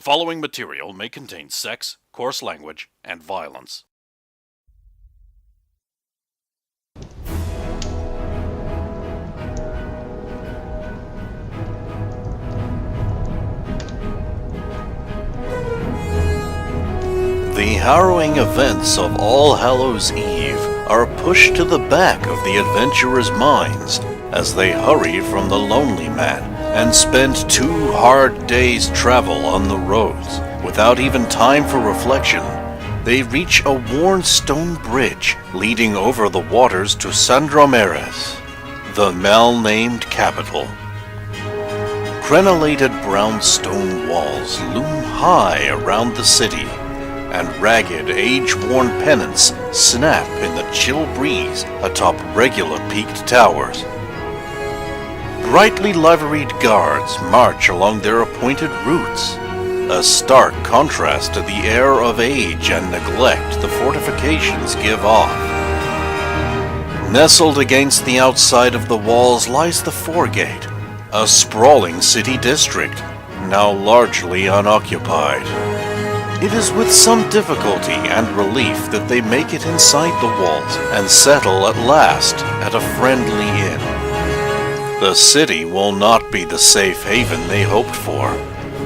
The following material may contain sex, coarse language, and violence. The harrowing events of All Hallows' Eve are pushed to the back of the adventurers' minds as they hurry from the Lonely Man and spend 2 hard days' travel on the roads. Without even time for reflection, they reach a worn stone bridge leading over the waters to Sandromeres, the mal-named capital. Crenellated brown stone walls loom high around the city, and ragged, age-worn pennants snap in the chill breeze atop regular peaked towers. Brightly liveried guards march along their appointed routes, a stark contrast to the air of age and neglect the fortifications give off. Nestled against the outside of the walls lies the Foregate, a sprawling city district, now largely unoccupied. It is with some difficulty and relief that they make it inside the walls and settle at last at a friendly inn. The city will not be the safe haven they hoped for,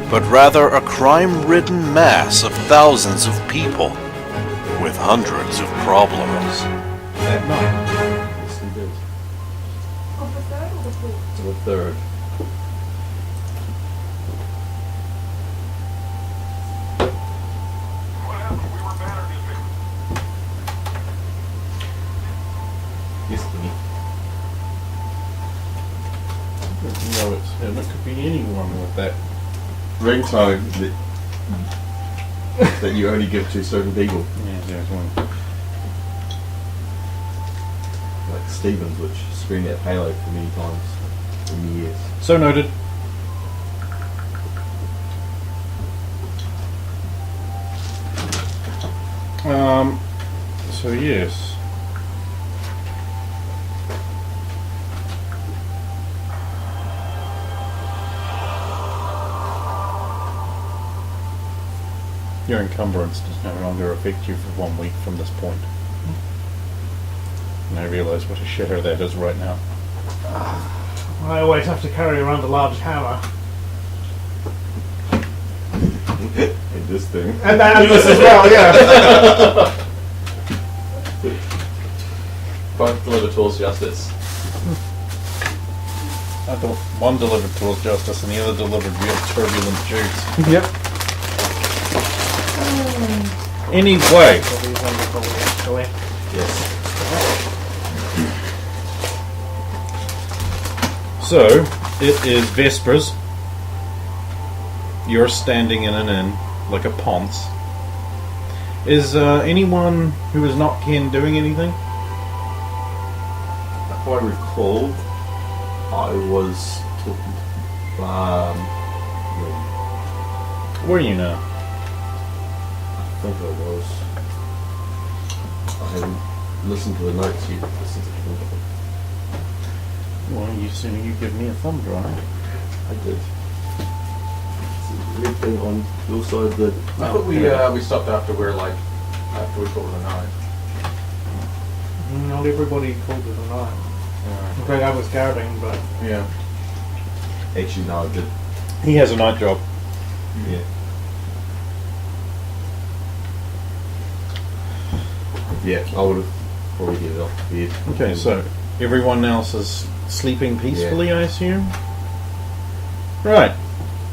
but rather a crime-ridden mass of thousands of people with hundreds of problems. At night. Yes, we did. On the third or the fourth? The third. Yes, Kenny. No, it's him. It could be anyone with that. Ringtone that you only give to certain people. Yeah, there's one. Like Stevens, which screened at Halo for many times in years. So noted. So yes. Your encumbrance does no longer affect you for 1 week from this point. And I realise what a shitter that is right now. I always have to carry around a large hammer. And this thing. And this as well, yeah. Both deliver towards justice. I thought one delivered towards justice and the other delivered real turbulent juice. Yep. Anyway. Yes. So, it is Vespers. You're standing in an inn, like a ponce. Is anyone who is not Ken doing anything? If I recall, I was talking to Where are you now? I think I was. I haven't listened to the notes yet. Listened to them. Well, you sooner you give me a thumb drive. I did. It's a red thing on your side that. I thought we stopped after we called it a night. Not everybody called it a night. In fact, I was guarding, but Yeah. Actually, no, I did. He has a night job. Yeah. Yeah, I would have probably get it off the bed. Okay, so everyone else is sleeping peacefully, I assume? Right.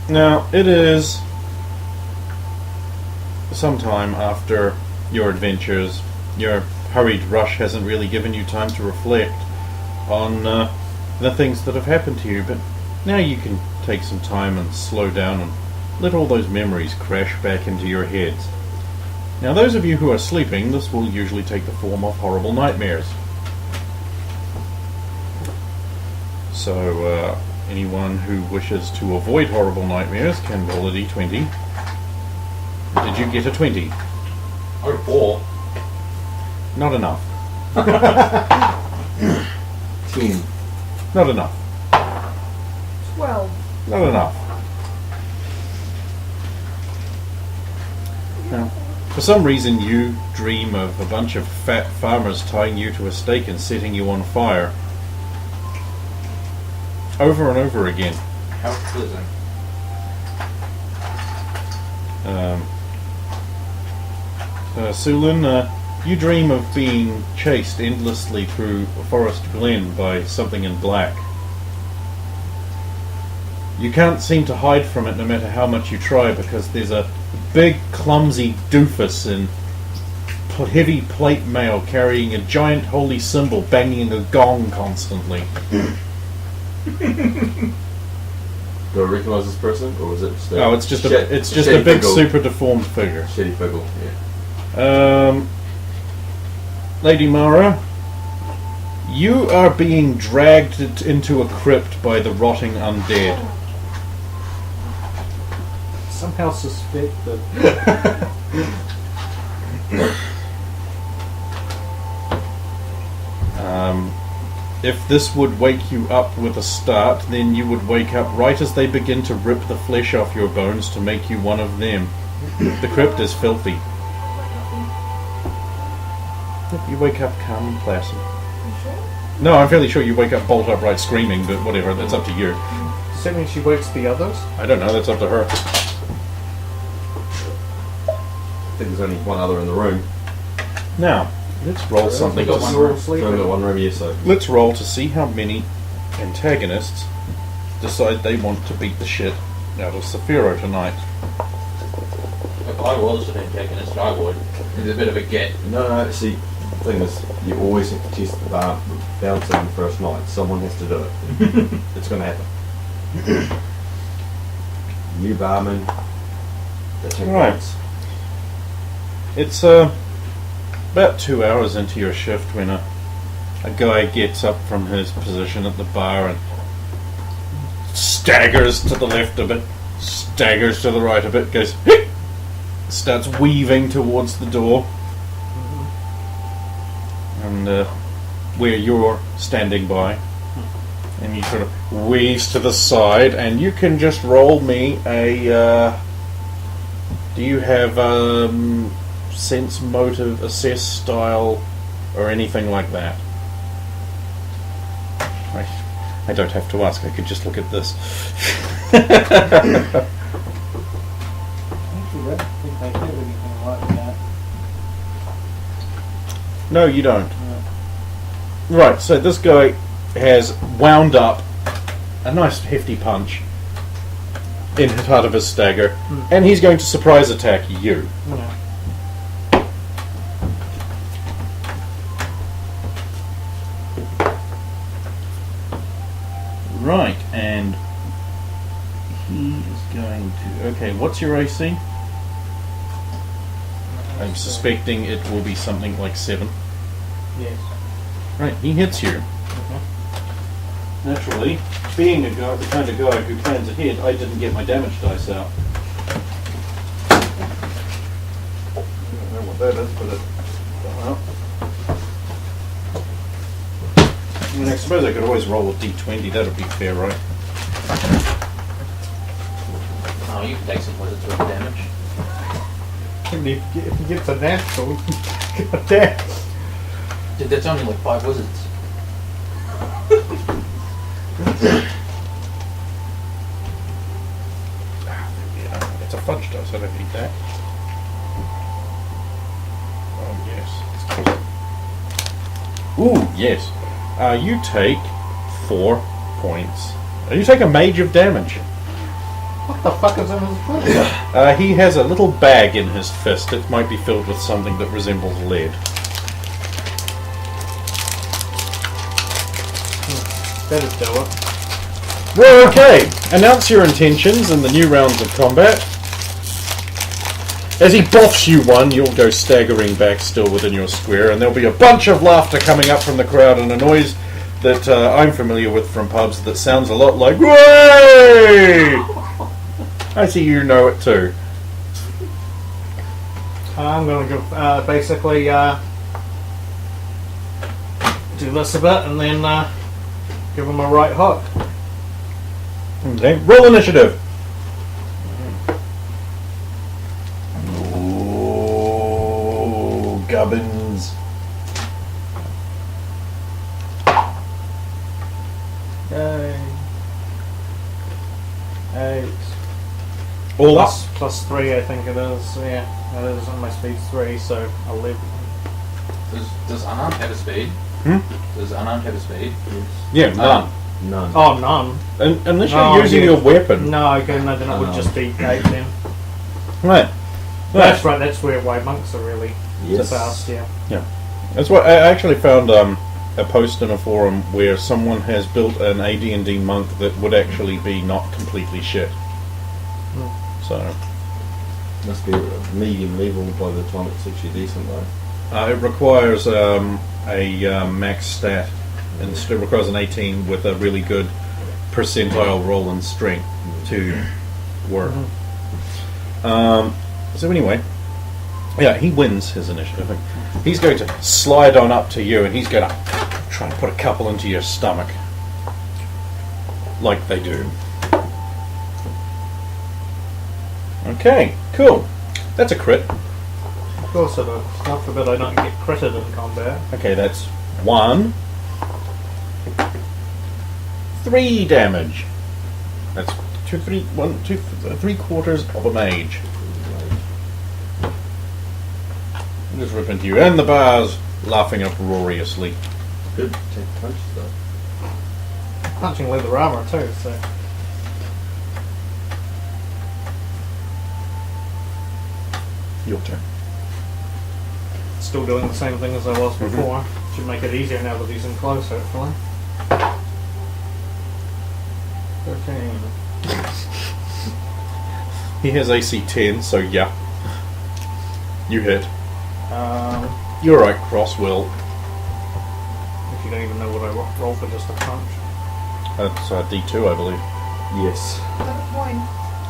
Now, it is sometime after your adventures. Your hurried rush hasn't really given you time to reflect on the things that have happened to you, but now you can take some time and slow down and let all those memories crash back into your heads. Now, those of you who are sleeping, this will usually take the form of horrible nightmares. So, anyone who wishes to avoid horrible nightmares can roll a d20. Did you get a 20? I got a 4. Not enough. 10. Not enough. 12. Not enough. Now, for some reason, you dream of a bunch of fat farmers tying you to a stake and setting you on fire. Over and over again. How pleasant. Sulin, you dream of being chased endlessly through a forest glen by something in black. You can't seem to hide from it no matter how much you try, because there's a big clumsy doofus in heavy plate mail carrying a giant holy symbol banging a gong constantly. Do I recognise this person, or is it just Oh, it's just a big super deformed figure. Shitty figgle, yeah. Lady Mara, you are being dragged into a crypt by the rotting undead. Somehow suspect that. If this would wake you up with a start, then you would wake up right as they begin to rip the flesh off your bones to make you one of them. The crypt is filthy. You wake up calm and placid. No, I'm fairly sure you wake up bolt upright screaming, but whatever, that's up to you. Does that mean she wakes the others? I don't know, that's up to her. I think there's only one other in the room. Now, let's roll something. got one So room. I've got one room, yes, so. Let's roll to see how many antagonists decide they want to beat the shit out of Saphiro tonight. If I was an antagonist, I would. It's a bit of a get. No, see, the thing is, you always have to test the bouncing on the first night. Someone has to do it. It's going to happen. New barman. They take Right. notes. It's about 2 hours into your shift when a guy gets up from his position at the bar and staggers to the left a bit, staggers to the right a bit, goes, "Hic!" starts weaving towards the door. And where you're standing by, and he sort of weaves to the side, and you can just roll me a. Do you have sense, motive, assess, style, or anything like that? I don't have to ask. I could just look at this. Actually, I don't think I have anything like that. No, you don't. Right, so this guy has wound up a nice hefty punch in part of his stagger, and he's going to surprise attack you. No. Right, and he is going to... Okay, what's your AC? I'm suspecting it will be something like 7. Yes. Right, he hits you. Naturally, being a guy, the kind of guy who plans ahead, I didn't get my damage dice out. I don't know what that is, but well. I mean, I suppose I could always roll a d20, that would be fair, right? Oh, you can take some wizards with damage. If he gets a natural, god damn. Dude, that's only like 5 wizards. Yeah, it's a fudge dice, I don't need that. Oh, yes. Ooh, yes. You take 4 points. You take a mage of damage. What the fuck is in his foot? He has a little bag in his fist. It might be filled with something that resembles lead. That'll do it. Well, okay. Announce your intentions in the new rounds of combat. As he boffs you one, you'll go staggering back still within your square, and there'll be a bunch of laughter coming up from the crowd and a noise that I'm familiar with from pubs that sounds a lot like "Way!" I see you know it too. I'm going to go basically do this a bit and then give him a right hook. Okay, roll initiative. gubbins. Yay. 8. All up. Plus 3, I think it is. Yeah, it is. And my speed's 3, so 11. Does unarmed have a speed? Does unarmed have a speed? Yeah, none. None. Oh, none. Unless No, you're using yeah. your weapon. No, okay, no, then it would just be 8 then. Right. That's right, that's why monks are really Yes. fast, yeah. That's what I actually found a post in a forum where someone has built an AD&D monk that would actually be not completely shit. So Must be a medium level by the time it's actually decent though. it requires a max stat, and it requires an 18 with a really good percentile roll in strength to work. So anyway, yeah, he wins his initiative. He's going to slide on up to you, and he's going to try and put a couple into your stomach, like they do. Okay, cool. That's a crit. Of course it is. God forbid I don't get critted in combat. Okay, that's 1. 3 damage. That's 3/4 of a mage. Just rip into you, and the bars laughing uproariously. Good take punches though. Punching leather armor too, so. Your turn. Still doing the same thing as I was before. Should make it easier now that he's in close, hopefully. 13. He has AC 10, so yeah. You hit. You're right, Crosswill. If you don't even know what I roll for just a punch. That's D2, I believe. Yes. Another point.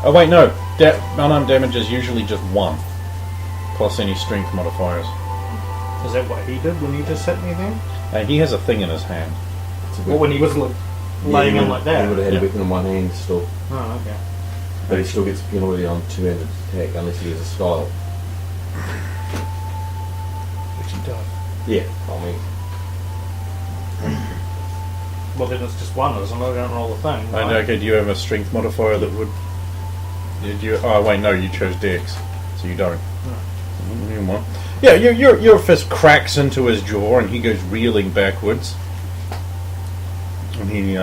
Oh wait, no. Unarmed damage is usually just 1. Plus any strength modifiers. Is that what he did when he just hit me then? He has a thing in his hand. Or when he was laying in like that? He would have had Yeah. a weapon in one hand still. Oh, okay. But he still gets a penalty on two-handed attack unless he has a style. Which he does. Yeah, I mean, Well, then it's just one, isn't it? I don't roll the thing. I know, okay, do you have a strength modifier that would... Did you? Oh wait, no, you chose Dex. So you don't. New one. Yeah, your fist cracks into his jaw and he goes reeling backwards. And he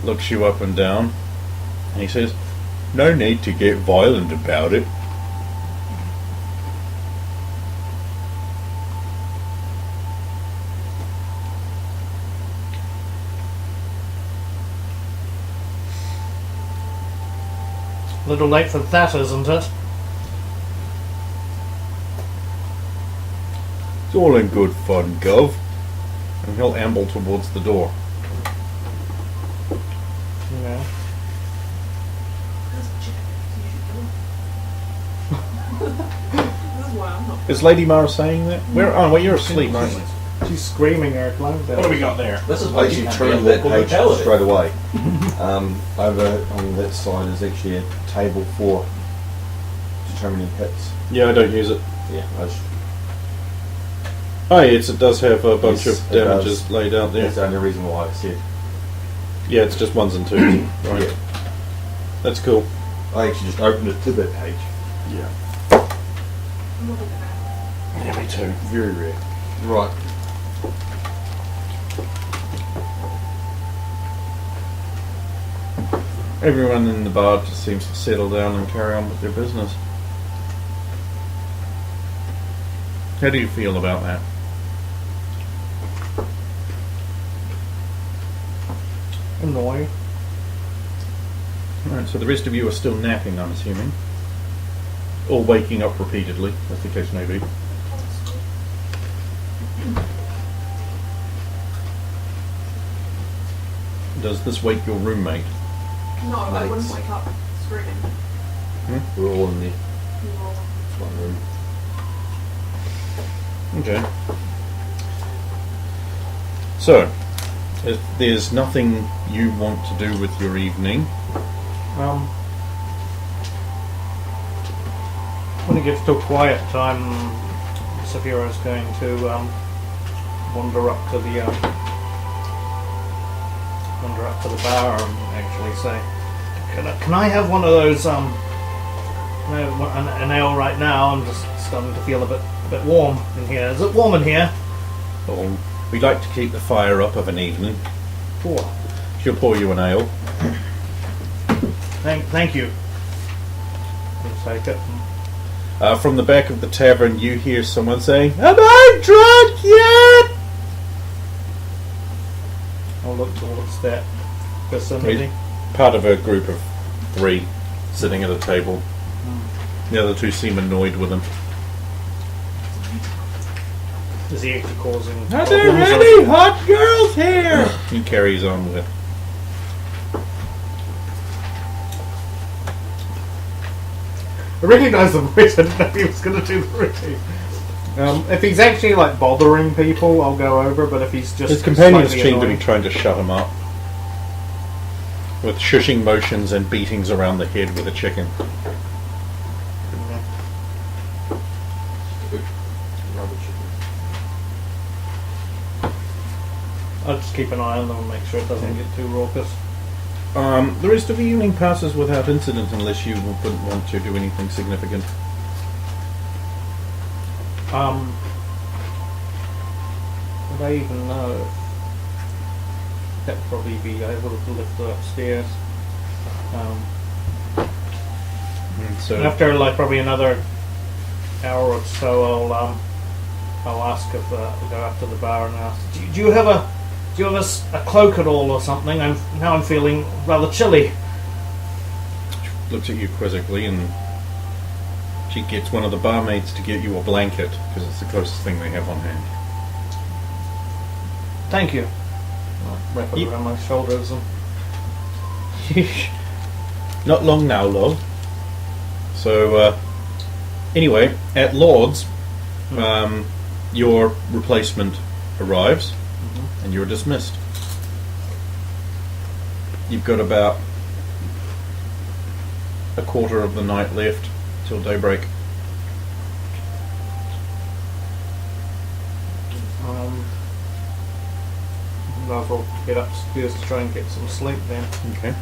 looks you up and down. And he says, "No need to get violent about it." A little late for that, isn't it? It's all in good fun, Gov. And he'll amble towards the door. Yeah. This is why I'm not. Is Lady Mara saying that? Where? Oh, well, you're asleep, aren't you? She's screaming out loud there. What do we got there? This is I why you actually can't turned get that local page brutality. straight away. Over on that side is actually a table for determining hits. Yeah, I don't use it. Yeah, Oh, yes, it does have a bunch Yes, of it damages does. laid out there. that's the only reason why I said. Yeah, it's just 1s and 2s. Right. Yeah. That's cool. I actually just opened it to that page. Yeah. I'm not looking at Yeah, me too. Very rare. Right. Everyone in the bar just seems to settle down and carry on with their business. How do you feel about that? Annoying. Alright, so the rest of you are still napping, I'm assuming. Or waking up repeatedly, as the case may be. Does this wake your roommate? No, I wouldn't Mates. wake up screaming. We're all in there. You roll. It's one room. Okay. So, if there's nothing you want to do with your evening, When it gets to quiet time, Saphira's going to wander up to the bar and actually say, "Can I have one of those? An ale right now. I'm just starting to feel a bit warm in here. Is it warm in here?" Oh, we like to keep the fire up of an evening. Poor. She'll pour you an ale. Thank you. I'll take it. From the back of the tavern, you hear someone saying, "Am I drunk yet?" I'll look towards that vicinity. Part of a group of 3 sitting at a table. The other 2 seem annoyed with him. Is he actually causing Are there problems, or- any hot girls here? He carries on with it. I recognise the voice. I didn't know he was going to do the routine. If he's actually like bothering people, I'll go over. But if he's just His companions slightly seem to be annoying- trying to shut him up. With shushing motions and beatings around the head with a chicken. I'll just keep an eye on them and make sure it doesn't get too raucous. The rest of the evening passes without incident unless you wouldn't want to do anything significant. Would I even know if that'd probably be able to lift her upstairs? So After like probably another hour or so, I'll ask if we'll go up to the bar and ask. Do you have a cloak at all or something? I'm feeling rather chilly. looks at you quizzically and she gets one of the barmaids to get you a blanket because it's the closest thing they have on hand. Thank you. I'll wrap it around my shoulders and. Not long now, love. So, anyway, at Lord's, your replacement arrives, and you're dismissed. You've got about a quarter of the night left till daybreak. Might as well get upstairs to try and get some sleep then. Okay.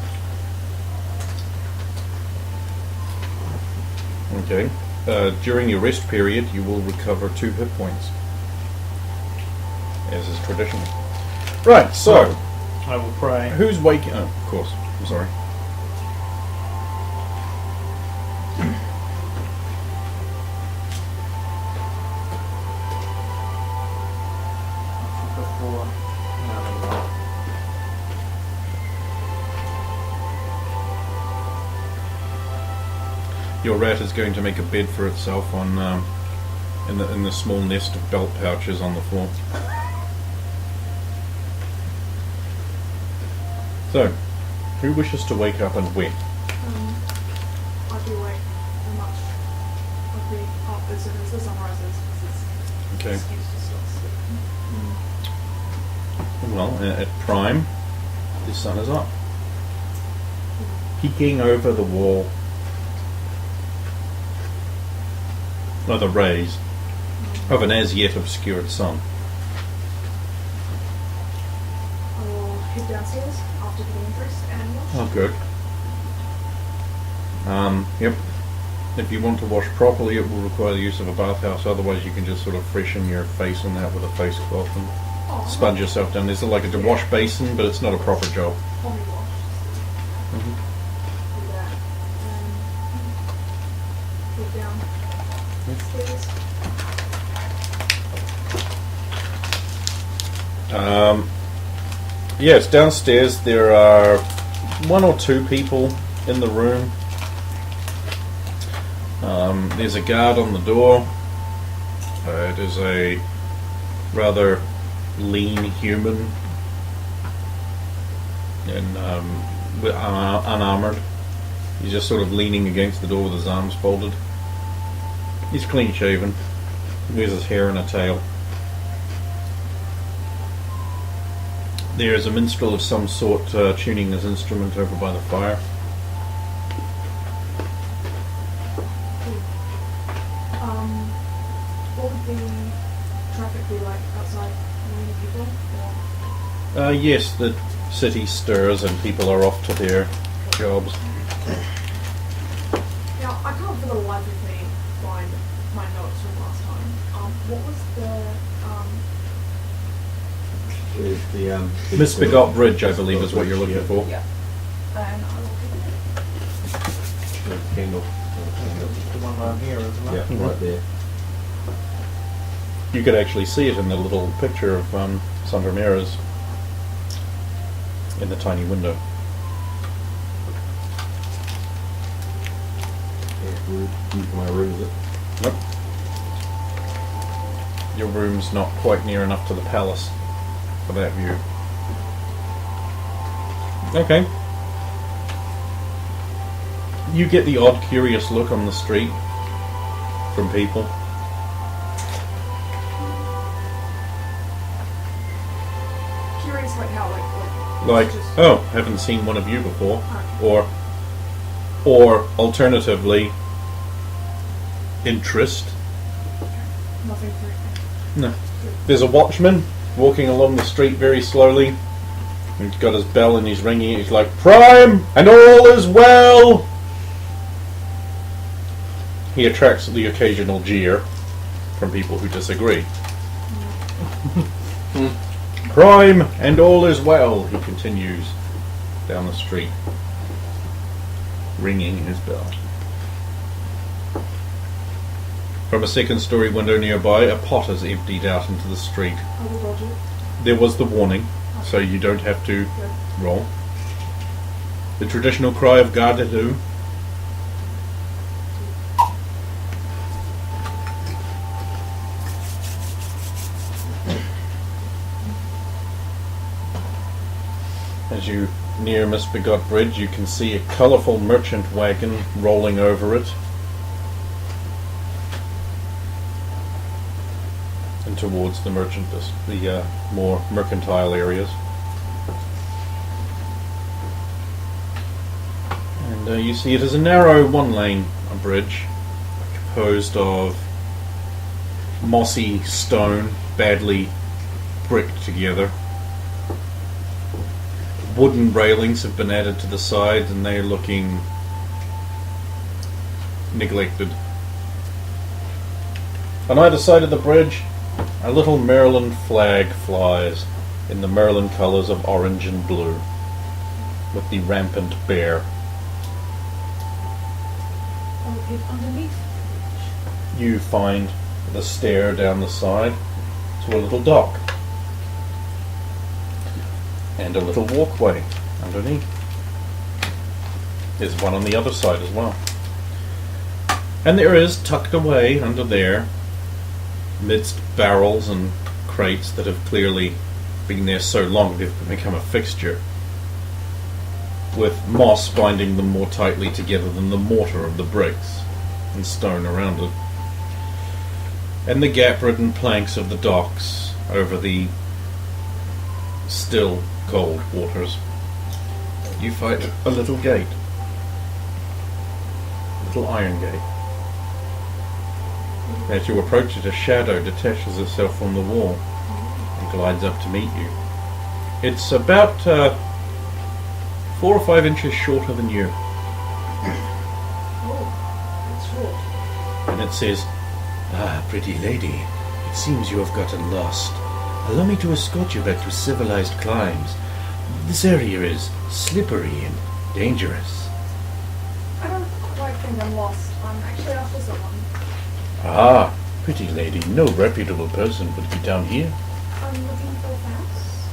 Okay. During your rest period, you will recover 2 hit points, as is traditional. Right. So, I will pray. who's waking? Oh, of course. I'm sorry. Before. No. Your rat is going to make a bed for itself on in the small nest of belt pouches on the floor. So, who wishes to wake up and when? I'd be awake pretty much. I'd be up as soon as the sun rises because it's Okay. an excuse to stop sleeping. Well, at prime, the sun is up, peeking over the wall. Well, the rays of an as yet obscured sun. I will head downstairs after getting dressed and wash. Oh, good. Yep. If you want to wash properly, it will require the use of a bathhouse. Otherwise, you can just sort of freshen your face and that with a face cloth and sponge yourself down. There's like a wash basin, but it's not a proper job. Homie wash. Mm-hmm. Do that. And head down stairs. Yes, downstairs there are 1 or 2 people in the room. There's a guard on the door. It is a rather lean human and unarmored. He's just sort of leaning against the door with his arms folded. He's clean shaven. He wears his hair in a tail. There is a minstrel of some sort tuning his instrument over by the fire. What would the traffic be like outside? Many people? Or Yes, the city stirs and people are off to their jobs. now, I can't for the life of me find my notes from last time. What was Is the Misbegot Bridge, I believe, is what you're looking for. yeah? And I will give it. the candle? The one around here, isn't it? Yeah, right there. You could actually see it in the little picture of Sandra Mears in the tiny window. Yeah, we're using my room, is it? Nope. Your room's not quite near enough to the palace for that view. Okay. You get the odd curious look on the street from people. Curious, like how, Like, just, oh, haven't seen one of you before. Okay. Or alternatively, interest. Nothing for No. There's a watchman walking along the street very slowly. He's got his bell and he's ringing it. He's like, "Prime, and all is well!" He attracts the occasional jeer from people who disagree. "Prime, and all is well," he continues down the street, ringing his bell. From a second-story window nearby, a pot has emptied out into the street. I will dodge it. There was the warning, so you don't have to Good. roll. The traditional cry of Garde-du. As you near Misbegot Bridge, you can see a colourful merchant wagon rolling over it. And towards the more mercantile areas. And you see it as a narrow one-lane bridge composed of mossy stone, badly bricked together. Wooden railings have been added to the sides and they're looking neglected. On either side of the bridge, a little Maryland flag flies in the Maryland colours of orange and blue, with the rampant bear. I will get underneath the You find the stair down the side to a little dock, and a little walkway underneath. There's one on the other side as well. And there is, tucked away under there, amidst barrels and crates that have clearly been there so long they've become a fixture, with moss binding them more tightly together than the mortar of the bricks and stone around it, and the gap-ridden planks of the docks over the still cold waters. You find a little gate, a little iron gate. As you approach it, a shadow detaches itself from the wall and glides up to meet you. It's about 4 or 5 inches shorter than you, Oh, that's short. and it says, Ah, pretty lady, it seems you have gotten lost. Allow me to escort you back to civilized climes. This area is slippery and dangerous. I don't quite think I'm lost. I'm actually after someone. Ah, pretty lady, no reputable person would be down here. I'm looking for Faust.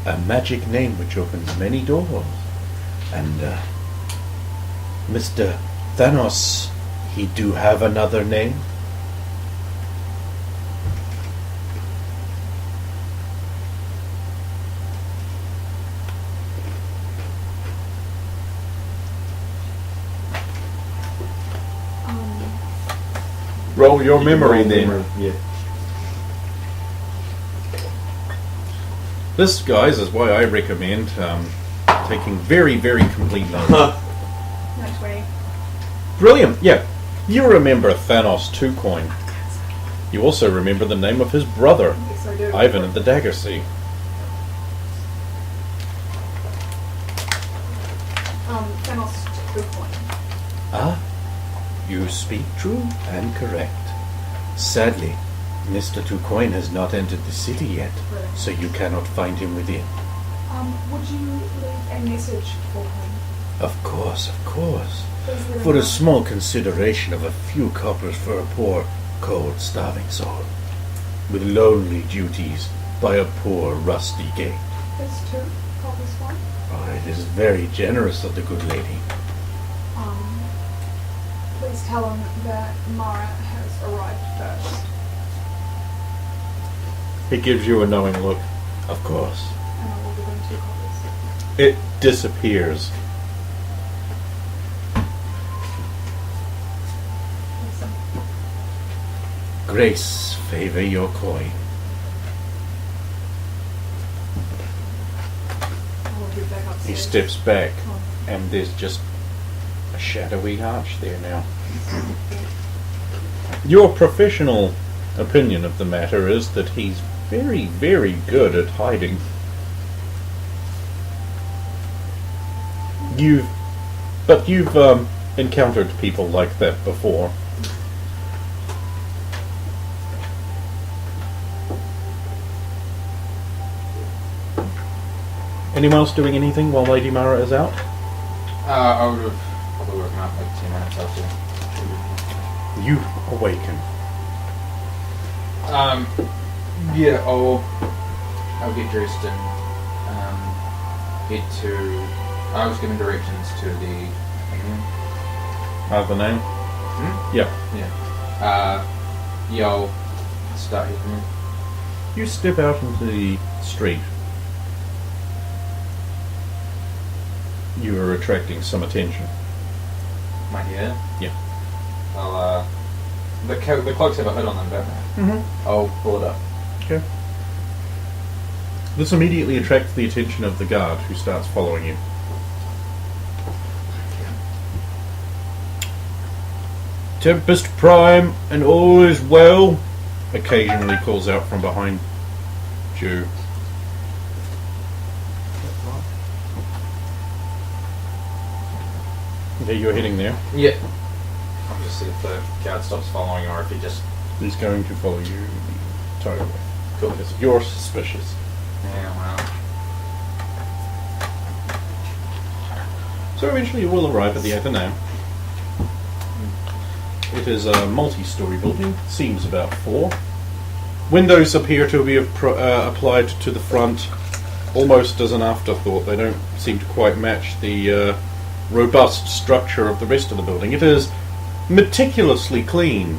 A magic name which opens many doors. And, Mr. Thanos, he do have another name? roll your memory Roll then. memory, yeah. This, guys, is why I recommend taking very, very complete notes. Next way. Brilliant, yeah. You remember Thanos 2 coin. You also remember the name of his brother, Yes, I do. Ivan of the Dagger Sea. Thanos 2 coin. Ah, you speak true and correct. Sadly, Mr. Tucoin has not entered the city yet, so you cannot find him within. Would you leave a message for him? Of course, of course. Please let him For know. a small consideration of a few coppers for a poor, cold, starving soul, with lonely duties by a poor, rusty gate. Is 2 copies fine? Oh, it is very generous of the good lady. Please tell him that Mara has arrived first, He gives you a knowing look. Of course. and I will give him 2 copies. It disappears. Listen, Grace favor your coin. I will get back upstairs. He steps back, Oh, and there's just a shadowy arch there now. Your professional opinion of the matter is that he's very, very good at hiding. You've encountered people like that before. Anyone else doing anything while Lady Mara is out? I would have probably woken up like 2 minutes after. You awaken. Yeah, I'll get dressed and head to. I was given directions to the. The name? Yeah. Yeah. I'll start heading in. You step out into the street. You are attracting some attention. My hair. Yeah. I'll the cloaks have a hood on them, don't they? Mm-hmm. I'll pull it up. Okay. This immediately attracts the attention of the guard, who starts following you. Tempest Prime and all is well, occasionally calls out from behind you. Okay, you're heading there. Yeah. I'll just see if the guard stops following or if he just. He's going to follow you totally. Cool. Because you're suspicious. Yeah, well. So eventually you will arrive at the Athenaeum. It is a multi-story building, seems about 4. Windows appear to be applied to the front almost as an afterthought. They don't seem to quite match the robust structure of the rest of the building. It is meticulously clean,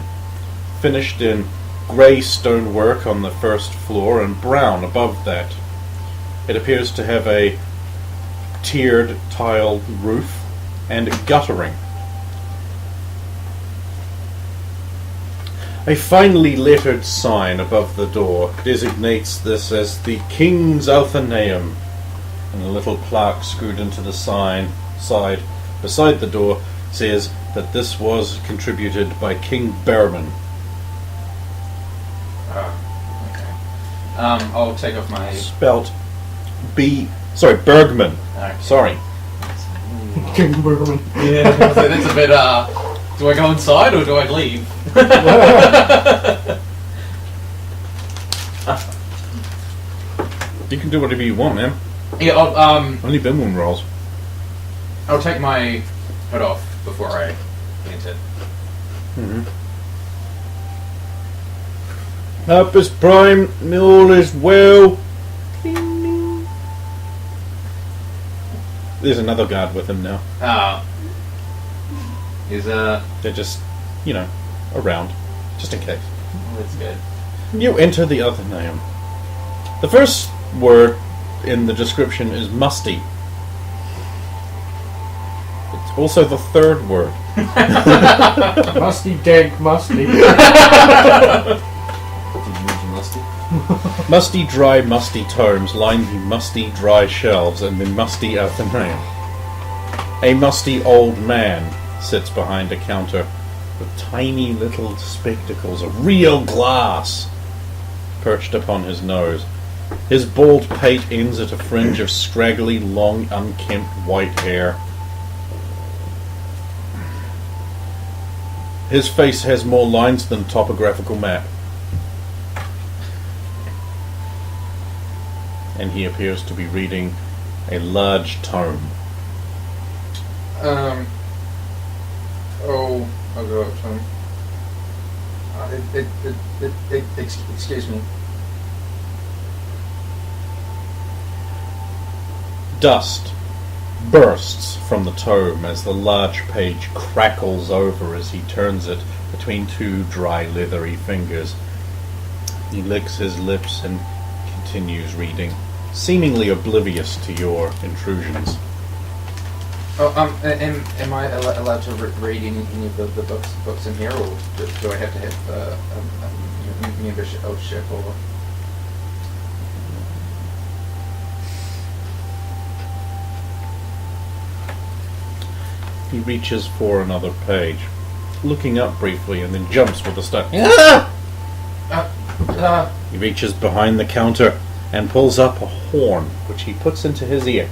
finished in grey stonework on the first floor and brown above that. It appears to have a tiered tiled roof and guttering. A finely lettered sign above the door designates this as the King's Athenaeum, and a little plaque screwed into the side beside the door says that this was contributed by King Berman. Oh, okay. I'll take off my. Spelt Bergman. Okay. Sorry. King Bergman. Yeah, so that's a bit. Do I go inside or do I leave? You can do whatever you want, man. Yeah, Only Bimwin rolls. I'll take my hood off before I enter. Tempest Prime, all is well. There's another guard with him now. They're just, around, just in case. That's good. You enter the Athenaeum. The first word in the description is musty. It's also the third word. Musty, dank, musty. Did you mention musty? Musty, dry, musty tomes line the musty, dry shelves and the musty Athenaeum. A musty old man sits behind a counter with tiny little spectacles of real glass perched upon his nose. His bald pate ends at a fringe of scraggly, long, unkempt white hair. His face has more lines than topographical map. And he appears to be reading a large tome. I'll go up to him. Excuse me. Dust bursts from the tome as the large page crackles over as he turns it between two dry, leathery fingers. He licks his lips and continues reading, seemingly oblivious to your intrusions. Am I allowed to read any of the books in here, or do I have to have a membership or? He reaches for another page, looking up briefly and then jumps with a step. He reaches behind the counter and pulls up a horn, which he puts into his ear.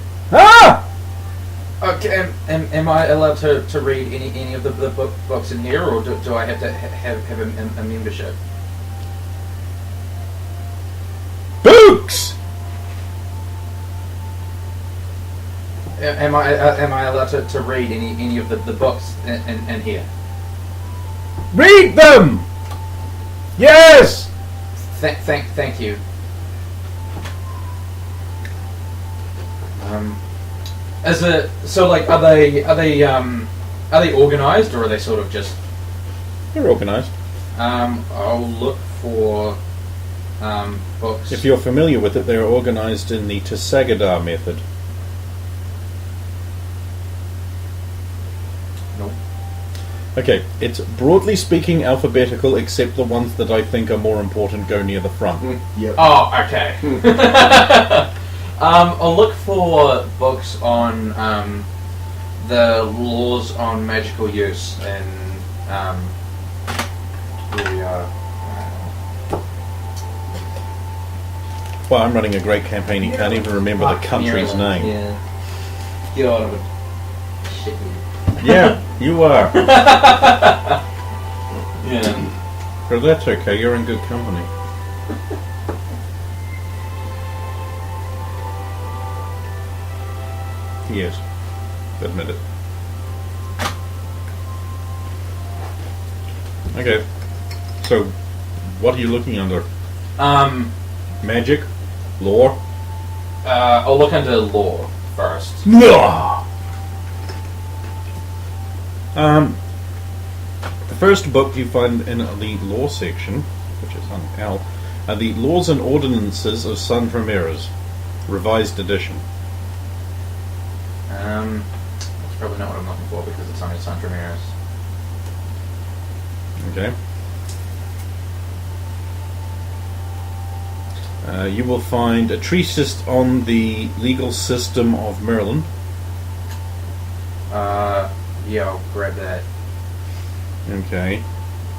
Okay, am I allowed to read any of the books in here, or do I have to have a membership? Books! Am I allowed to read any of the books in here? Read them! Yes! Thank you. Is it so? Like, are they organized, or are they sort of just? They're organized. I'll look for books. If you're familiar with it, they're organized in the Tasagadar method. Nope. Okay, it's broadly speaking alphabetical, except the ones that I think are more important go near the front. Yep. Oh, okay. I'll look for books on the laws on magical use and here we are. Well, I'm running a great campaign. He can't even remember the country's name. Yeah. God, shit. Yeah, you are. Yeah. But that's okay. You're in good company. He is. Admit it. Okay. So, what are you looking under? Magic? Lore? I'll look into lore first. The first book you find in the lore section, which is on L, are the Laws and Ordinances of San Ramirez, revised edition. That's probably not what I'm looking for because it's only San Ramirez. Okay. You will find a treatise on the legal system of Maryland. Yeah, I'll grab that. Okay.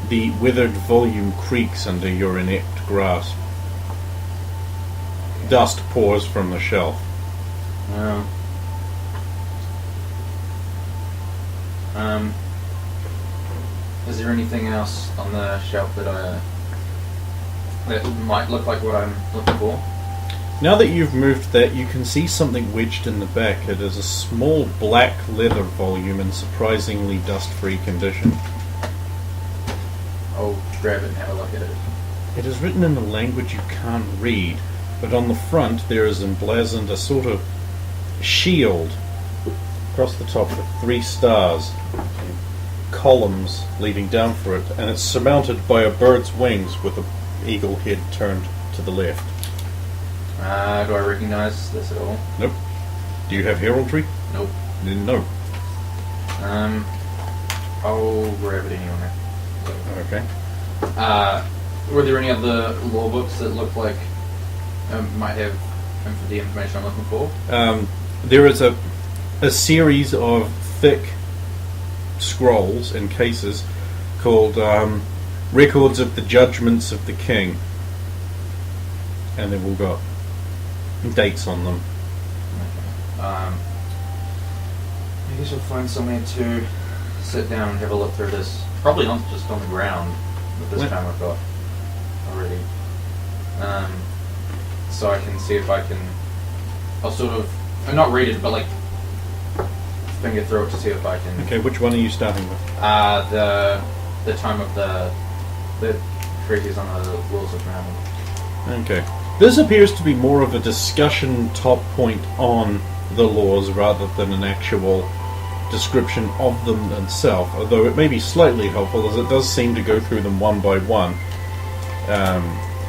The withered volume creaks under your inept grasp. Dust pours from the shelf. Is there anything else on the shelf that might look like what I'm looking for? Now that you've moved that, you can see something wedged in the back. It is a small black leather volume in surprisingly dust-free condition. I'll grab it and have a look at it. It is written in a language you can't read, but on the front there is emblazoned a sort of shield across the top with 3 stars and columns leading down for it, and it's surmounted by a bird's wings with an eagle head turned to the left. Do I recognize this at all? Nope. Do you have heraldry? Nope. No. I'll grab it anyway. Okay. Were there any other law books that look like might have the information I'm looking for? There is a series of thick scrolls in cases called Records of the Judgments of the King. And they've all got dates on them. I guess we'll find somewhere to sit down and have a look through this. Probably not just on the ground with this Yeah. time I've got already. So I can see if I can. I'll sort of not read it, but like finger through it to see if I can. Okay, which one are you starting with? The time of the treaties on the walls of Maryland. Okay. This appears to be more of a discussion top point on the laws rather than an actual description of them themselves, although it may be slightly helpful as it does seem to go through them one by one,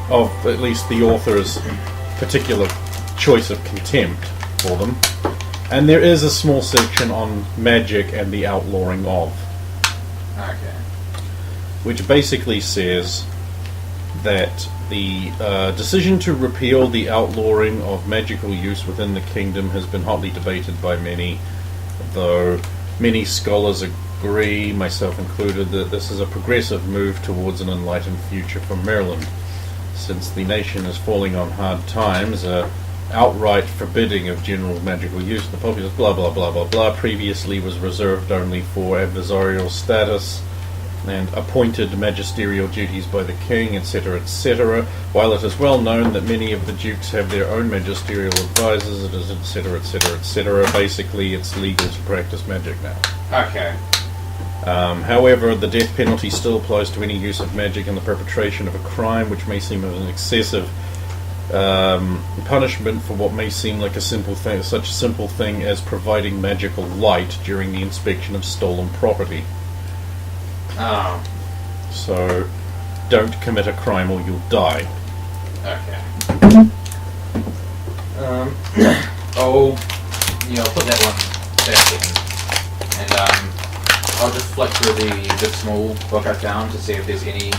of at least the author's particular choice of contempt for them. And there is a small section on magic and the outlawing of, Okay. which basically says that the decision to repeal the outlawing of magical use within the kingdom has been hotly debated by many, though many scholars agree, myself included, that this is a progressive move towards an enlightened future for Maryland. Since the nation is falling on hard times, outright forbidding of general magical use in the populace, blah blah blah blah blah, previously was reserved only for adversarial status and appointed magisterial duties by the king, etc., etc. While it is well known that many of the dukes have their own magisterial advisors, it is etc., etc., etc. Basically, it's legal to practice magic now. Okay. However, the death penalty still applies to any use of magic in the perpetration of a crime, which may seem an excessive punishment for what may seem like a simple thing, such a simple thing as providing magical light during the inspection of stolen property. Oh. So, don't commit a crime or you'll die. Okay. I'll put that one back in. And I'll just flick through the small book I found to see if there's any.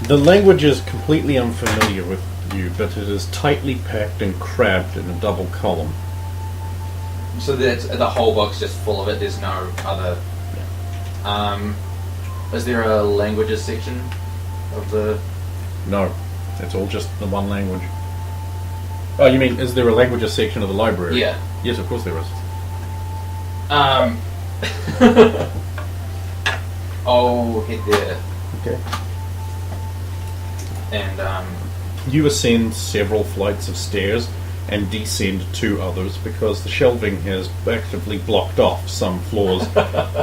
The language is completely unfamiliar with you, but it is tightly packed and crabbed in a double column. So that's the whole book's just full of it. There's no other. Is there a languages section of the? No, it's all just the one language. Oh, you mean, is there a languages section of the library? Yeah. Yes, of course there is. I'll head there Okay. and You ascend several flights of stairs and descend two others because the shelving has actively blocked off some floors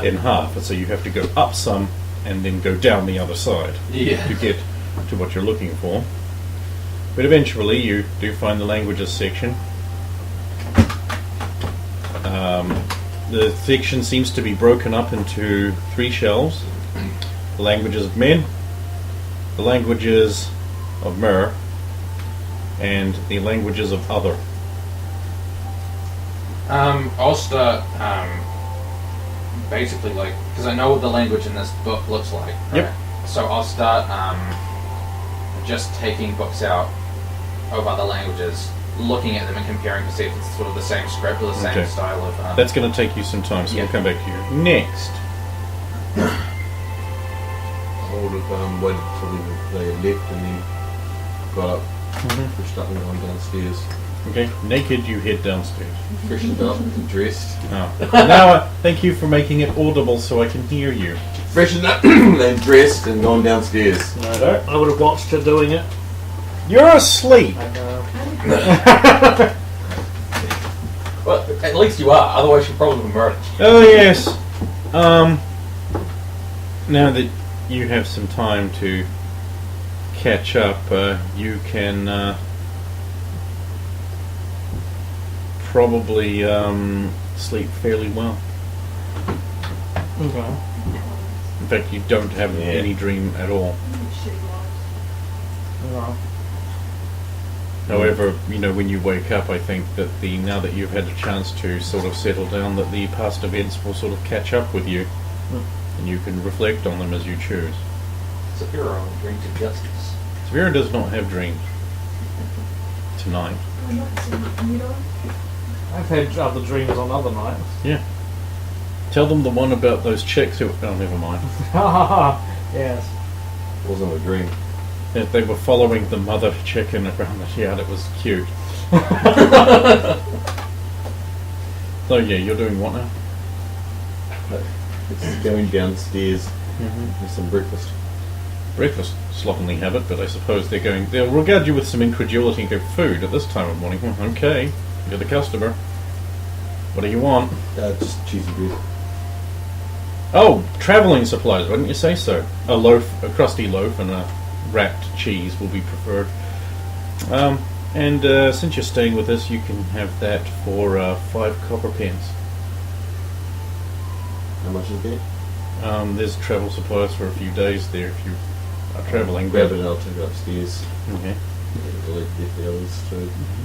in half, and so you have to go up some and then go down the other side to get to what you're looking for. But eventually you do find the languages section. The section seems to be broken up into three shelves: the languages of men, the languages of Mer, and the languages of other. I'll start basically like because I know what the language in this book looks like. Right? Yep. So I'll start just taking books out of other languages, looking at them and comparing to see if it's sort of the same script or the same Okay. style of. That's going to take you some time, so Yeah. we'll come back to you next. I would have waited till they had left and then got up, pushed up and gone downstairs, Okay, naked, you head downstairs. freshened up and dressed. Oh. Now, thank you for making it audible so I can hear you. Freshened up and dressed and gone downstairs. I would have watched her doing it. You're asleep. And, Well, at least you are. Otherwise, you'd probably be murdered. Oh yes. Now that you have some time to catch up, you can probably sleep fairly well. okay. In fact, you don't have Yeah. any dream at all. Shitty lives. No. However, when you wake up, I think that now that you've had a chance to sort of settle down, that the past events will sort of catch up with you, and you can reflect on them as you choose. Severo brings to justice. Severa does not have dreams tonight. I'm not seeing you know. I've had other dreams on other nights. Yeah. Tell them the one about those chicks who... Oh, never mind. Yes. Wasn't a dream. If they were following the mother chicken around the yard, it was cute. So yeah, you're doing what now? It's going downstairs with some breakfast. Breakfast, slovenly habit, but I suppose they'll regard you with some incredulity and go, food at this time of morning. Okay, you're the customer. What do you want? Just cheesy bread. Oh, travelling supplies, why didn't you say so? A crusty loaf and a wrapped cheese will be preferred. And since you're staying with us, you can have that for 5 copper pence. How much is that? There's travel supplies for a few days there if you are travelling. Grab it and I'll take it upstairs. Okay. To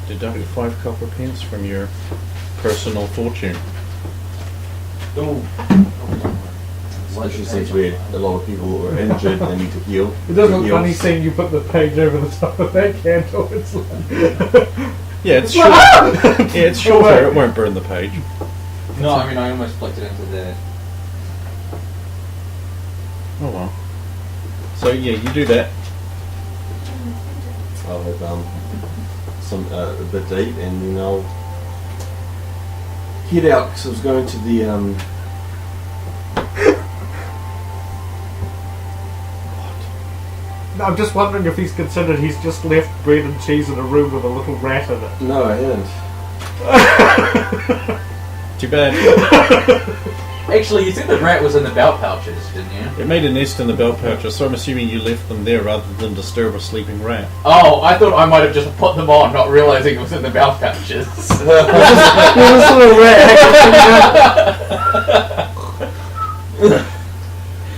Deduct 5 copper pence from your personal fortune. Especially since we had a lot of people who were injured and they need to heal. It does look Heal. funny seeing you put the page over the top of that candle. It's like... Yeah, it's short. Yeah, it's shorter. It won't burn the page. No, I mean I almost flicked it into the. Oh well. So yeah, you do that. I'll have a bit to eat and then I'll head out because I was going to the I'm just wondering if he's considered he's just left bread and cheese in a room with a little rat in it. No, I hadn't. Too bad. Actually, you said the rat was in the belt pouches, didn't you? It made a nest in the belt pouches, so I'm assuming you left them there rather than disturb a sleeping rat. Oh, I thought I might have just put them on, not realizing it was in the belt pouches. There's this little rat.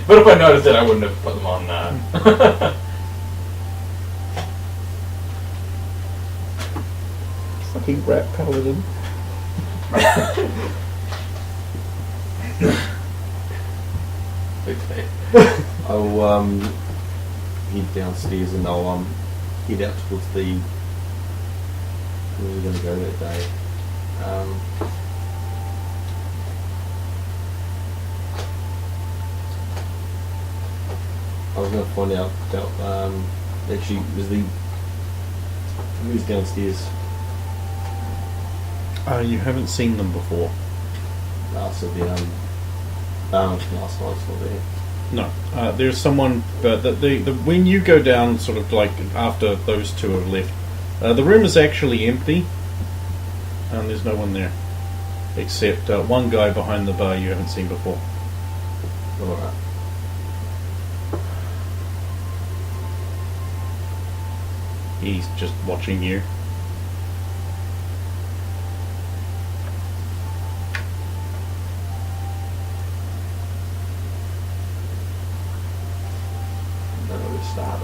But if I noticed it, I wouldn't have put them on. Fucking rat paladin. Okay. I'll head downstairs and I'll head out towards the. Where are we going to go that day? I was going to find out about actually who's downstairs. You haven't seen them before. So the balance from last night's not there. No, there's someone. But the when you go down, sort of like after those two have left, the room is actually empty, and there's no one there, except one guy behind the bar you haven't seen before. Alright. He's just watching you. Don't know where to start.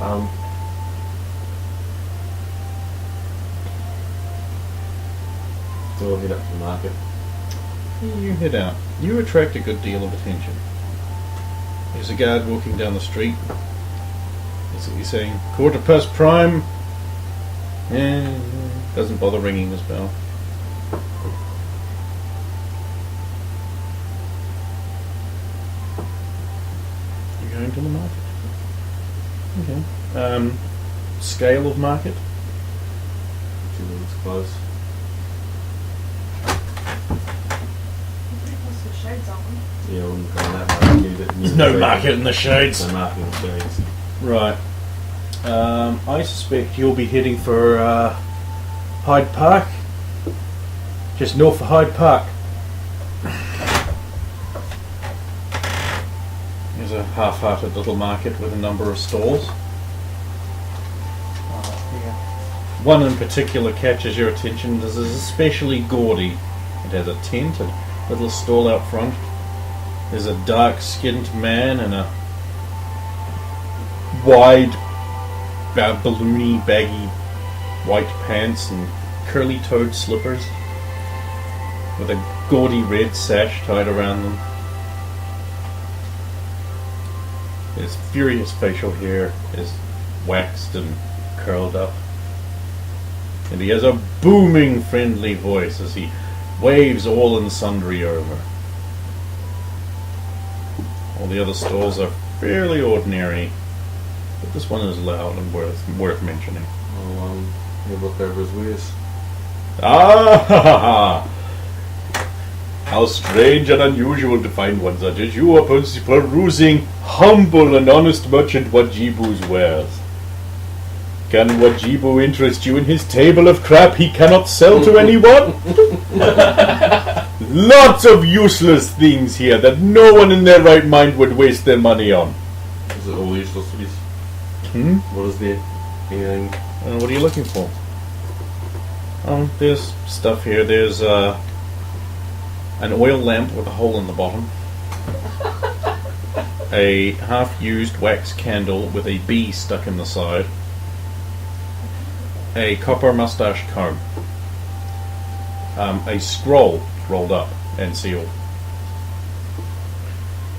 So I'll head up to the market. You head out. You attract a good deal of attention. There's a guard walking down the street. He's saying, "Quarter past prime." Yeah, doesn't bother ringing his bell. You're going to the market. Okay. Scale of market. 2 minutes close. Pretty close to the shades, aren't we? Yeah, I wouldn't go on that market. There's no market in the shades. No market in the shades. Right. I suspect you'll be heading for Hyde Park. Just north of Hyde Park. There's a half-hearted little market with a number of stalls. One in particular catches your attention. This is especially gaudy. It has a tent, a little stall out front. There's a dark-skinned man in a wide, balloony, baggy white pants and curly-toed slippers with a gaudy red sash tied around them. His furious facial hair is waxed and curled up. And he has a booming, friendly voice as he waves all and sundry over. All the other stalls are fairly ordinary, but this one is loud and worth mentioning. I'll have a look over his wares. Ah! How strange and unusual to find one such as you are perusing humble and honest merchant Wajibu's wares. Can Wajibu interest you in his table of crap he cannot sell to anyone? Lots of useless things here that no one in their right mind would waste their money on. Is it all useless to this? Hmm? What is there? Anything? What are you looking for? There's stuff here. There's an oil lamp with a hole in the bottom. A half-used wax candle with a bee stuck in the side. A copper mustache comb. A scroll rolled up and sealed.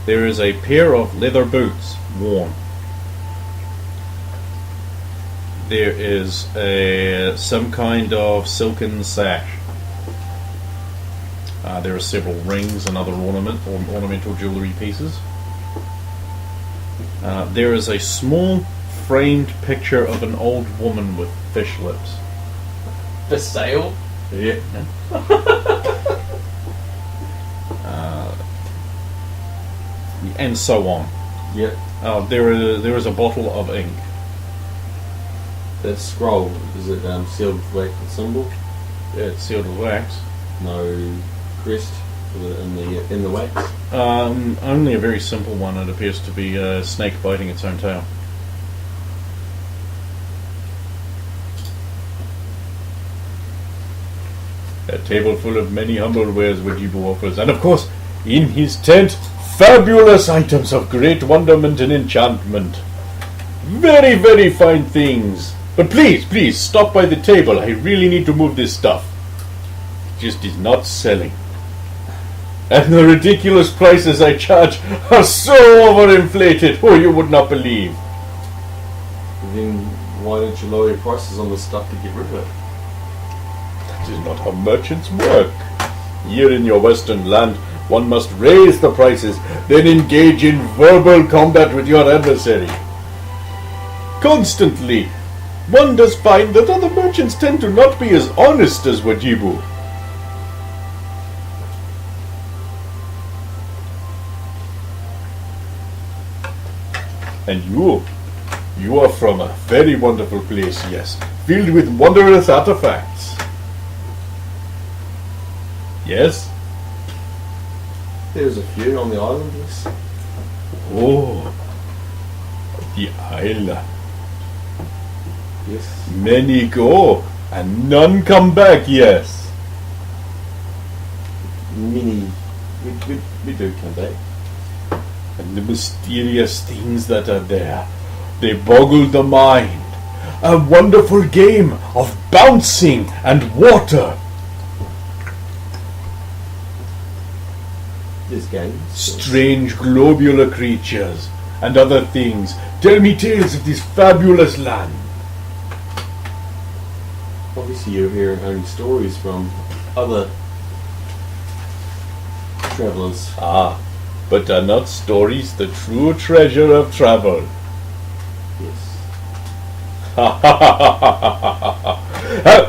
There is a pair of leather boots worn. There is some kind of silken sash. There are several rings and other ornamental jewellery pieces. There is a small framed picture of an old woman with fish lips. For sale? Yeah. And so on. Yep. There is a bottle of ink. That scroll, is it sealed with wax and symbol? Yeah, it's sealed with wax. No crest in the wax? Only a very simple one. It appears to be a snake biting its own tail. A table full of many humble wares Wajibu offers, and of course, in his tent, fabulous items of great wonderment and enchantment. Very, very fine things. But please, stop by the table. I really need to move this stuff. It just is not selling. And the ridiculous prices I charge are so overinflated, you would not believe. Then why don't you lower your prices on this stuff to get rid of it? That is not how merchants work. Here in your western land, one must raise the prices, then engage in verbal combat with your adversary. Constantly, one does find that other merchants tend to not be as honest as Wajibu. And you are from a very wonderful place, yes, filled with wondrous artifacts. Yes? There's a few on the island, yes. Oh, the island. Yes. Many go, and none come back, yes. Many. We do come back. And the mysterious things that are there, they boggle the mind. A wonderful game of bouncing and water. There's games. Strange globular creatures and other things. Tell me tales of this fabulous land. Obviously you're hearing only stories from other travellers. Ah, but are not stories the true treasure of travel? Yes.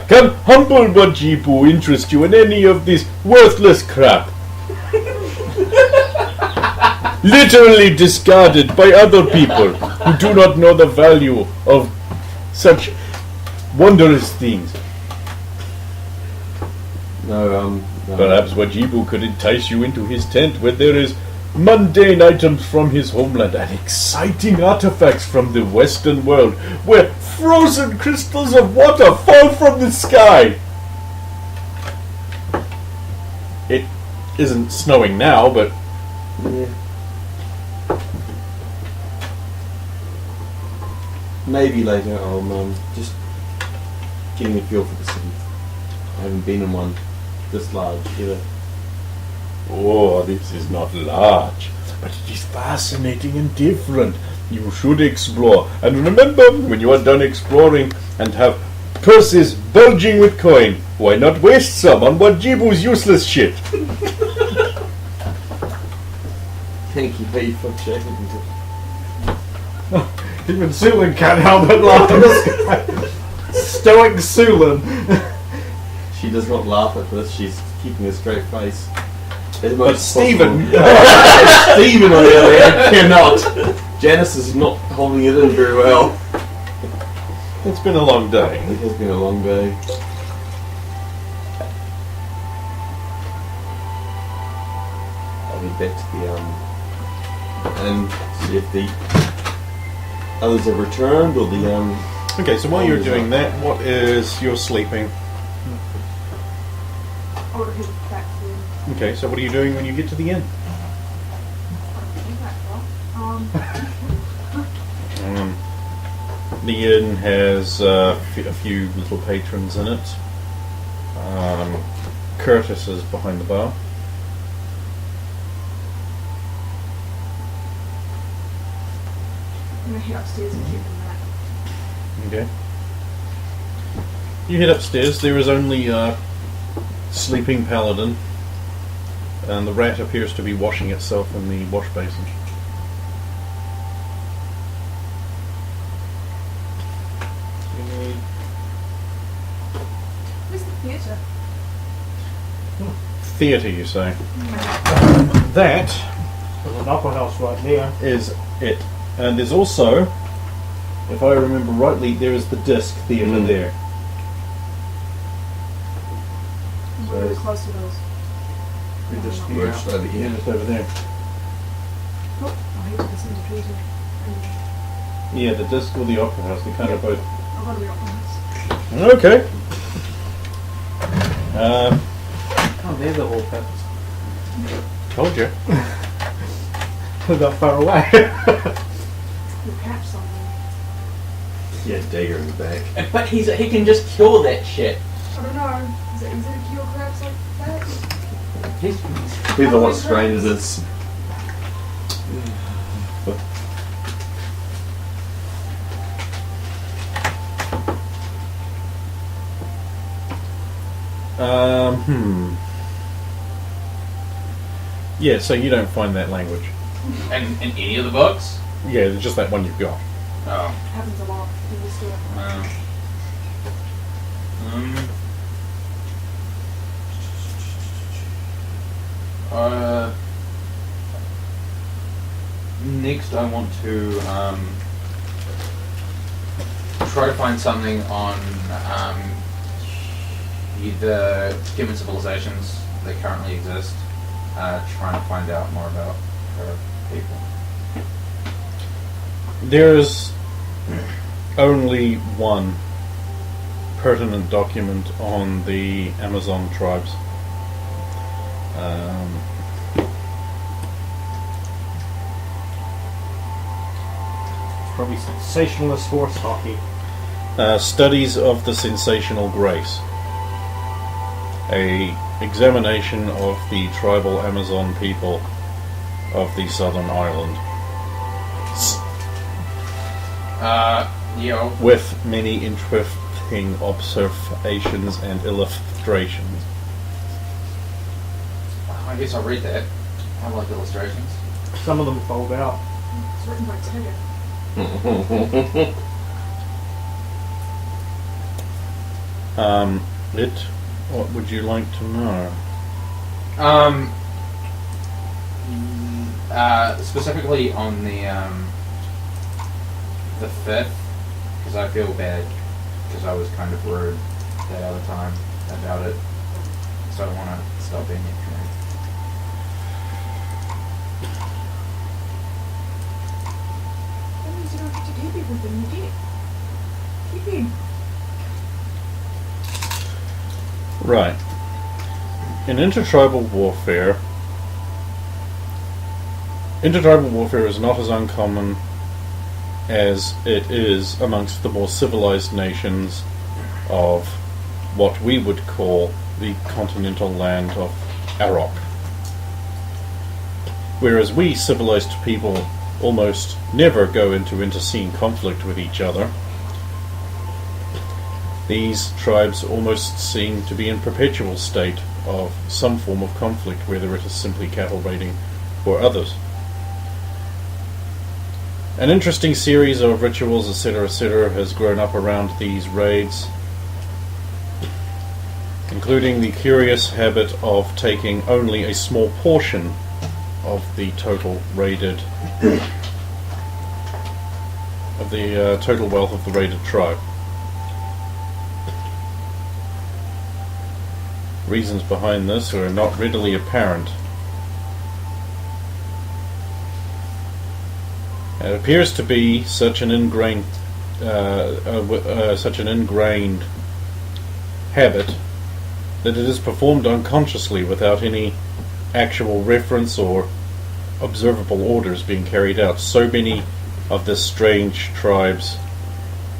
Can humble Wajibu interest you in any of this worthless crap? Literally discarded by other people who do not know the value of such wondrous things. No. Perhaps Wajibu could entice you into his tent where there is mundane items from his homeland and exciting artifacts from the western world where frozen crystals of water fall from the sky. It isn't snowing now, but Yeah. Maybe later I'll just getting a feel for the city. I haven't been in one this large either. oh, this is not large, but it is fascinating and different. You should explore, and remember, when you are done exploring and have purses bulging with coin, why not waste some on Wajibu's useless shit? Thank you, Pete, for checking. Even Sulin can't help but laugh at this guy. Stoic Sulin. She does not laugh at this. She's keeping a straight face. But Stephen, Stephen on the other hand cannot. Janice is not holding it in very well. It's been a long day. It has been a long day. I'll be back to the and see if the others have returned or the Okay, so while you're doing that, what is your sleeping? I would have headed back to the Okay, so what are you doing when you get to the inn? The inn has a few little patrons in it. Curtis is behind the bar. I'm going to head upstairs and check on that. Okay. You head upstairs. There is only a sleeping paladin, and the rat appears to be washing itself in the wash basin. Where's the theatre? Theatre, you say? That there's an opera house right there. is it. And there's also, if I remember rightly, there is the disc theatre there. I'm really close to those. we just Yeah. merged over Yeah, here. just over there. Oh, I hate to listen to theatre. Yeah, the disc or the opera house, they kind of both. I've got to be up on this. Okay. Oh, they're the whole purpose. Told you. They're that far away. You'll catch something. Yeah, dagger in the back. But he can just kill that shit. I don't know. Is it easy to kill crabs like that? Depends on what strain it is. Yeah, so you don't find that language. And in any of the books? Yeah, it's just that one you've got. Oh. Happens a lot in this store. Next, I want to try to find something on the human civilizations that currently exist. Trying to find out more about her people. There's only one pertinent document on the Amazon tribes. Probably sensationalist horse hockey. Studies of the sensational grace. A examination of the tribal Amazon people of the Southern Island. Yeah. With many interesting observations and illustrations. I guess I'll read that. I like illustrations. Some of them fold out. It's written by Taggart. What would you like to know? Specifically on the 5th, because I feel bad because I was kind of rude that other time about it, so I want to stop being it. That means you don't have to keep everything you get. Keep him. Right. In intertribal warfare is not as uncommon as it is amongst the more civilized nations of what we would call the continental land of Arok. Whereas we civilized people almost never go into internecine conflict with each other, these tribes almost seem to be in perpetual state of some form of conflict, whether it is simply cattle raiding or others. An interesting series of rituals, etc., has grown up around these raids, including the curious habit of taking only a small portion of the total raided, of the total wealth of the raided tribe. Reasons behind this are not readily apparent. It appears to be such an ingrained habit that it is performed unconsciously without any actual reference or observable orders being carried out. So many of this strange tribe's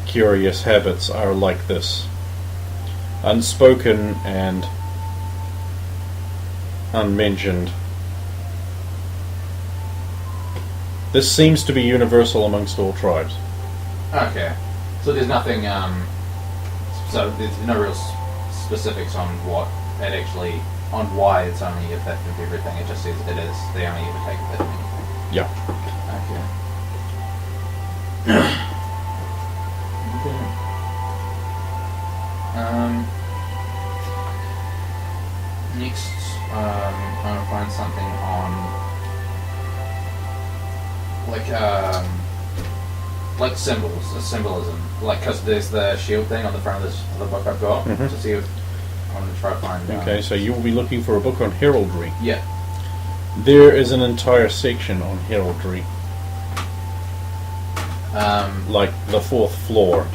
curious habits are like this, unspoken and unmentioned. This seems to be universal amongst all tribes. Okay. So there's nothing, so there's no real specifics on what it actually, on why it's only a fifth of everything. It just says it is, they only ever take a fifth of anything. Yeah. Okay. Next, I'm trying to find something on like symbols, symbolism. Like, because there's the shield thing on the front of this other book I've got to see if I want to try to find. Okay, so you will be looking for a book on heraldry. Yeah. There is an entire section on heraldry. Like the fourth floor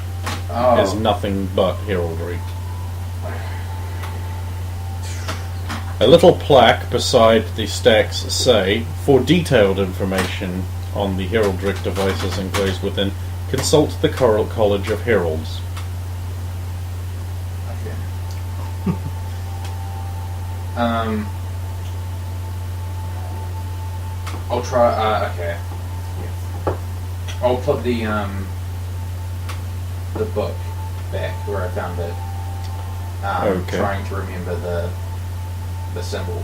is nothing but heraldry. A little plaque beside the stacks say, for detailed information on the heraldic devices enclosed within, consult the College of Heralds. Okay. I'll try. Okay. I'll put the book back where I found it. Okay. Trying to remember the symbol.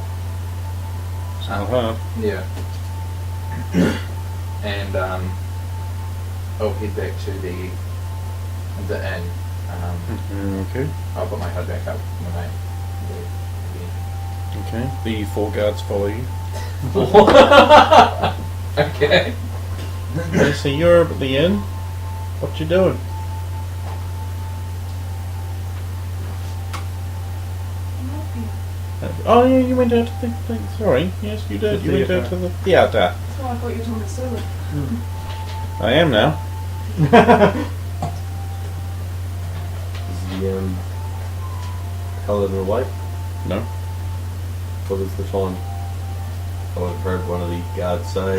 Yeah. And I'll head back to the inn. Okay. I'll put my head back up when I leave. Okay. The four guards follow you. Okay. Okay, so you're at the inn. What you doing? Oh yeah, you went out to the thing. Sorry, yes you did. You went out to the theatre. That's why I thought you were talking to Sue. I am now. Is the calendar awake? No. What is the time? I would have heard one of the guards say.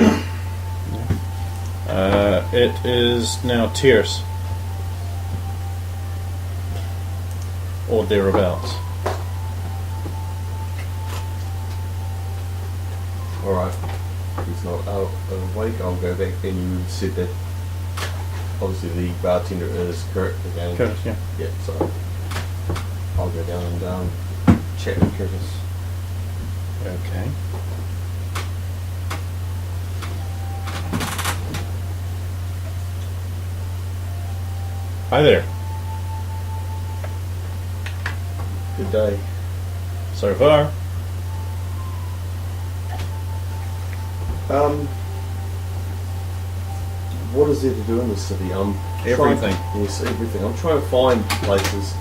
It is now tierce. Or thereabouts. Alright. He's not out awake. I'll go back. Then you said that obviously the bartender is Kurt again. Curtis, yeah. Yeah, so I'll go down and chat with Curtis. Okay. Hi there. Good day. So far. What is there to do in this city? Everything. Yes, everything. I'm trying to find places.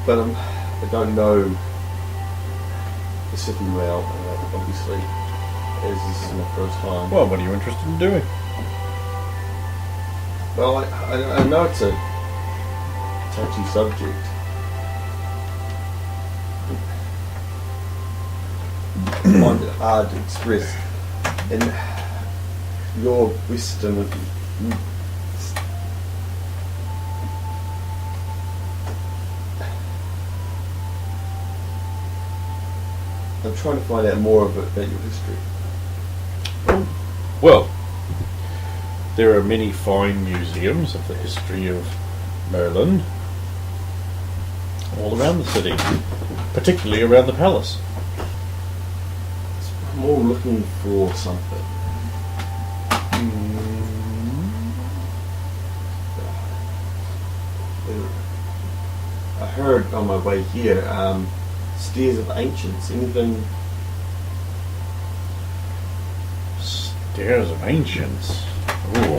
But I don't know the city well, obviously, as this is my first time. Well, what are you interested in doing? Well, I know it's a touchy subject. I find it hard to express. And your wisdom of I'm trying to find out more about your history. Well, there are many fine museums of the history of Merlin all around the city, particularly around the palace. more looking for something. I heard on my way here, Stairs of Ancients. Anything? Stairs of Ancients. Ooh.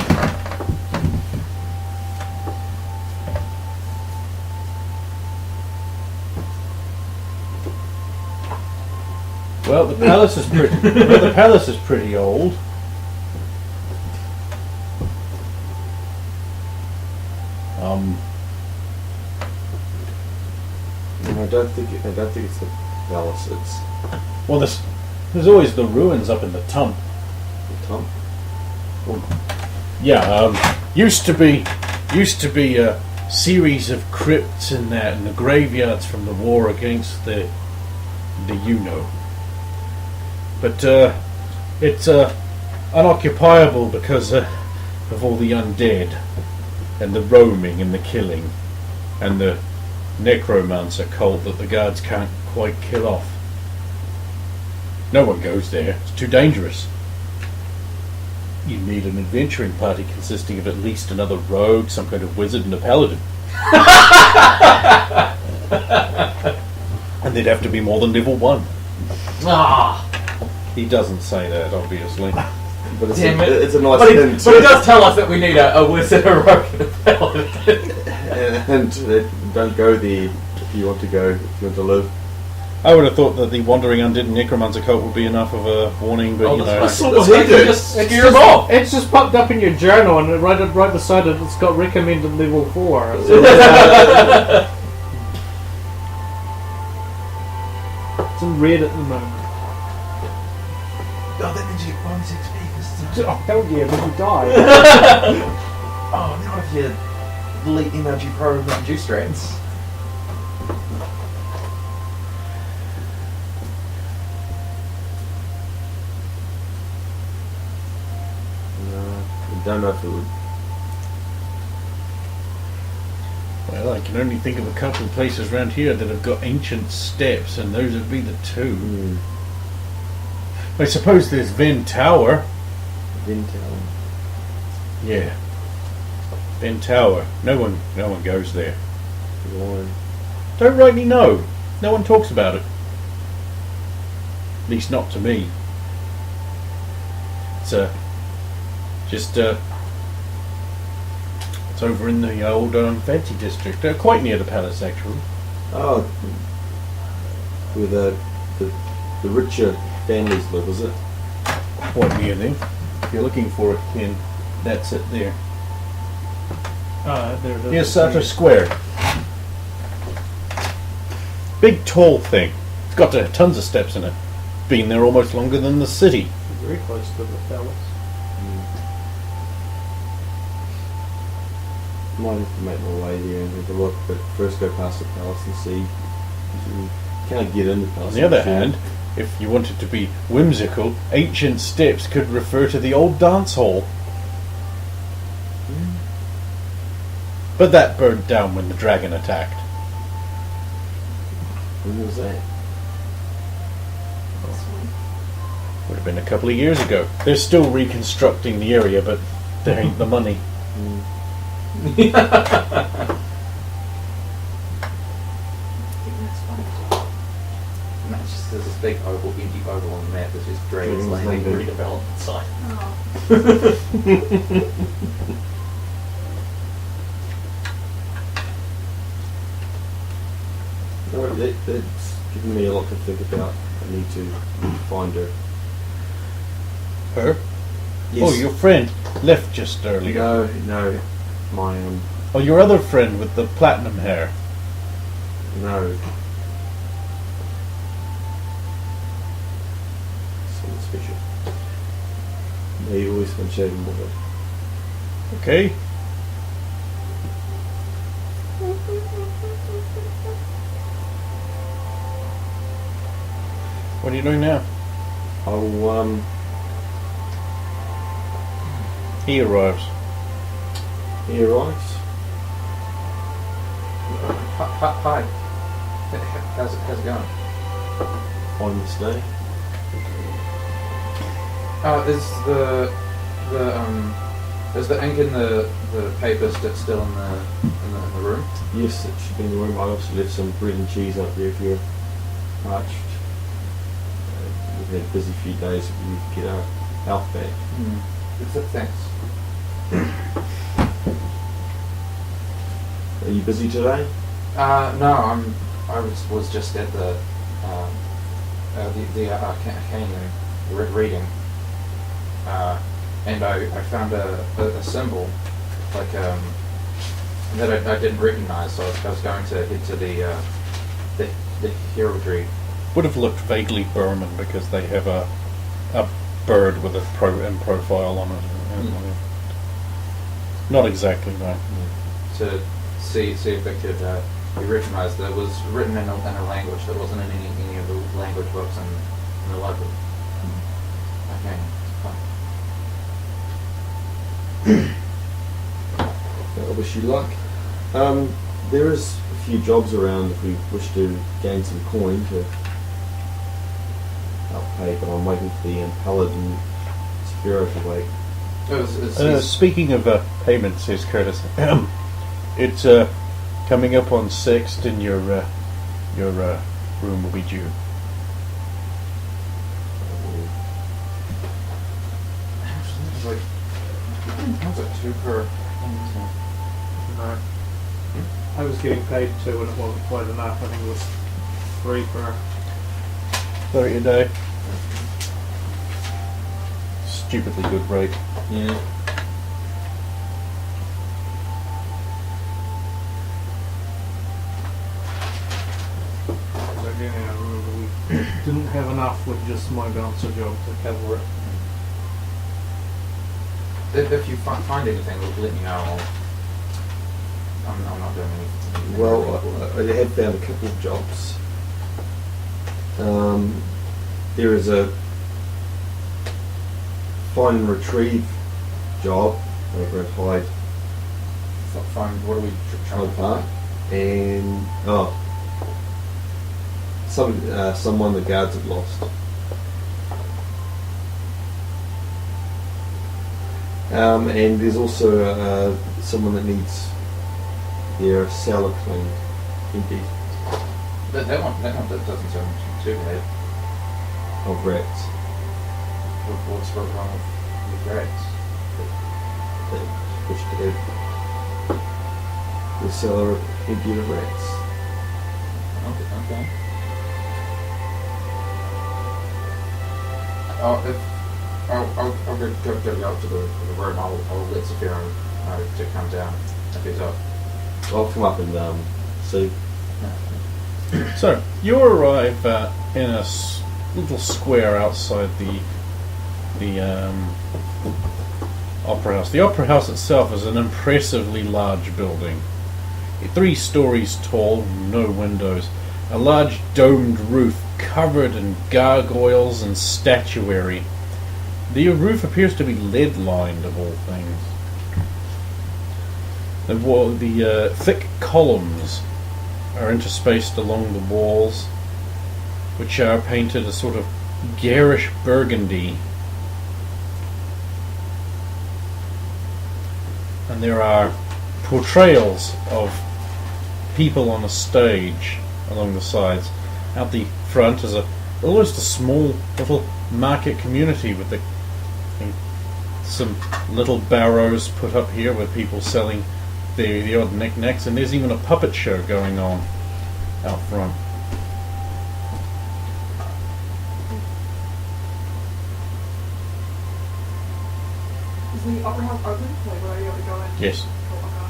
Well, the palace is pretty. Well, the palace is pretty old. I don't think it's the palace. It's Well, there's always the ruins up in the Tump. the Tump. Yeah, used to be a series of crypts in there, and the graveyards from the war against the But it's unoccupiable because of all the undead, and the roaming and the killing, and the necromancer cult that the guards can't quite kill off. No one goes there. It's too dangerous. You need an adventuring party consisting of at least another rogue, some kind of wizard, and a paladin. And they'd have to be more than level 1. Ah, He doesn't say that, obviously. But it's, damn it. it's a nice But hint. he does tell us that we need a wizard, a rogue, and a paladin. And don't go there if you want to go, if you want to live. I would have thought that the wandering undead necromancer cult would be enough of a warning, but Oh, you know. that's what right. he Let's did. just scare him off. It's just popped up in your journal, and right beside it, it's got recommended level 4. It's in red at the moment. Oh, that means you get bonus XP. Oh, hell yeah, but you die. Oh, not if you delete MLG Pro and Juice Strands. I don't know if it would. Well, I can only think of a couple of places around here that have got ancient steps, and those would be the two. I suppose there's Ven Tower. Vintown. Yeah. Ven Tower. No one goes there. Wine. Don't rightly know. No one talks about it. At least not to me. It's it's over in the old fancy district, quite near the palace actually. Oh, where the richer families live, is it? Quite near them. If you're looking for it, Ken, that's it there. There it is. Near Sutter Square. Big tall thing. It's got tons of steps in it. Been there almost longer than the city. Very close to the palace. Might have to make my way there and have a look, but first go past the palace and see. You can't get in the palace. On the other hand, if you wanted to be whimsical, ancient steps could refer to the old dance hall. But that burned down when the dragon attacked. When was that? Would have been a couple of years ago. They're still reconstructing the area, but there ain't the money. I think that's funny. And that's just there's this big oval, empty oval on the map that's just Dragon's Dragon's Landing Landing. redevelopment site. Oh, That's given me a lot to think about. I need to find her. Her? Yes. Oh, your friend left just earlier. No, my Oh, your other friend with the platinum hair. no. Something special. They always been shaving more. Okay. What are you doing now? Oh, He arrives. he arrives. Hi. How's it going? On this day. Is the ink in the paper still in the room? Yes, it should be in the room. I also left some bread and cheese up there if you're parched. We've had a busy few days. We need to get our health back. Thanks. Are you busy today? No, I was just at the arcane reading, and I found a symbol like that I didn't recognise. So I was going to head to the heraldry. Would have looked vaguely Burman because they have a bird with a profile on it. Not exactly, no. To see if it could be recognised. That was written in a language that wasn't in any of the language books in the library. Okay, fine. I wish you luck. There is a few jobs around if we wish to gain some coin to help pay, but I'm waiting for the Paladin Secure to wait. Speaking of payment, says Curtis, it's coming up on 6th, and your room will be due. Was it 2 per? No. I was getting paid 2 and it wasn't quite enough. I think it was 3 per. 30 a day. Stupidly good rate. Yeah. But again, I remember we didn't have enough with just my bouncer job to cover it. If you find anything, let me know. I'm not doing anything. Well, I have found a couple of jobs. There is a find and retrieve job over at Hyde Find what are we trying to Park, find? and someone the guards have lost. And there's also someone that needs their cellar cleaned, empty That one doesn't sound too bad. of rats. What's wrong with rats? They wish to have the cellar empty of rats. Okay. I'll go up to the room. I'll let Saphira know to come down if he's up. I'll come up and see. So, you arrive in a little square outside the Opera House. The Opera House itself is an impressively large building. 3 stories tall, no windows. A large domed roof covered in gargoyles and statuary. The roof appears to be lead-lined, of all things. The thick columns are interspaced along the walls, which are painted a sort of garish burgundy. And there are portrayals of people on a stage along the sides. Out the front is almost a small little market community with some little barrows put up here with people selling the odd knickknacks, and there's even a puppet show going on out front. Is the opera house open? Like, will I be able to go in? Yes. Oh,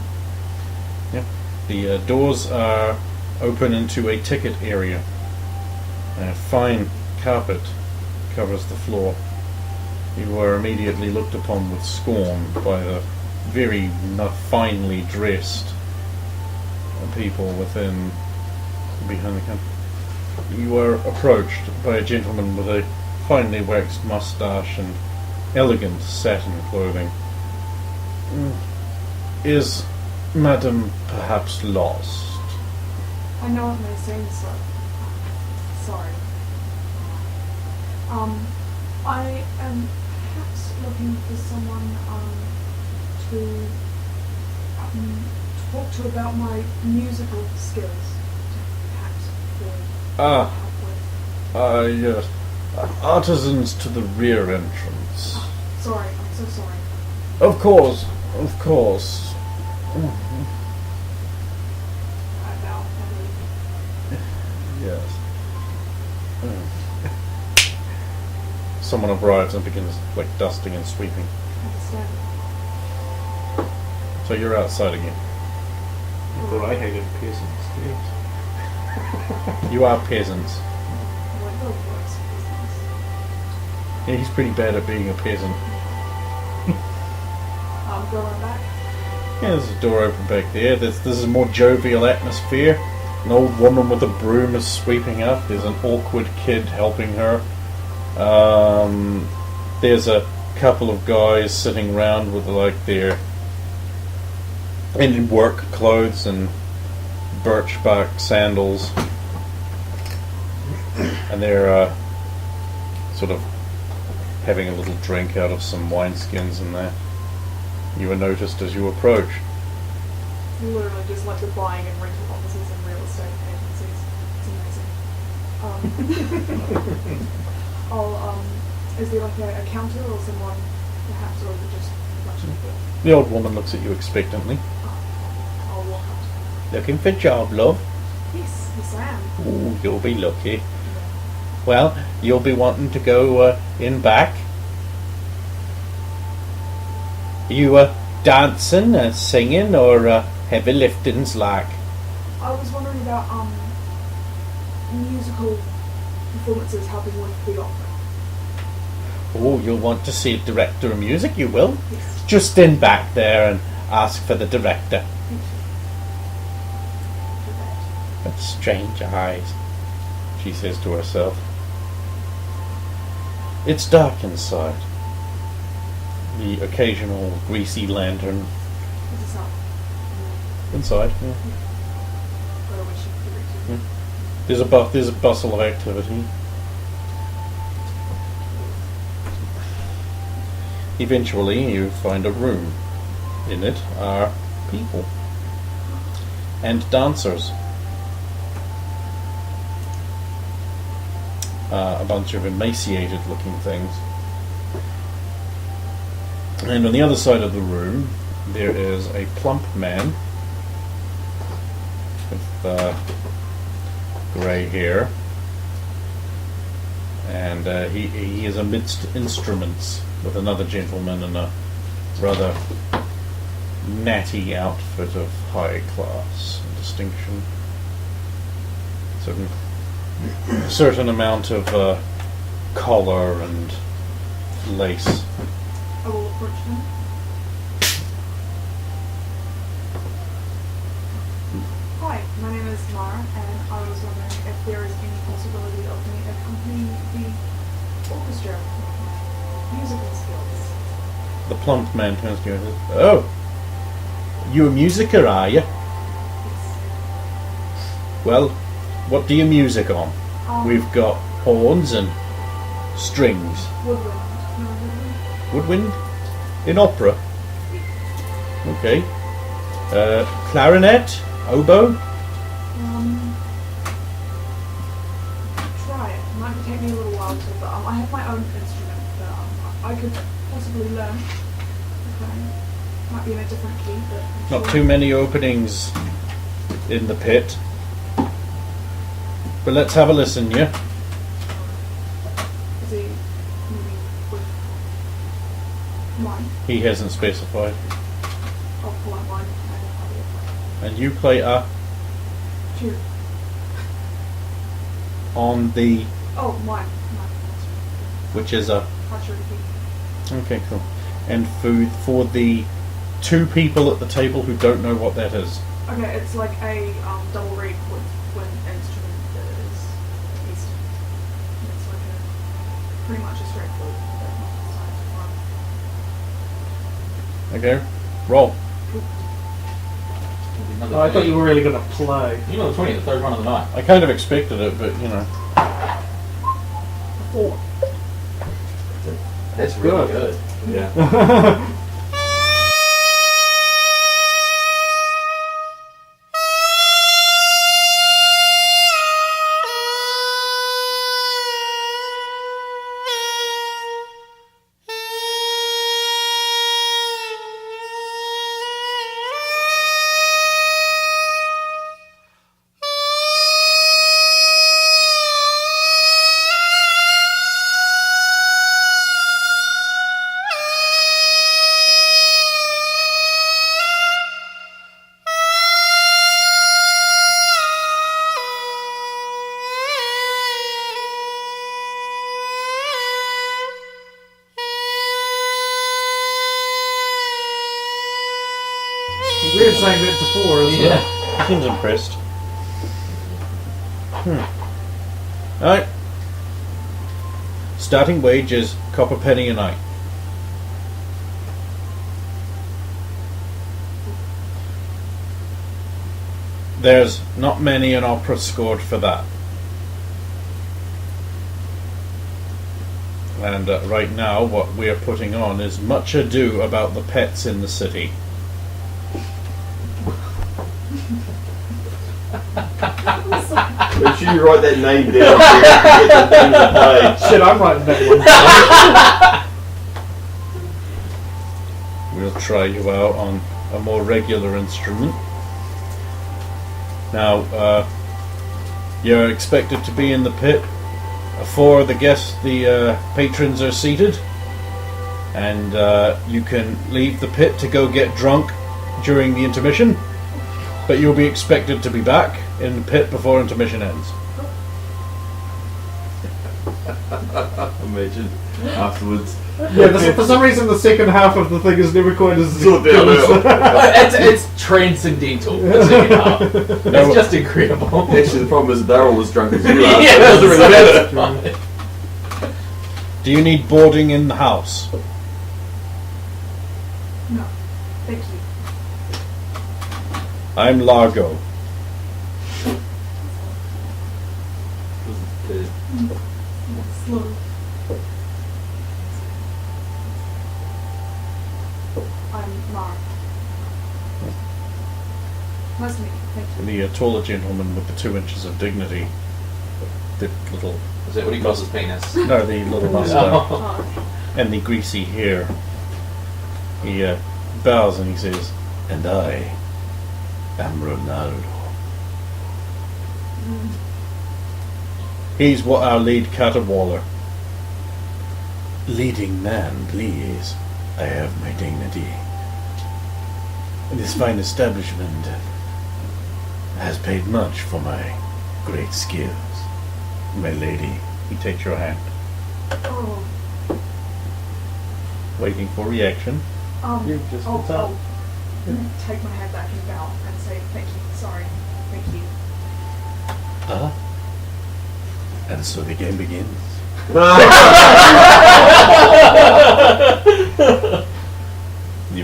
okay. The doors are open into a ticket area. A fine carpet covers the floor. You are immediately looked upon with scorn by the very finely dressed people behind the counter. You are approached by a gentleman with a finely waxed moustache and elegant satin clothing. Is Madam perhaps lost? I know it may seem so. Sorry. I am looking for someone to talk to about my musical skills. Perhaps for Ah. help with. Yes. Artisans to the rear entrance. Sorry, I'm so sorry. Of course, of course. I bow heavily. Yes. Someone arrives and begins like dusting and sweeping. Understand. So you're outside again. I thought I hated peasants. You are peasants. Well, it really works for business. Yeah, he's pretty bad at being a peasant. Going back. Yeah, there's a door open back there. This is a more jovial atmosphere. An old woman with a broom is sweeping up. There's an awkward kid helping her. There's a couple of guys sitting around with like their in work clothes and birch bark sandals, and they're sort of having a little drink out of some wineskins and that. You are noticed as you approach. Literally just like the buying and rental offices and real estate agencies. It's amazing. Is there like a counter or someone perhaps, or is it just a bunch of people? The old woman looks at you expectantly. I'll walk up to Looking for job, love? her. Yes, I am. Ooh, you'll be lucky. Well, you'll be wanting to go in back. You dancing, singing, or heavy lifting's like? I was wondering about musical performances helping with the opera. Oh, you'll want to see a director of music, you will. Yes. Just in back there and ask for the director. Thank you. Do that. But strange eyes, she says to herself. It's dark inside. The occasional greasy lantern Is this up? inside. Yeah. Got a wish of the There's a bustle of activity. Eventually, you find a room. In it are people and dancers. A bunch of emaciated-looking things. And on the other side of the room, there is a plump man with grey hair, and he is amidst instruments with another gentleman in a rather natty outfit of high class and distinction. Certain amount of collar and lace. I will approach him. Hi, my name is Mara, and I was wondering if there is any possibility of me accompanying the orchestra with my musical skills. The plump man turns to you and says, "Oh, you a musicer, are you? Yes. Well, what do you music on? We've got horns and strings. Woodwind. No, woodwind. Woodwind? In opera? Okay. Clarinet? Oboe? Try it. It might take me a little while to, but I have my own instrument that I could possibly learn. Okay. Might be in a different key, but I'm Not sure. too many openings in the pit. But let's have a listen, yeah? Is he maybe with wine? He hasn't specified. I'll pull out wine. And you play Cheers. on the, Oh, wine. which is a, That's really key. okay, cool. And food for the two people at the table who don't know what that is. Okay, it's like a double reed with an instrument that is east. It's like a pretty much a straightforward side to front. Okay, roll. Oh, I thought you were really going to play. You know the 20th, the third one of the night. I kind of expected it, but you know. 4. That's really good. Yeah. Weird saying that to 4, isn't it? Seems impressed. Alright. Starting wage is copper penny a night. There's not many an opera scored for that. And right now what we're putting on is Much Ado About the Pets in the City. Make sure you write that name down so you can get the name of the play. Shit, I'm writing that one. We'll try you out on a more regular instrument. Now, you're expected to be in the pit before the patrons are seated, and you can leave the pit to go get drunk during the intermission, but you'll be expected to be back in the pit before intermission ends. Imagine afterwards. Yeah, for some reason the second half of the thing is never quite as Sort downhill. It's transcendental. The second half. It's just incredible. Actually, the problem is they're all as drunk as you are. Yeah, so it doesn't really that's matter. fine. Do you need boarding in the house? No, thank you. I'm Largo. Slow. I'm Mark. Nice to meet you. Thank you. The taller gentleman with the 2 inches of dignity. The little... Is that what he calls his penis? No, the little mustache. Oh, And the greasy hair. He bows and he says, "And I am Ronaldo." He's what our lead caterwauler. Leading man, please. I have my dignity. This fine establishment has paid much for my great skills. My lady, he takes your hand. oh. Waiting for reaction. You just oh, what's up? take my head back and bow and say thank you. Sorry. Thank you. And so the game begins. The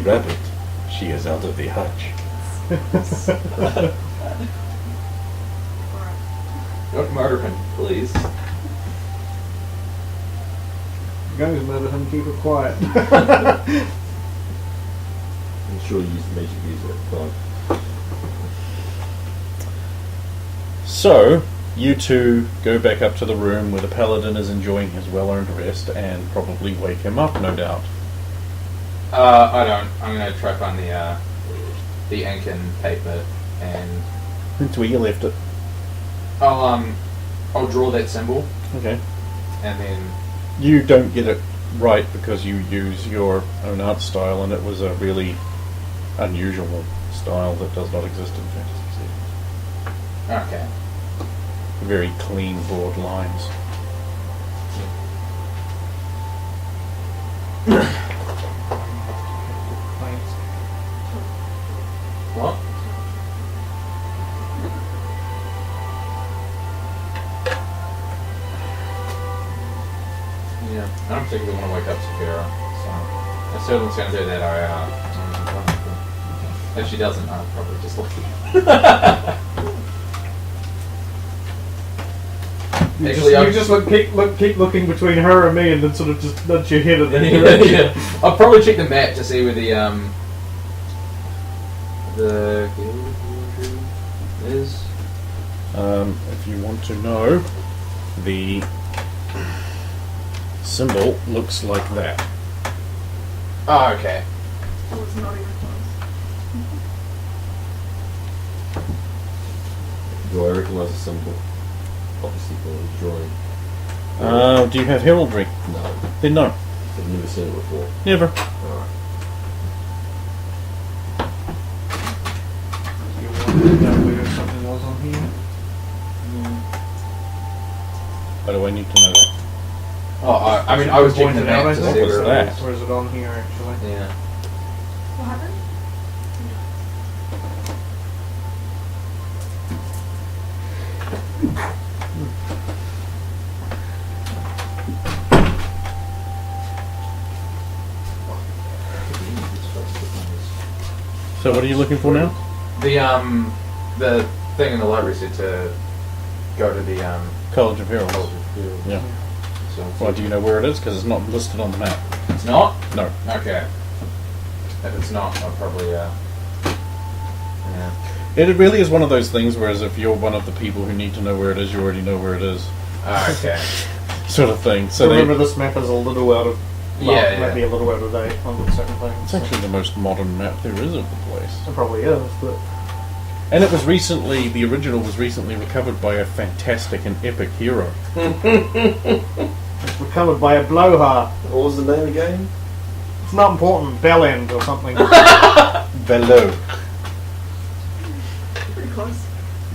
rabbit, she is out of the hutch. Alright. Don't murder him, please. Going to murder him, keep it quiet. I'm sure you used magic music at the time. So, you two go back up to the room where the paladin is enjoying his well-earned rest and probably wake him up, no doubt. I don't. I'm gonna try find the ink and paper, and That's where you left it. I'll draw that symbol, Okay. and then You don't get it right because you use your own art style, and it was a really unusual style that does not exist in fantasy settings. okay. Very clean, broad lines. What? Yeah, I don't particularly want to wake up Saphira, so if Sterling's going to do that, if she doesn't, I'll probably just leave. Actually, you just keep looking between her and me, and then sort of just nudge your head in that yeah, direction. yeah. I'll probably check the map to see where the is. If you want to know, the symbol looks like that. Oh, okay. It was not even close. Do I recognise a symbol? Obviously, for the drawing. Do you have heraldry? No, Then no. I've never seen it before. Never. Alright. You want to know where something was on here? Why do I need to know that? Oh, I mean, I was checking the Pointed out, map I to think. see What's where it that? was. Or is it on here actually? Yeah. What happened? So what are you looking for now? The thing in the library said to go to the College of Heralds. College. Yeah. So Why do you know where it is? Because it's not listed on the map. it's not? No. Okay. If it's not, I'll probably yeah. It really is one of those things, whereas if you're one of the people who need to know where it is, you already know where it is. Oh, okay. Sort of thing. So Remember, this map is a little out of. Well, Yeah, might yeah. be a little out of date on the second thing. it's actually the most modern map there is of the place. It probably is, but And it was recently, the original was recently recovered by a fantastic and epic hero. it's recovered by a blowhard. What was the name again? It's not important. Bell end or something. Velo. Pretty close.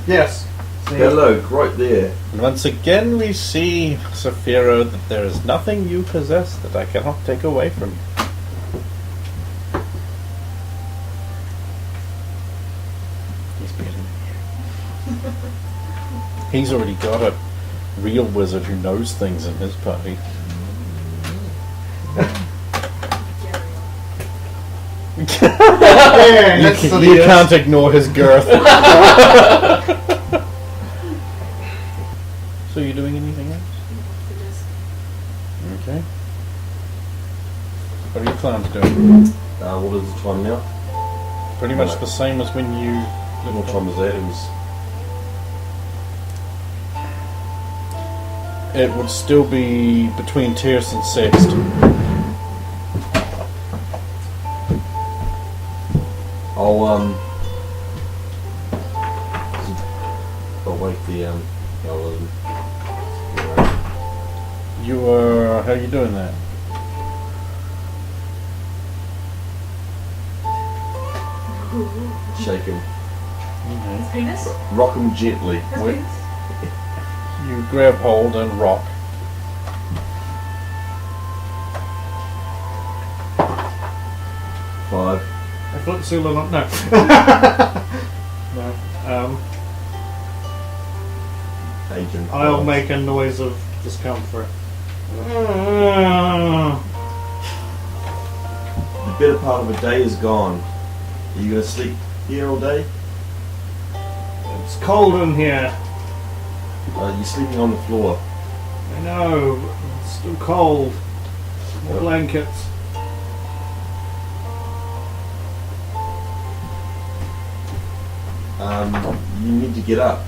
Yes. See? Hello, right there. And once again we see, Saphira, that there is nothing you possess that I cannot take away from you. He's better than you. He's already got a real wizard who knows things in his party. Yeah, You, that's can, what you he is. can't ignore his girth. So you doing anything else? Okay. What are your clowns doing? What is the time now? Pretty much the same as when you... What time is that? It was It would still be between tierce and sext. I'll wake the algorithm. You are... How are you doing that? Shake him. His penis? Rock him gently. His Wait. penis? You grab hold and rock. Five. I flip Sula on. No. No. Agent. I'll five. make a noise of discomfort. The better part of a day is gone. Are you gonna sleep here all day? It's cold in here. You're sleeping on the floor. I know. It's still cold. More Yep. blankets. You need to get up.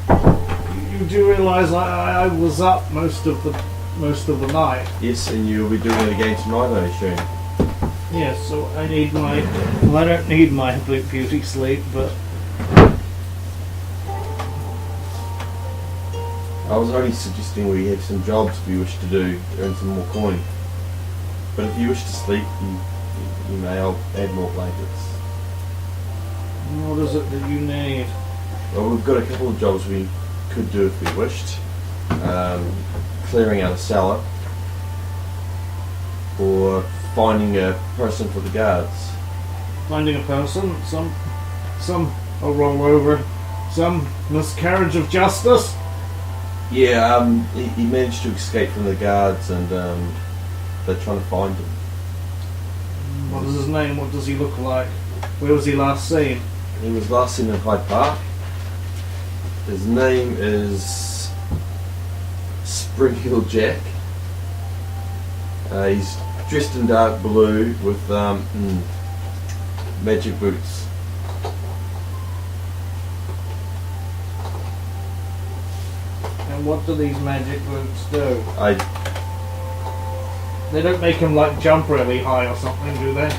You do realise I was up most of the night. Yes, and you'll be doing it again tonight, I assume. Yes, so I need my. Well, I don't need my beauty sleep, but I was only suggesting we have some jobs we wish to do to earn some more coin. But if you wish to sleep, you may add more blankets. what is it that you need? Well, we've got a couple of jobs we could do if we wished. Clearing out a cellar, or finding a person for the guards. Finding a person, some a rollover, some miscarriage of justice. Yeah, he managed to escape from the guards, and they're trying to find him. What is his name? What does he look like? Where was he last seen? He was last seen in Hyde Park. His name is Spring-Heeled Jack. He's dressed in dark blue with magic boots. And what do these magic boots do? I They don't make him like jump really high or something, do they?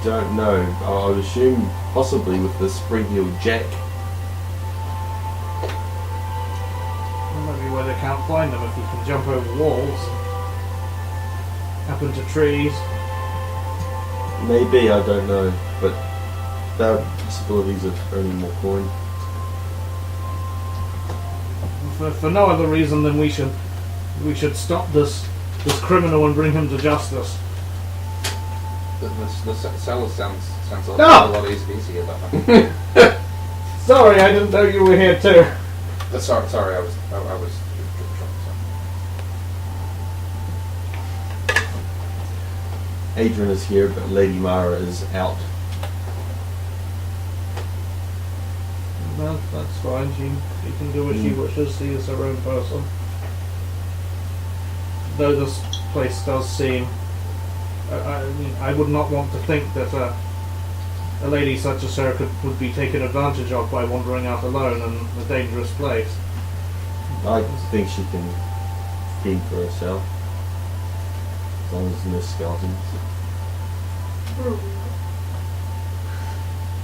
don't know. I would assume possibly with the Spring-Heeled Jack. Maybe where they can't find them if you can jump over walls, up into trees. Maybe, I don't know, but there are possibilities of earning more coin. For no other reason than we should stop this criminal and bring him to justice. The cell sounds a No! lot easier. Though. Sorry, I didn't know you were here too. Sorry, I was. Adrian is here, but Lady Mara is out. No, that's fine. She can do what she wishes. She is her own person. Though this place does seem, I would not want to think that a lady such as her would be taken advantage of by wandering out alone in a dangerous place. I think she can feed for herself, as long as no skeletons.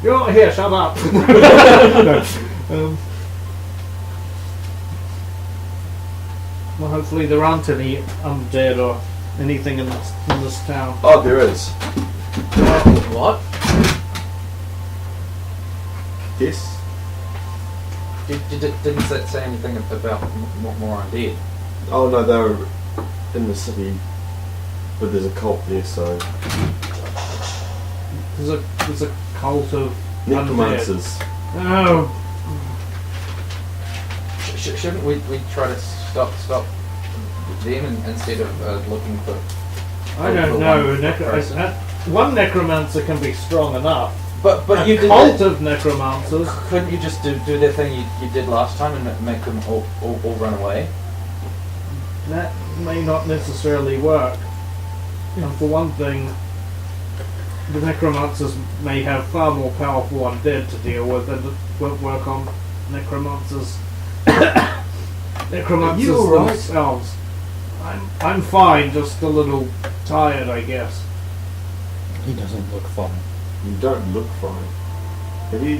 You're not here. Shut up. Well, hopefully there aren't any undead or anything in this town. Oh, there is. What? Yes. Didn't say anything about more undead. Oh no, they were in the city, but there's a cult there, so There's a cult of necromancers. undead. Oh, Shouldn't we try to stop them instead of looking for? I don't know. One necromancer can be strong enough. But A you did cult that, of necromancers. couldn't you just do that thing you did last time and make them all run away? That may not necessarily work. For one thing, the necromancers may have far more powerful undead to deal with, and it won't work on necromancers. Necromancers You all right? themselves. I'm fine, just a little tired, I guess. He doesn't look fun. You don't look fine. Have you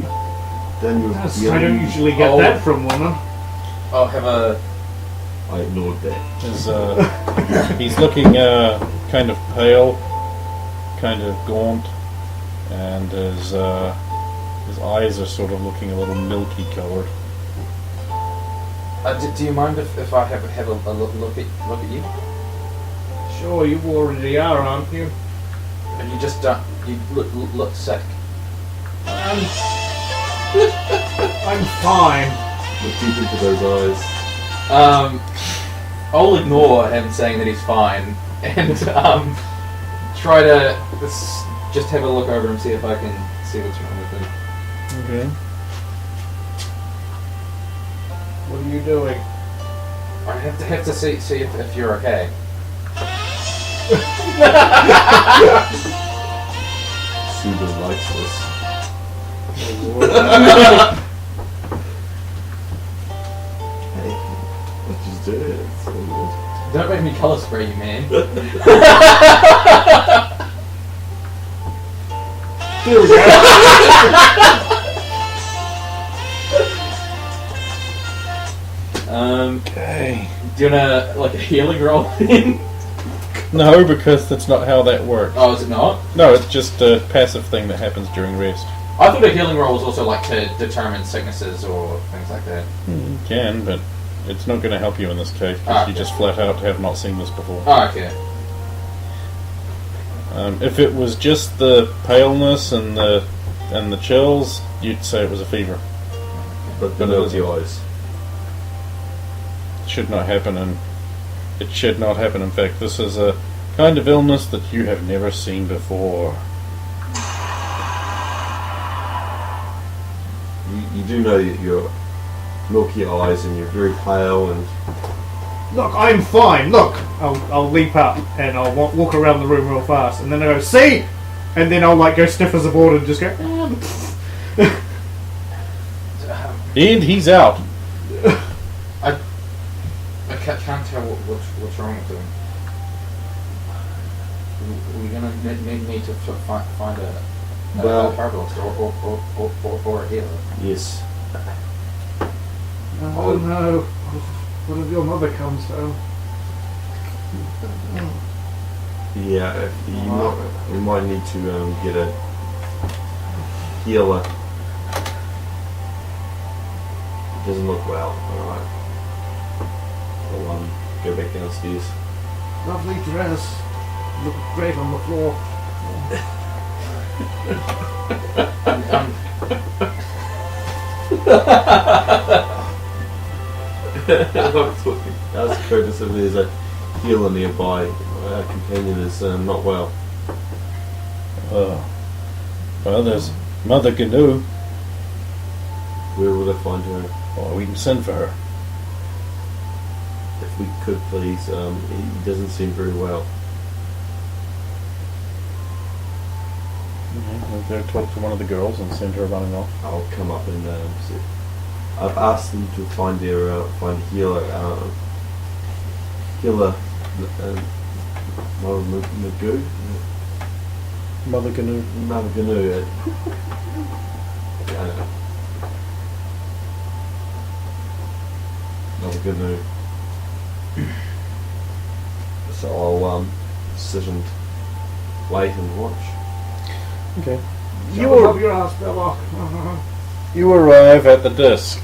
done your Yes, I healing? don't usually get that from women. Oh, have a. I ignored that. He's looking kind of pale, kind of gaunt, and his eyes are sort of looking a little milky coloured. Do you mind if I have a look at you? Sure, you already are, aren't you? And you just don't. You look sick. I'm fine. Look deep into those eyes. I'll ignore him saying that he's fine and try to just have a look over him, see if I can see what's wrong with him. Okay. What are you doing? I have to see if you're okay. Suda likes this. Hey, what you did? It's so good. Don't make me colour spray you, man. There we go. Okay. Do you wanna like a healing roll in? No, because that's not how that works. Oh, is it not? No, it's just a passive thing that happens during rest. I thought a healing roll was also like to determine sicknesses or things like that. You can, but it's not going to help you in this case because Ah, you okay. just flat out have not seen this before. Oh, okay. If it was just the paleness and the chills, you'd say it was a fever. But the milky eyes. It should not happen, and it should not happen. In fact, this is a kind of illness that you have never seen before. You you do know that you're milky eyes and you're very pale and Look, I'm fine. Look, I'll leap up and I'll walk around the room real fast, and then I go, see, and then I'll like go stiff as a board and just go. And he's out. I can't tell what's wrong with him. We're gonna need to find a herbalist or a healer. yes. Oh no! What if your mother comes home? Yeah, you might need to get a healer. It doesn't look well. Alright. I'll go back downstairs. Lovely dress. Look great on the floor. That's courteous if there's a healer nearby. Our companion is not well. Well, there's Mother Gnu. Where will I find her? Well, we can send for her. If we could, please. He doesn't seem very well. We'll go talk to one of the girls and send her running off. I'll come up and see. I've asked them to find a healer. Healer. Magoo? Mother Gnu. Mother Gnu. Yeah, I know. Mother Gnu. So I'll sit and wait and watch. Okay. You up your ass, Bella. You arrive at the disc.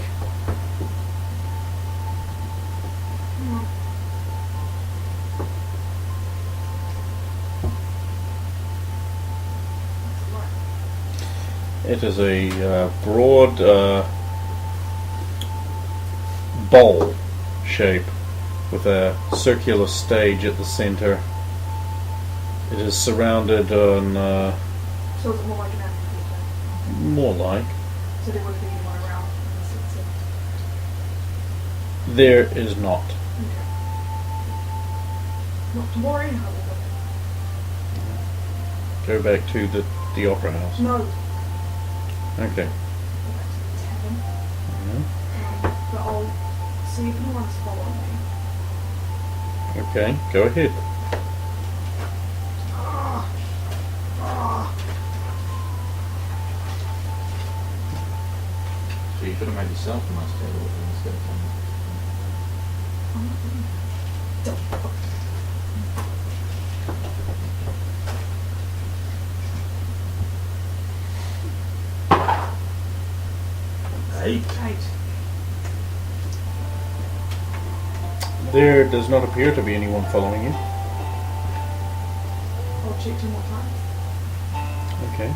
It is a broad bowl shape with a circular stage at the center. It is surrounded on So it's more like an amphitheater. more like. So there wouldn't be anyone around in the sense of... There is not. Okay. Not to worry, however. Go back to the opera house. No. Okay. Go back to the tavern. Mhm. But I'll see if anyone's following me. Okay, go ahead. So you could have made yourself a nice table instead of Eight. 8. There does not appear to be anyone following you. I'll check 2 more times. Okay. Do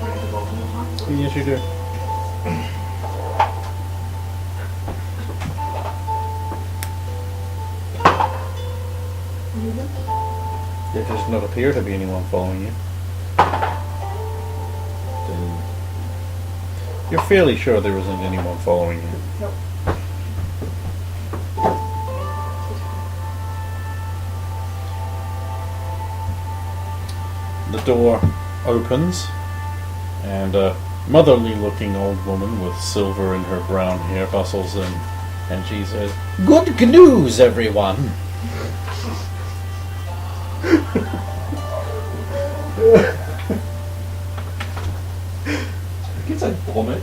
I need to roll 2 more times? Yes, you do. Even? There does not appear to be anyone following you. Then You're fairly sure there isn't anyone following you. Nope. The door opens, and a motherly-looking old woman with silver in her brown hair bustles in, and she says, "Good news, everyone! I guess I'd vomit.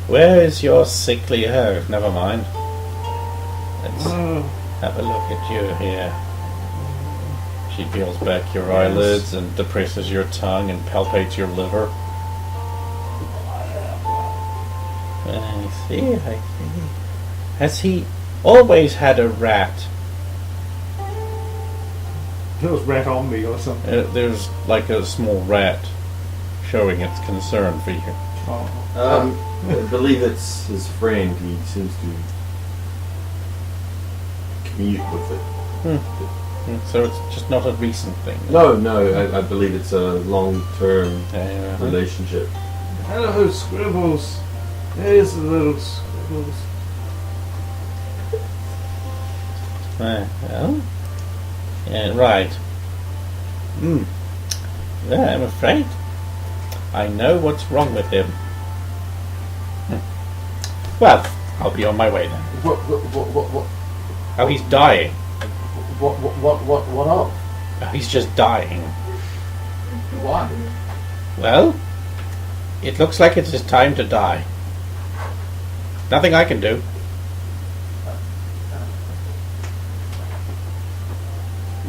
Where is your sickly hair? Never mind. Let's have a look at you here." She peels back your eyelids and depresses your tongue and palpates your liver. I see. Has he always had a rat? There was rat on me or something. There's like a small rat showing its concern for you. Oh. I believe it's his friend. He seems to commute with it. So it's just not a recent thing. No, I believe it's a long-term Uh, relationship. Hello, Scribbles. Here's the little Scribbles. Well, yeah, right. Yeah, I'm afraid I know what's wrong with him. Well, I'll be on my way then. What Oh, he's dying. of? Oh, he's just dying. Why? Well, it looks like it's his time to die. Nothing I can do.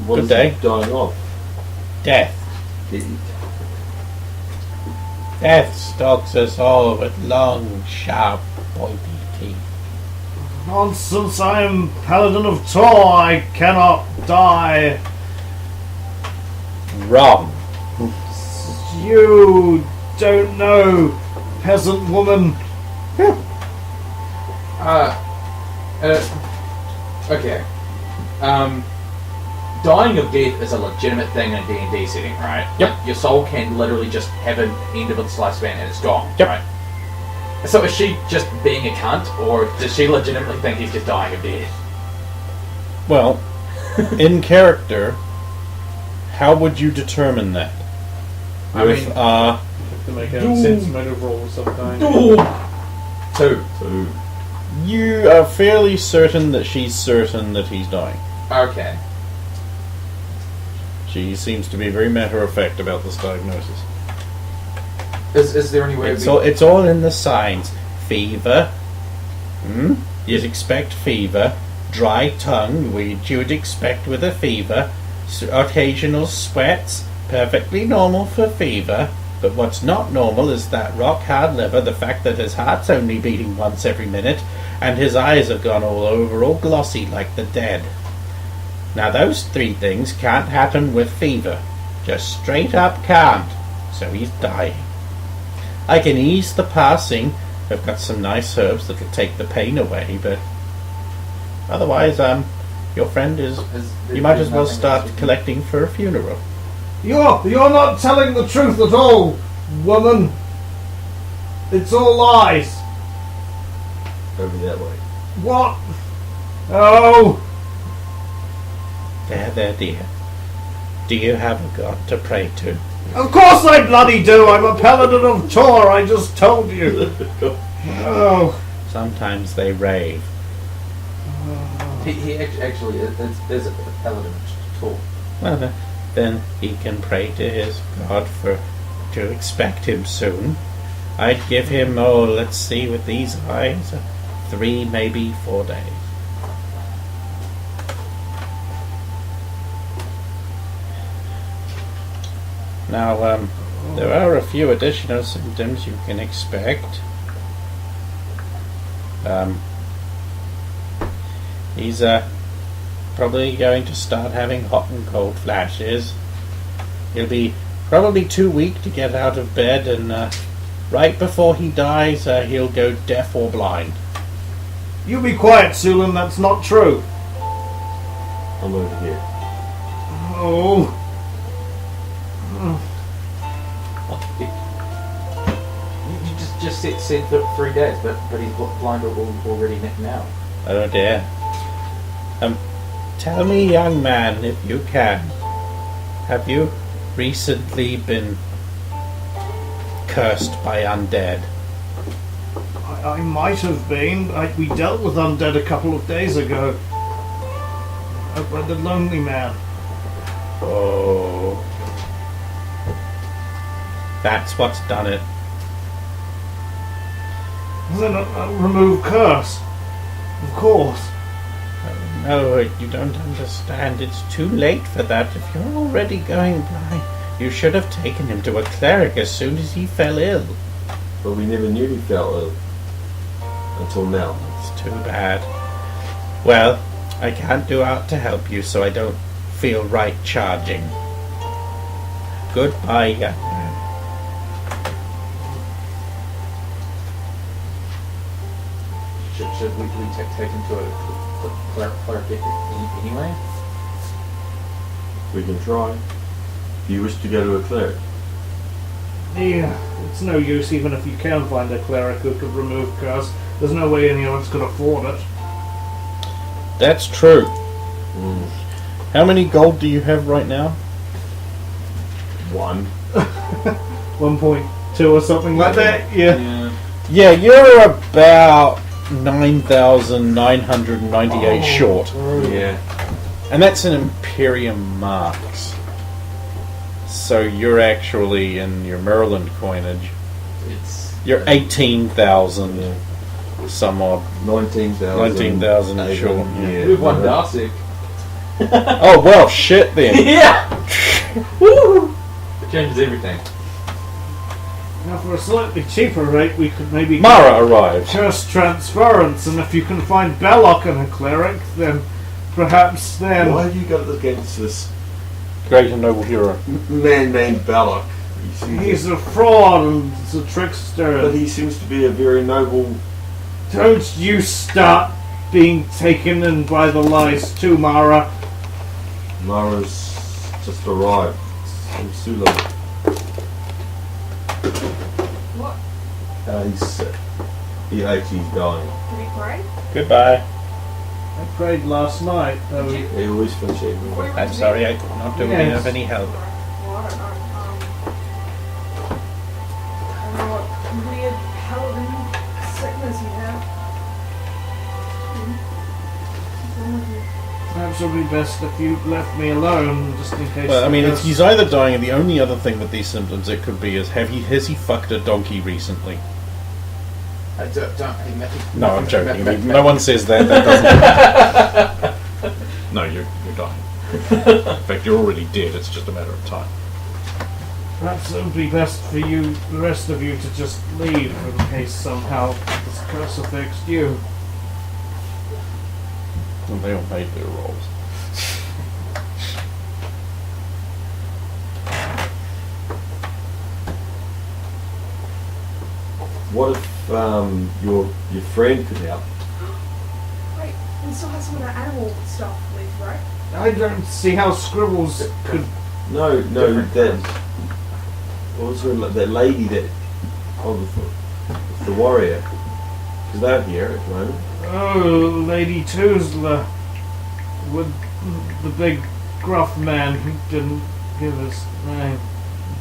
What Good is day. he dying of? Death. Death stalks us all with long, sharp, pointy teeth. Nonsense, I am Paladin of Tor. I cannot die. Wrong. You don't know, peasant woman. Okay. Dying of death is a legitimate thing in a D&D setting, right? Yep. Like, your soul can literally just have an end of its lifespan and it's gone, Yep. right? So is she just being a cunt, or does she legitimately think he's just dying of death? Well, in character, how would you determine that? I With, mean- Have to make a sense motive roll of some kind. Two. you are fairly certain that she's certain that he's dying. Okay. She seems to be very matter-of-fact about this diagnosis. Is there any way It's all in the signs. Fever. You'd expect fever. Dry tongue, which you would expect with a fever. Occasional sweats. Perfectly normal for fever. But what's not normal is that rock-hard liver, the fact that his heart's only beating once every minute, and his eyes have gone all over, all glossy like the dead. Now those three things can't happen with fever. Just straight up can't. So he's dying. I can ease the passing. I've got some nice herbs that'll take the pain away, but otherwise, your friend is... You might as well start collecting for a funeral. You're not telling the truth at all, woman. It's all lies. Over that way. What? Oh, There, dear. Do you have a god to pray to? of course I bloody do. I'm a paladin of Tor. I just told you. Oh, Sometimes they rave. He actually is a paladin tool. Well, then he can pray to his god to expect him soon. I'd give him, let's see, with these eyes, 3, maybe 4 days. Now, there are a few additional symptoms you can expect. He's probably going to start having hot and cold flashes. He'll be probably too weak to get out of bed, and right before he dies, he'll go deaf or blind. you be quiet, Sulan. That's not true. I'm over here. Oh, You just said 3 days, but he's blind already now. Oh dear. Tell me, young man, if you can, have you recently been cursed by undead? I might have been. We dealt with undead a couple of days ago. By the Lonely Man. Oh. That's what's done it. Then I'll remove curse. Of course. No, you don't understand. It's too late for that. If you're already going blind, you should have taken him to a cleric as soon as he fell ill. But we never knew he fell ill. Until now. It's too bad. Well, I can't do out to help you, so I don't feel right charging. Goodbye, young man. Should we take him to a cleric anyway? We can try. If you wish to go to a cleric. Yeah, it's no use even if you can find a cleric who could remove curse. There's no way any of us could afford it. That's true. How many gold do you have right now? 1. 1.2 or something like that? Yeah. Yeah, you're about 9,998 short. Yeah. And that's in Imperium marks. So you're actually, in your Maryland coinage, you're 18,000 some odd. 19,000. 19,000 short. Yeah. We've won Darcy. Oh, well, shit then. Yeah! Woo! It changes everything. Now for a slightly cheaper rate we could maybe get Mara arrives. curse transference, and if you can find Belloc and a cleric, then perhaps then... Why have you got against this Great and noble hero. man named Belloc? He's a fraud and he's a trickster. But he seems to be a very noble... Don't you start being taken in by the lies too, Mara. Mara's just arrived from Sula. What? He's sick. He hates he's dying. Did he pray? Goodbye. I prayed last night, though. Did you? He always finishes Before with you went I'm to sorry, bed? I could not do Yes. any of any help. Well, I don't know. I don't know what weird paladin sickness you have. What's wrong with you? Perhaps it would be best if you left me alone, just in case. Well, I mean, because- he's either dying, and the only other thing with these symptoms it could be is has he fucked a donkey recently? I don't No, I'm joking. I mean, no one says that. That doesn't. No, you're dying. In fact, you're already dead. It's just a matter of time. Perhaps it would be best for you, the rest of you, to just leave in case somehow this curse affects you. Well, they all made their rolls. What if your friend could help? Wait, we still have some of that animal stuff left, right? I don't see how scribbles could. No, that... What was her... That lady that... Oh, the warrior. Because they're here at the moment. Oh, Lady Tuzla, with the big gruff man who didn't give his name.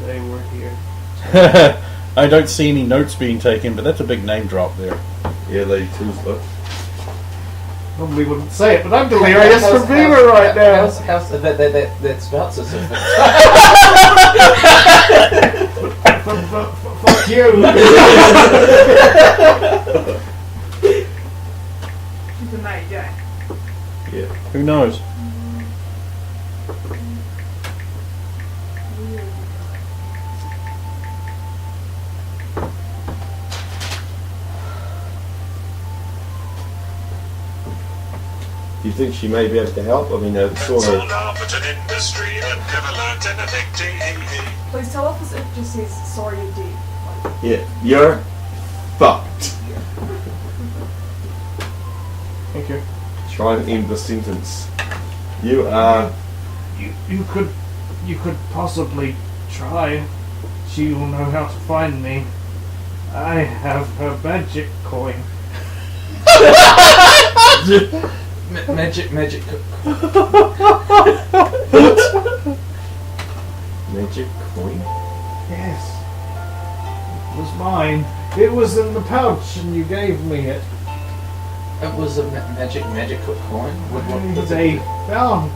They were here. I don't see any notes being taken, but that's a big name drop there. Yeah, Lady Tuzla. Probably wouldn't say it, but I'm delirious for fever right now. How's that spouts us? Fuck you. Keep the night, yeah. Yeah. Who knows? Weird. Do you think she may be able to help? I mean, sort of... Please tell us if it just says sorry you're dead. Like, Yeah, you're fucked. Thank you. Try and end the sentence. You are... You could possibly try. She will know how to find me. I have her magic coin. Magic. Magic coin? Yes. It was mine. It was in the pouch and you gave me it. It was a magic coin. What does They it? found.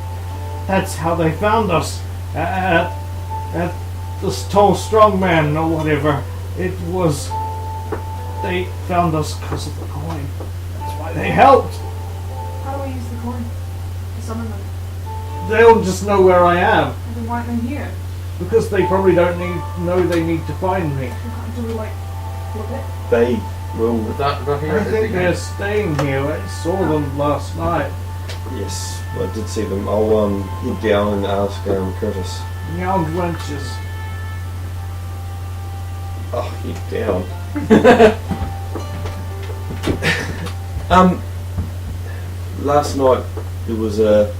That's how they found us. At this tall, strong man or whatever. It was. They found us because of the coin. That's why they helped. how do we use the coin to summon them? They'll just know where I am And then why aren't they here? because they probably don't know they need to find me. Do we like flip it? They will... I think they're staying here. I saw them last night. Yes, I did see them. I'll head down and ask Curtis. Young wenches. Oh, head down. Last night there was a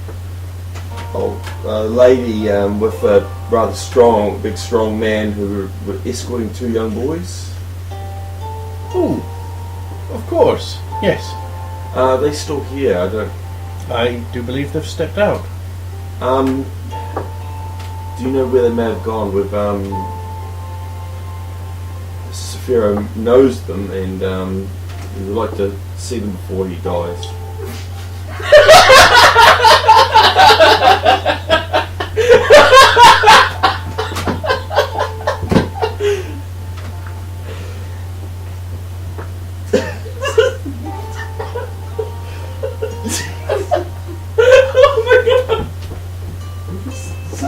a lady with a rather big strong man who were escorting 2 young boys. Oh, of course. Yes. Are they still here? I do believe they've stepped out. Do you know where they may have gone? With Saphira knows them, and we would like to see them before he dies.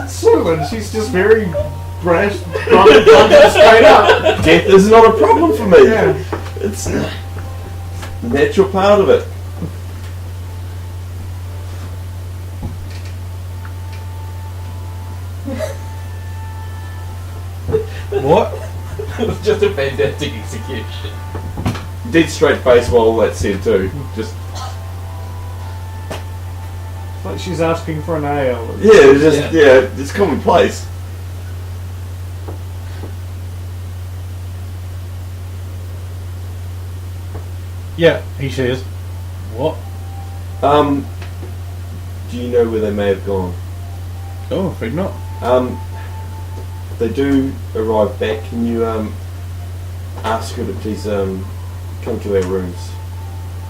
Susan, she's just very brash, straight up. Death is not a problem for me. Yeah. It's a natural part of it. What? It was just a fantastic execution. Dead straight face while all that's said too. Just Like she's asking for an ale. it's commonplace. Yeah, he says. What? Do you know where they may have gone? Oh, afraid not. If they do arrive back, can you ask her to please come to our rooms?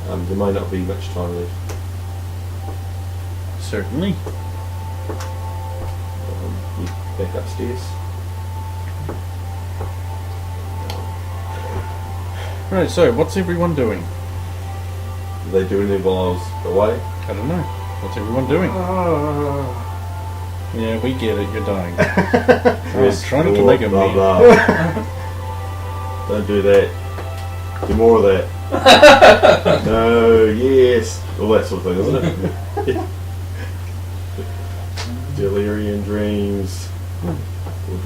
There may not be much time left. Certainly. You back upstairs. Right, so what's everyone doing? Did they do anything while I was away? I don't know. What's everyone doing? Yeah, we get it, you're dying. I'm trying to make a blah, meal. blah. Don't do that. Do more of that. No, yes. All that sort of thing, isn't it? Delirium dreams. Or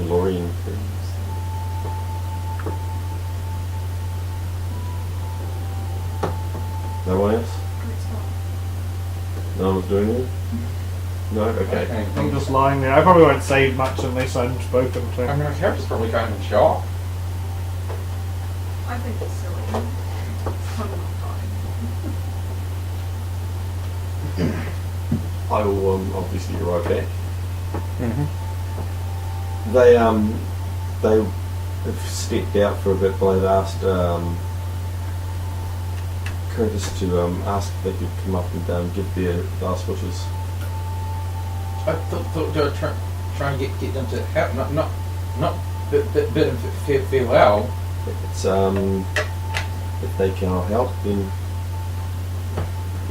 DeLorean dreams. No one else? No one was doing it? No? Okay. I'm just lying there. I probably won't say much unless I'm spoken I to. mean, my character's probably kind of in shock. I think it's silly. It's kind of not fine. I will obviously arrive back. Mm-hmm. They have stepped out for a bit, but they've asked Curtis to ask if they could come up and give their last wishes. I thought they were trying to get them to help, not bid them farewell. It's if they cannot help, then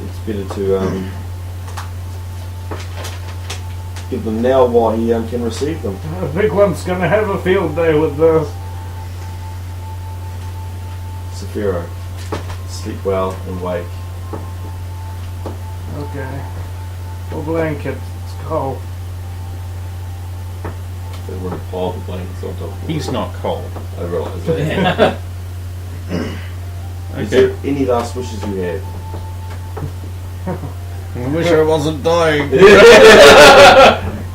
it's better to give them now while he can receive them. The big one's gonna have a field day with this. Saphira, sleep well and wake. Okay. No blanket. It's cold. They were in a pile of blankets on top of He's not cold. I realise that. Is there any last wishes you have? I wish I wasn't dying.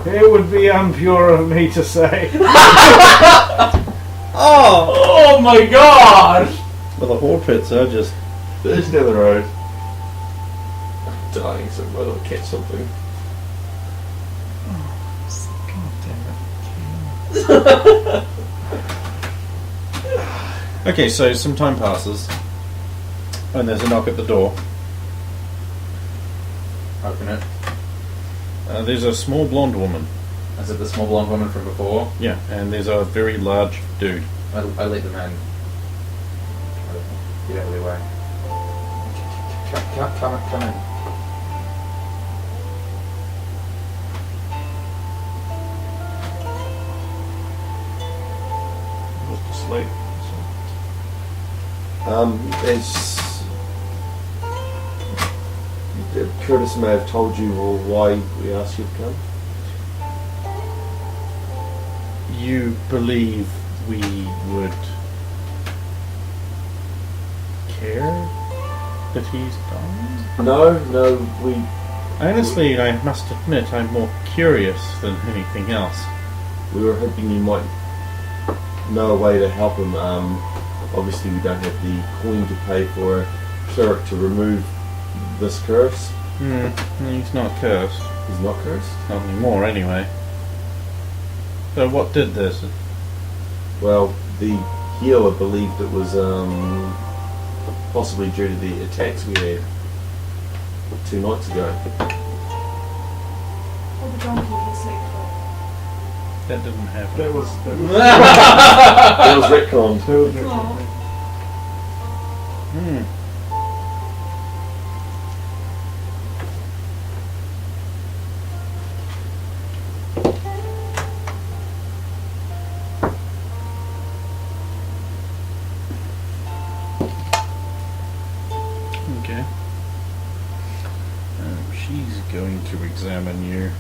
It would be impure of me to say. Oh my god! Well, the whore pits are just... There's down the road. I'm dying, so I might not catch something. Okay, so some time passes, and there's a knock at the door. Open it. There's a small blonde woman. Is it the small blonde woman from before? Yeah, and there's a very large dude. I let them in. Get out of their way. Come in. Asleep. As Curtis may have told you why we asked you to come. You believe we would care that he's dying? No, we Honestly, I must admit I'm more curious than anything else. We were hoping you might know a way to help him. Obviously, we don't have the coin to pay for a cleric to remove this curse. He's not cursed. He's not cursed? Not anymore, anyway. So what did this? Well, the healer believed it was possibly due to the attacks we had 2 nights ago. Or the donkey he slept with. That didn't happen. That was It was retconned. Oh. Okay. She's going to examine you.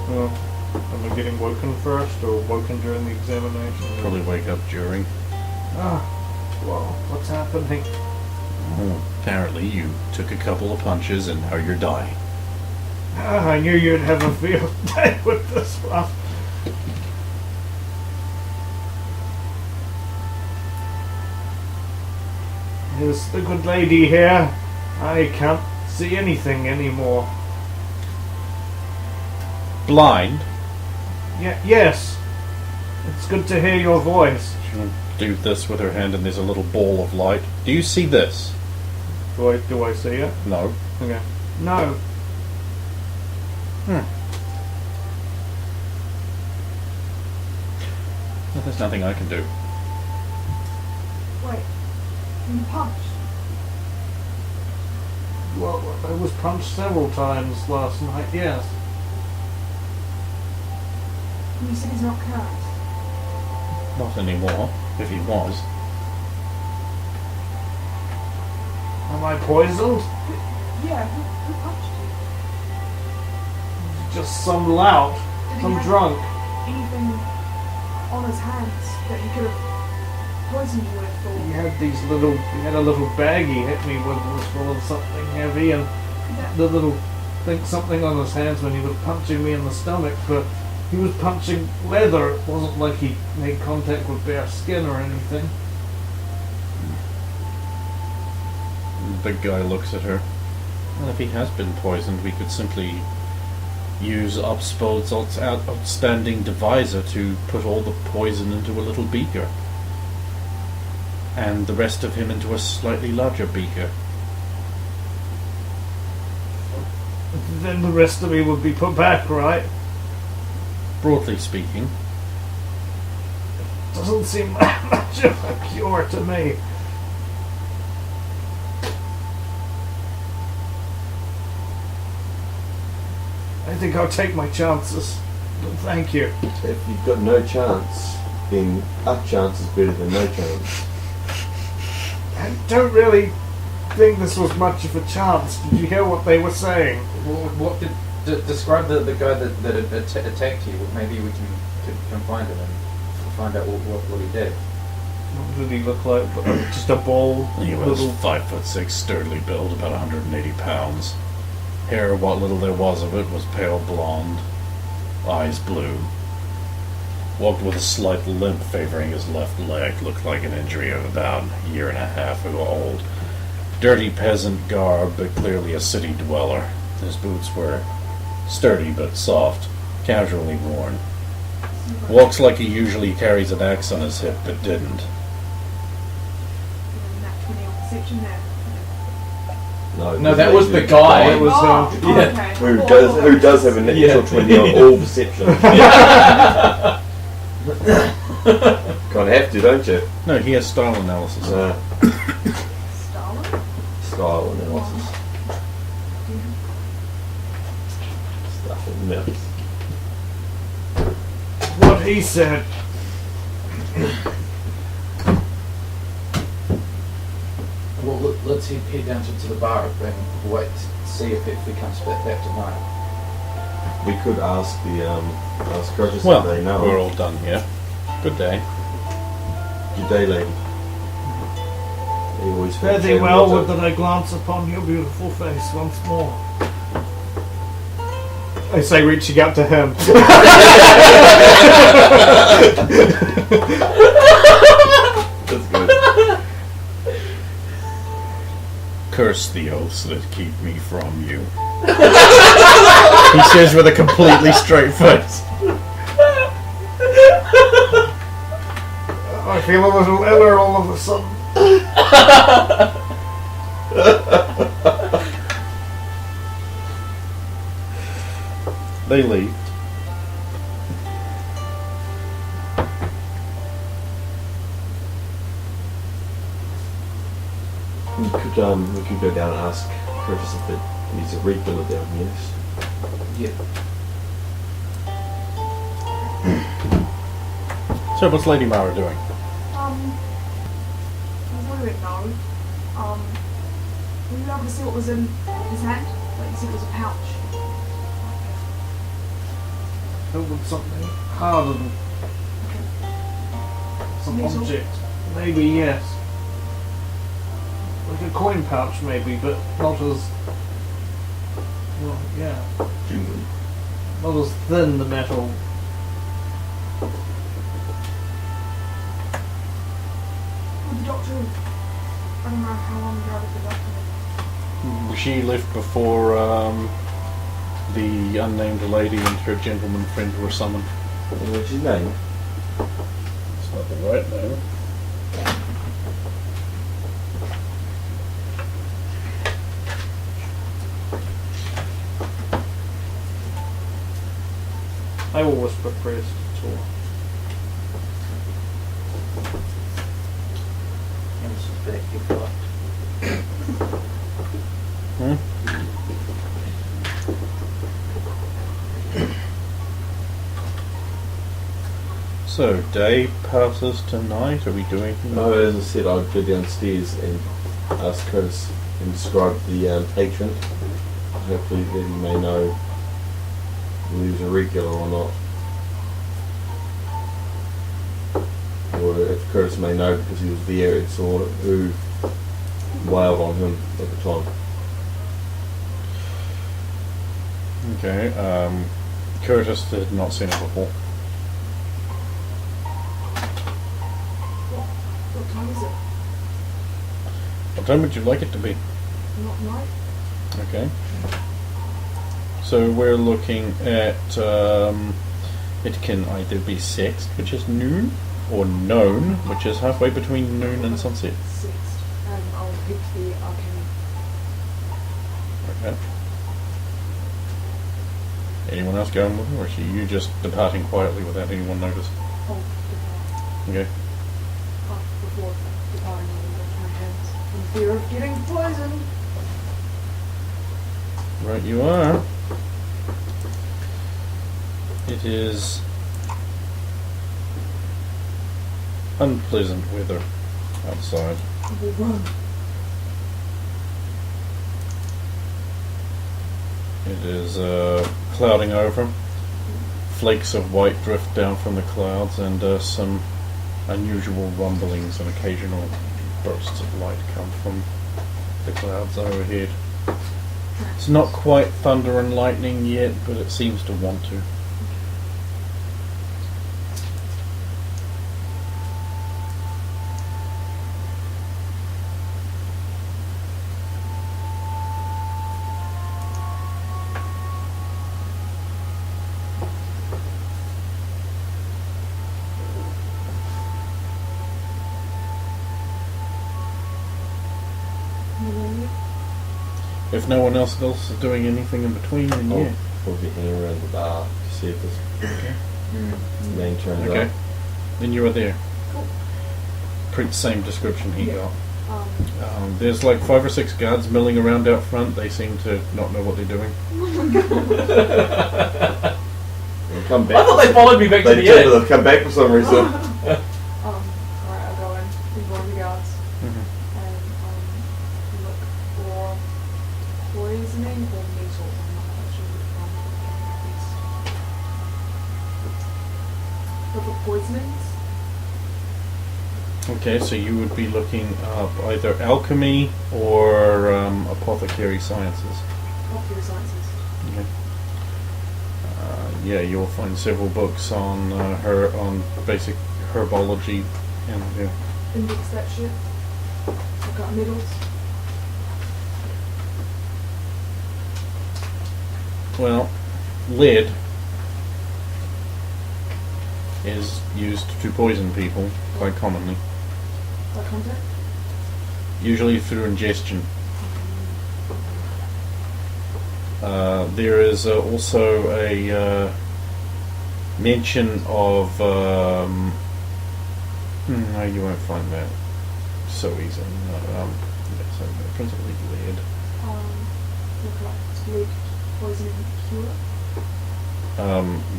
Well, am I getting woken first or woken during the examination? Probably wake up during. Ah, well, what's happening? Apparently you took a couple of punches and now you're dying. Ah, I knew you'd have a field day with this one. Is the good lady here? I can't see anything anymore. Blind? Yes. It's good to hear your voice. She'll do this with her hand and there's a little ball of light. Do you see this? Do I see it? No. Okay. No. Well, there's nothing I can do. Wait, you punched? Well, I was punched several times last night, yes. And you said he's not cursed. Not anymore, if he was. Am I poisoned? Yeah, who punched you? Just some lout. Did he Some have drunk. anything on his hands that he could have poisoned you with? Or He had a little bag he hit me with. It was full of something heavy, and that, the little something on his hands when he was punching me in the stomach, but he was punching leather. It wasn't like he made contact with bare skin or anything. The guy looks at her. Well, if he has been poisoned, we could simply use Upspod's outstanding devisor to put all the poison into a little beaker. And the rest of him into a slightly larger beaker. Then the rest of me would be put back, right? Broadly speaking. Doesn't seem much of a cure to me. I think I'll take my chances. Thank you. If you've got no chance, then a chance is better than no chance. I don't really think this was much of a chance. Did you hear what they were saying? What did describe the guy that attacked you? Maybe we can find him and find out what he did. What did he look like? Just a bald He was little... 5'6", sturdily built, about 180 pounds. Hair, what little there was of it, was pale blonde. Eyes blue. Walked with a slight limp favoring his left leg. Looked like an injury of about a year and a half old. Dirty peasant garb, but clearly a city dweller. His boots were sturdy but soft, casually worn. Walks like he usually carries an axe on his hip, but didn't. Nat 20 on perception there. No, that was the guy. It was, Oh, yeah. okay. Who does have a natural 20 on all perception? Kind of have to, don't you? No, he has style analysis. Stalin? Style analysis. Stuff in the mouth. What he said. Well, let's head down to the bar and wait to see if he comes back tonight. We could ask the Scrutches Well, if they know. we're all done here. Good day. Good day, lady. He always Fare thee well, would that I glance upon your beautiful face once more. I say, reaching out to him. That's good. Curse the oaths that keep me from you. He says with a completely straight face. I feel a little iller all of a sudden. They leave. We could go down and ask Curtis if he's a regular down here. Yeah. So what's Lady Mara doing? I don't know. Were you able to see what was in his hand? Like you said, it was a pouch. Filled with something harder than some Metal? object. Maybe, yes. Like a coin pouch, maybe, but not as... Well, yeah. Not as thin, the metal. Well, the doctor, I don't know how long ago the doctor. She left before the unnamed lady and her gentleman friend were summoned. What's his name? It's not the right name. I will whisper praise to her. And suspect you've got. So, day passes tonight. Are we doing anything? No, as I said, I'd go downstairs and ask Curtis and describe the patron. Hopefully then he may know whether he's a regular or not. Or if Curtis may know because he was there and saw who wailed on him at the time. Okay, Curtis had not seen it before. What time is it? What time would you like it to be? Not night? Okay. So we're looking at, it can either be sixth, which is noon, or known, which is halfway between noon and sunset. Sixth. And I'll pick the arcane. Okay. Anyone else going with her, or are you just departing quietly without anyone notice? Oh, depart. Okay. Before departing, I'll wash my hands. In fear of getting poisoned. Right you are. It is unpleasant weather outside. I will run. It is clouding over. Flakes of white drift down from the clouds, and some unusual rumblings and occasional bursts of light come from the clouds overhead. It's not quite thunder and lightning yet, but it seems to want to. If no one else is doing anything in between, then yeah. We'll be hanging around the bar to see if this man turns Okay. up. Then you are there. Cool. Pretty same description he got. Um, There's like 5 or 6 guards milling around out front. They seem to not know what they're doing. They'll come back. I thought they followed me back to They the did, inn. they'll come back for some reason. alright, I'll go in with one of the guards and look for poisoning or measles. I'm not quite sure which one is. But the poisonings? Okay, so you would be looking up either alchemy or apothecary sciences. Popular sciences. Okay. Yeah, you'll find several books on on basic herbology and Index that shit. I've got needles. well, lead is used to poison people quite commonly, By contact. usually through ingestion. There is also a mention of no, you won't find that so easily. No, so principally lead. Look like lead poisoning cure.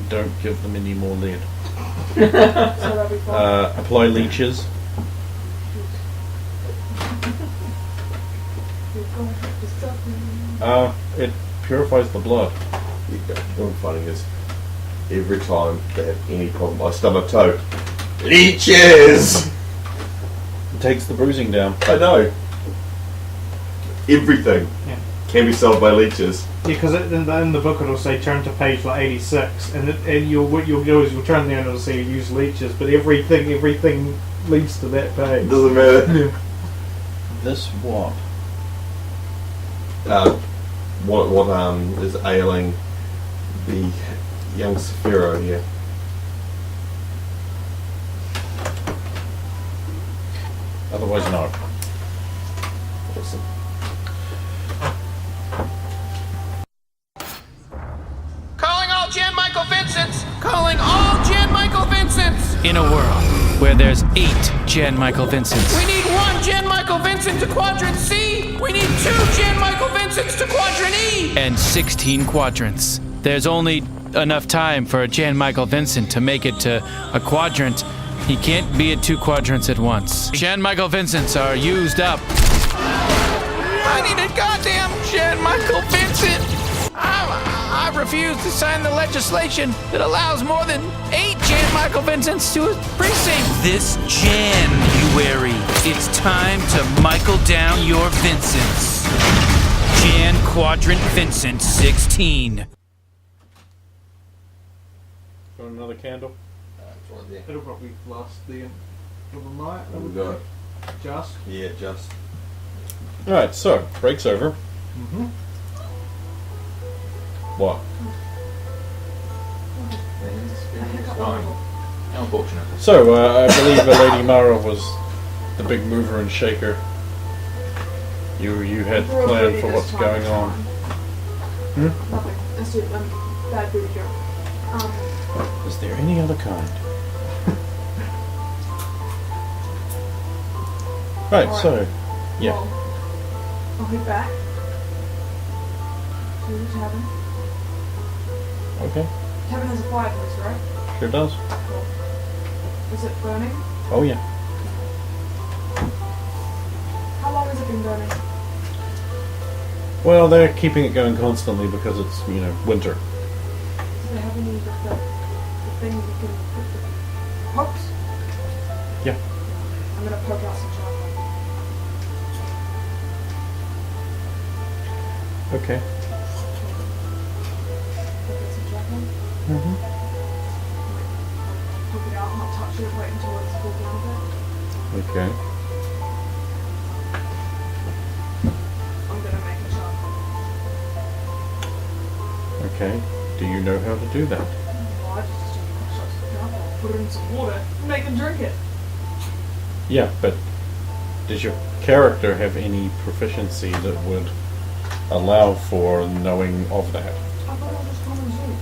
Don't give them any more lead. So that'll be fine. Apply leeches. You're going to have to stop me. It purifies the blood. You know what funny is, every time they have any problem, I stub a toe. Leeches! It takes the bruising down. I know. Everything Yeah. can be solved by leeches. Because in the book it'll say turn to page like 86, and what you'll do is you'll turn there and it'll say use leeches, but everything leads to that page. Doesn't matter. This what? What is ailing the young Saphiro here? Otherwise, no. Awesome. Calling all Jan Michael Vincents! Calling all Jan Michael Vincents! In a world where there's 8 Jan Michael Vincents, We need 1 Jan Michael Vincent to Quadrant C! We need 2 Jan Michael Vincents to Quadrant E! and 16 quadrants, there's only enough time for a Jan Michael Vincent to make it to a quadrant. He can't be at 2 quadrants at once. Jan Michael Vincents are used up. I need a goddamn Jan Michael Vincent! I refuse to sign the legislation that allows more than 8 Jan Michael Vincents to a precinct! This January, it's time to Michael down your Vincents. Jan Quadrant Vincent 16. Want another candle? It'll probably last the end of the night. We got Just. yeah, just Alright, so, break's over. Mm-hmm. What? Unfortunate. So, I believe Lady Mara was the big mover and shaker. You had We're all planned ready for this what's time, going it's on. fine. Nothing. Let's do bad booty joke. Is there any other kind? Right, Alright. so, yeah. Well, I'll head back to the tavern. Okay, Tavern has a fireplace, right? sure does. Cool. Is it burning? Oh yeah. How long has it been burning? Well, they're keeping it going constantly because it's, winter. Do they have any of the thing you can put the pokes? Yeah. I'm gonna poke out some charcoal. Okay. Poke out some charcoal. Mm-hmm. Poke it out, not touch it, wait until it's cooled down a bit. Okay. I'm gonna make a charcoal. Okay. Do you know how to do that? Well, I just do shots of charcoal, put it in some water, and make them drink it. Yeah, but does your character have any proficiency that would allow for knowing of that? I thought it was just common sense.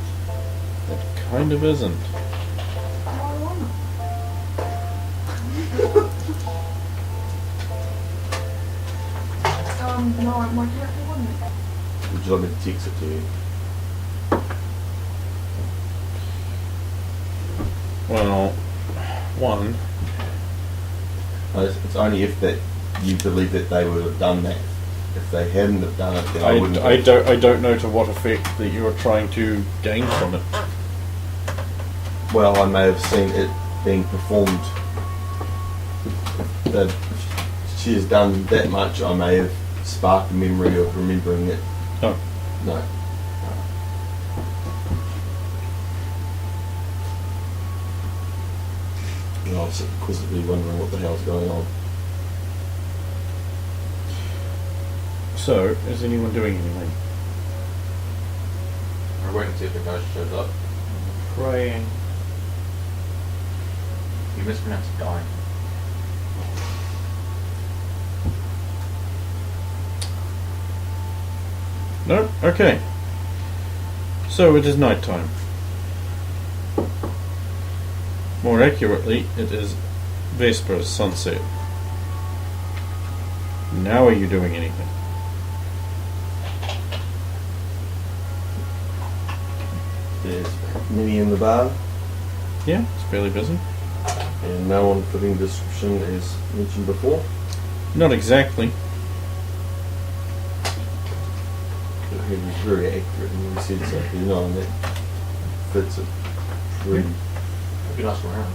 It kind of isn't. Why wanna? No, my character wouldn't. would you like me to text it to you? Well, one, It's only if that you believe that they would have done that. If they hadn't have done it, then I wouldn't. I don't know to what effect that you're trying to gain from it. Well, I may have seen it being performed that she has done that much, I may have sparked a memory of remembering it. Oh. No. And I'll sit inquisitively wondering what the hell's going on. So, is anyone doing anything? We're waiting to see if the ghost shows up. Praying. You mispronounced dying. No? Okay. So it is night time. More accurately, it is Vespers, sunset. Now are you doing anything? There's many in the bar, Yeah, it's fairly busy. and no one fitting description as mentioned before. Not exactly. He was very accurate when he said so. You know, and that fits it pretty. You can ask around.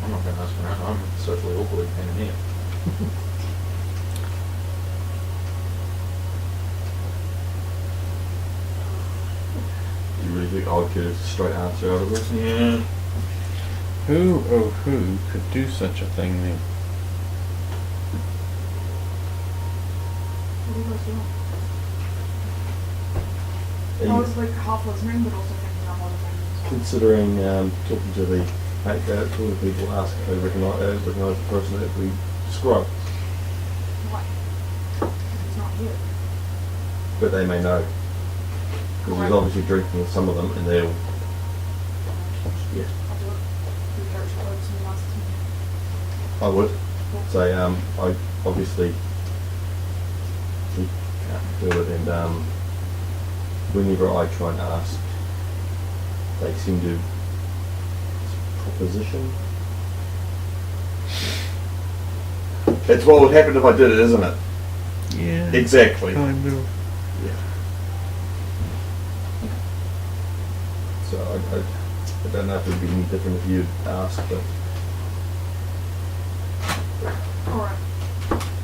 I'm not going to ask around. I'm socially awkward in here. You really think I'd get a straight answer out of this? Yeah. Who, oh who, could do such a thing then? What do you guys doing? Are I you was like half listening, but also thinking I'm other things. considering talking to the talking to people, ask if they recognise the person that we described, Why? He's not here. but they may know because he's obviously drinking with some of them, and they'll yeah. I'll do it. Who cares what someone else to me? I would say I obviously we can't do it, and whenever I try and ask, they seem to proposition. It's what would happen if I did it, isn't it? Yeah. Exactly. Kind of. Yeah. So I don't know if it would be any different if you'd ask, but Alright.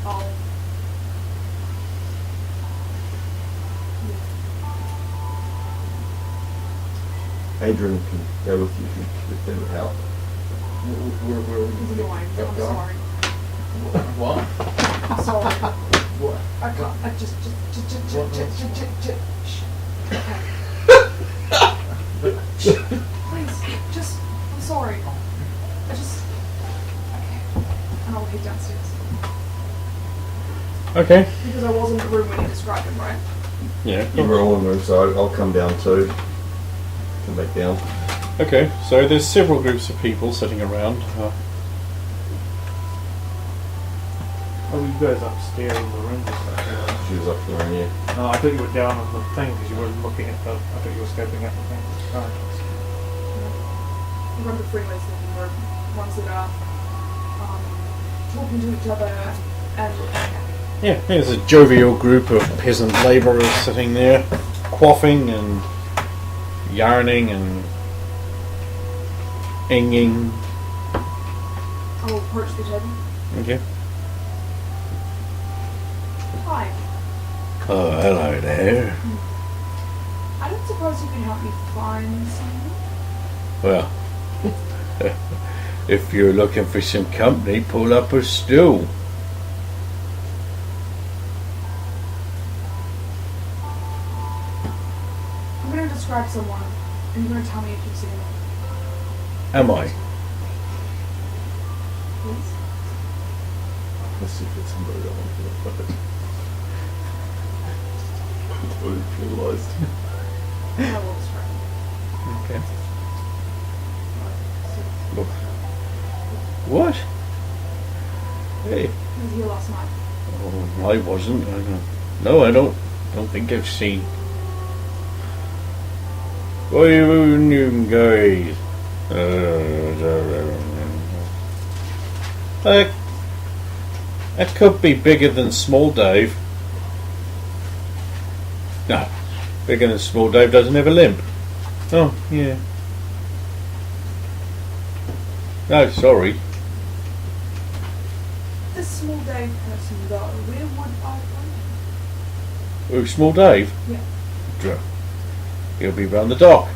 I'll... Adrian can go with you if that would help. He's annoying. I'm sorry. What? I'm sorry. What? I can't. I just shh. Okay. Please, just, I'm sorry. I just, okay. And I'll head downstairs. Okay. Because I was in the room when you described him, right? Yeah. You were all in the room, so I'll come down too. Come back down. Okay, so there's several groups of people sitting around. Oh, you guys upstairs in the room or something? She was up there, yeah. No, I thought you were down on the thing because you weren't looking at the. I thought you were scoping out the thing. Right. We're going to freeways living room. Ones that are talking to each other and looking happy. Yeah, there's a jovial group of peasant labourers sitting there, quaffing and yarning and inging. I will approach the table. Okay. Hi. Oh, hello there. I don't suppose you can help me find someone? Well, if you're looking for some company, pull up a stool. I'm going to describe someone, and you're going to tell me if you've seen them. Am I? Please? Let's see if it's somebody that wants to look at it. Totally realised. I will describe them. Okay. What? Hey. He was here last night. Oh, I wasn't. I don't. No, I don't think I've seen. What are you doing, guys? That could be bigger than Small Dave. No, bigger than Small Dave doesn't have a limp. Oh, yeah. No, sorry. Small Dave person go, where would I find him? Oh, Small Dave? Yeah. He'll be round the dock.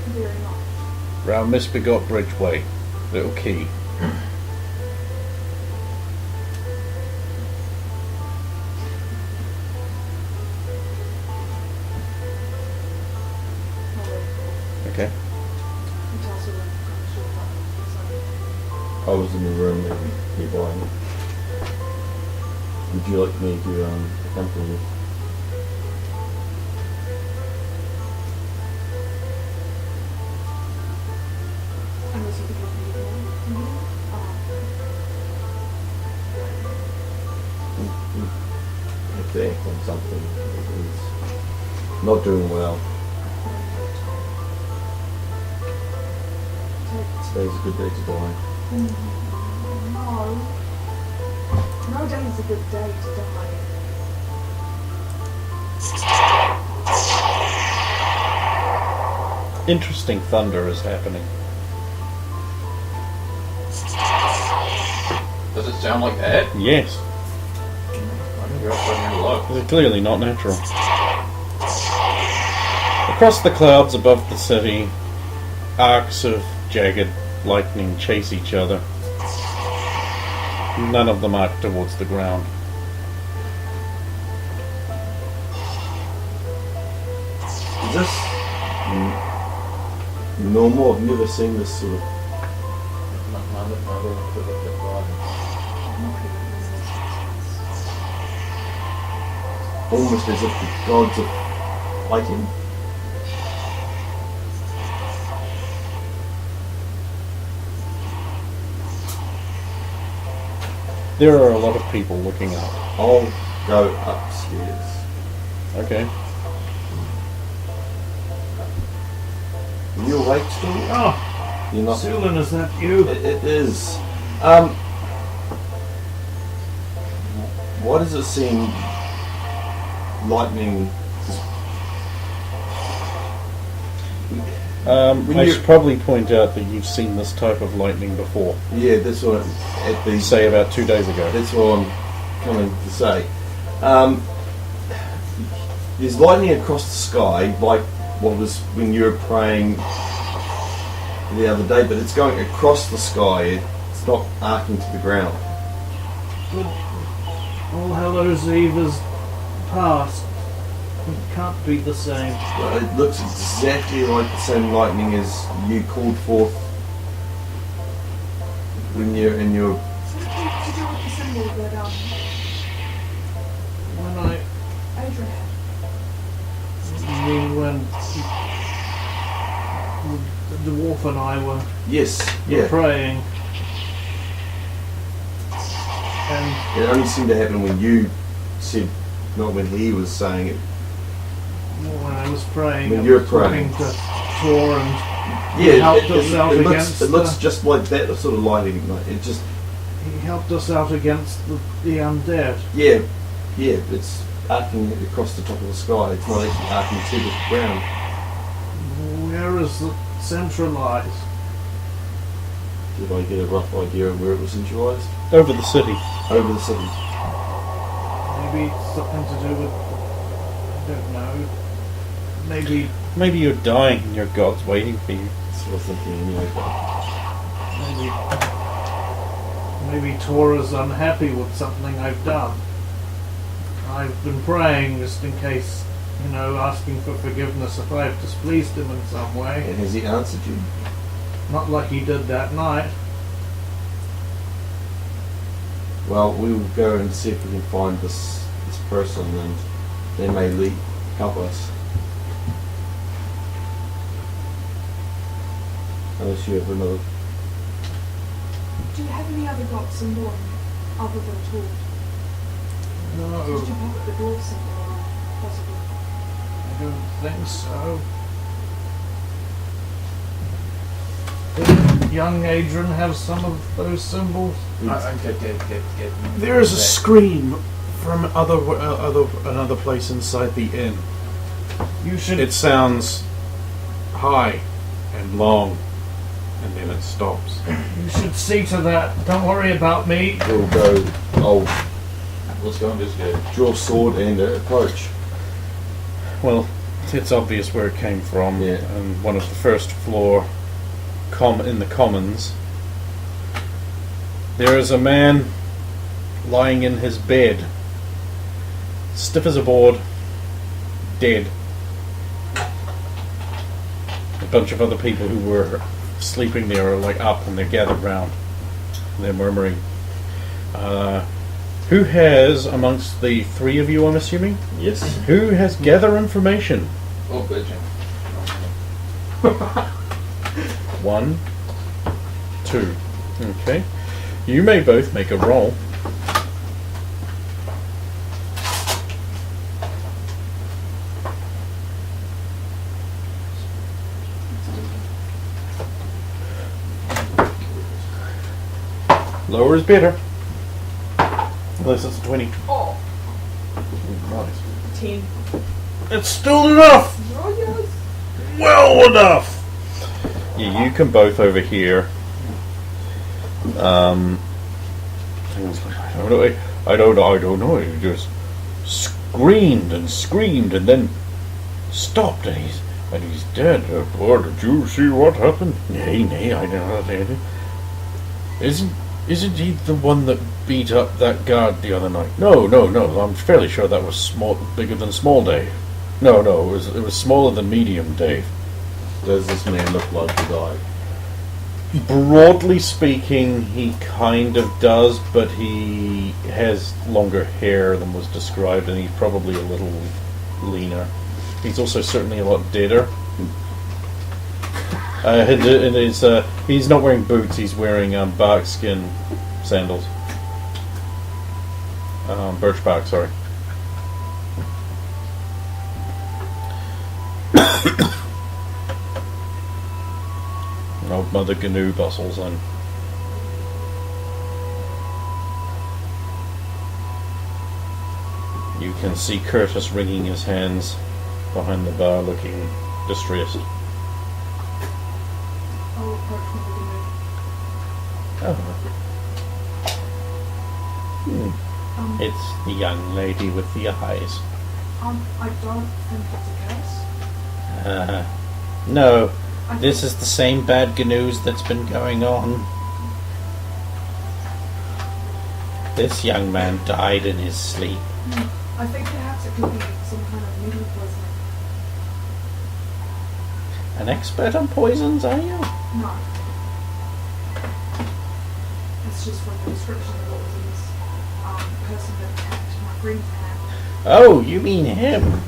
Very much. Round Misbegot Bridgeway. Little key. Okay. I was in the room nearby. Would you like me to accompany you? If they act on something that is not doing well, today's a good day to die. No. No day is a good day to die. Interesting thunder is happening. Does it sound like that? Yes. I think you're up there and look. They're clearly not natural. Across the clouds above the city, arcs of jagged lightning chase each other. None of them arc towards the ground. Is this normal? I've never seen this sort of. Almost as if the gods are fighting. There are a lot of people looking up. I'll go upstairs. Okay. Are you awake still? Oh, You're not. Sulin, is that you? It is. Why does it seem lightning? I should probably point out that you've seen this type of lightning before. Yeah, that's what at the. Say about 2 days ago. That's what I'm coming to say. There's lightning across the sky, like what was when you were praying the other day, but it's going across the sky. It's not arcing to the ground. All Hallows Eve is past. It can't be the same. Well, it looks exactly like the same lightning as you called forth when you're in your. So to do with the symbol that When I Adrian had. mean when the dwarf and I were Yes, yeah. praying, and It only seemed to happen when you said, not when he was saying it. when I was praying, When I you're was praying. talking to Tor and Yeah, helped us out against it looks the- just like that sort of lighting. Like, it just, he helped us out against the undead. yeah, it's arcing across the top of the sky. It's not actually arcing to the ground. Where is it centralized? Did I get a rough idea of where it was centralized? Over the city. Over the city. Maybe it's something to do with, I don't know. Maybe Maybe you're dying and your god's waiting for you. That's what I was thinking anyway. maybe Tor is unhappy with something I've done. I've been praying just in case, asking for forgiveness if I've displeased him in some way. And has he answered you? Not like he did that night. Well, we will go and see if we can find this person, and they may help us. Unless you have another. Do you have any other gods symbol other than Tor? No, Did you put the dwarf symbol on, possibly? I don't think so. Did young Adrian have some of those symbols? There is a scream from another place inside the inn. You should. It sounds high and long. And then it stops. You should see to that. Don't worry about me. We'll go. I'll Let's go investigate. draw sword and approach. Well, it's obvious where it came from. Yeah. And one of the first floor in the commons, there is a man lying in his bed, stiff as a board, dead. A bunch of other people who were sleeping there are like up and they're gathered round. They're murmuring. Who has, amongst the three of you, I'm assuming, Yes. who has gather information? Oh, bitching. 1, 2. Okay. You may both make a roll. Lower is better. Unless it's a 20. Oh, Nice. 10. It's still enough! Oh, yes. Well enough! Yeah, you can both over here. Things like, I don't know. He just screamed and then stopped and he's dead. Or did you see what happened? Nay, I don't know. Isn't he the one that beat up that guard the other night? No. I'm fairly sure that was bigger than small Dave. No, it was smaller than medium Dave. Does this man look like he died? Broadly speaking, he kind of does, but he has longer hair than was described, and he's probably a little leaner. He's also certainly a lot deader. He's not wearing boots, he's wearing barkskin sandals. Birch bark, sorry. Old Mother Gnu bustles in. You can see Curtis wringing his hands behind the bar, looking distressed. I'll approach Mother Gnu. Oh. It's the young lady with the eyes. I don't think it's a curse. No. This is the same bad gnus that's been going on. This young man died in his sleep. I think perhaps it could be some kind of needle poisoning. An expert on poisons, are you? No. It's just from the description of what was in this person that attacked my green hand. Oh, you mean him?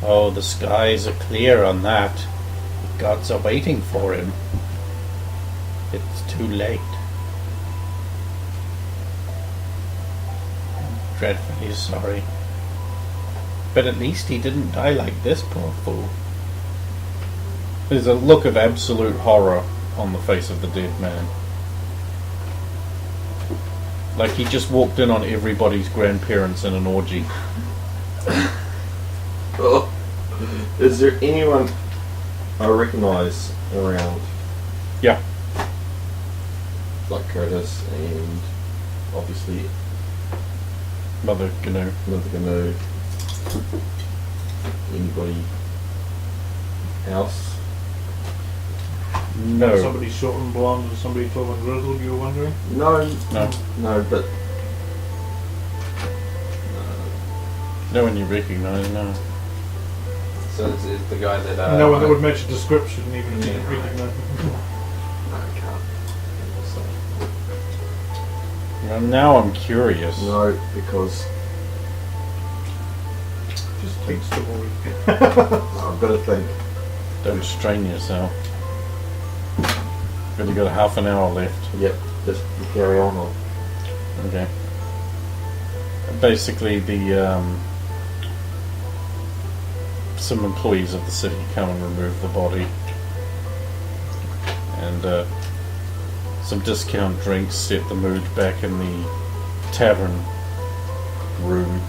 Oh, the skies are clear on that. The gods are waiting for him. It's too late. I'm dreadfully sorry. But at least he didn't die like this, poor fool. There's a look of absolute horror on the face of the dead man. Like he just walked in on everybody's grandparents in an orgy. Oh. Is there anyone I recognise around? Yeah. Like Curtis and obviously Mother Gnu. Mother Gnu. Anybody else? No. Somebody short and blonde and somebody tall and grizzled, you were wondering? No, but No one you recognise, no. So this is the guy that. No one that would match a description, even if you didn't recognize him. I can't. Well, now I'm curious. No, because Just take story. I've got to think. Don't strain yourself. Really got a half an hour left. Yep, just carry on. Or Okay. Basically, some employees of the city come and remove the body, and some discount drinks set the mood back in the tavern room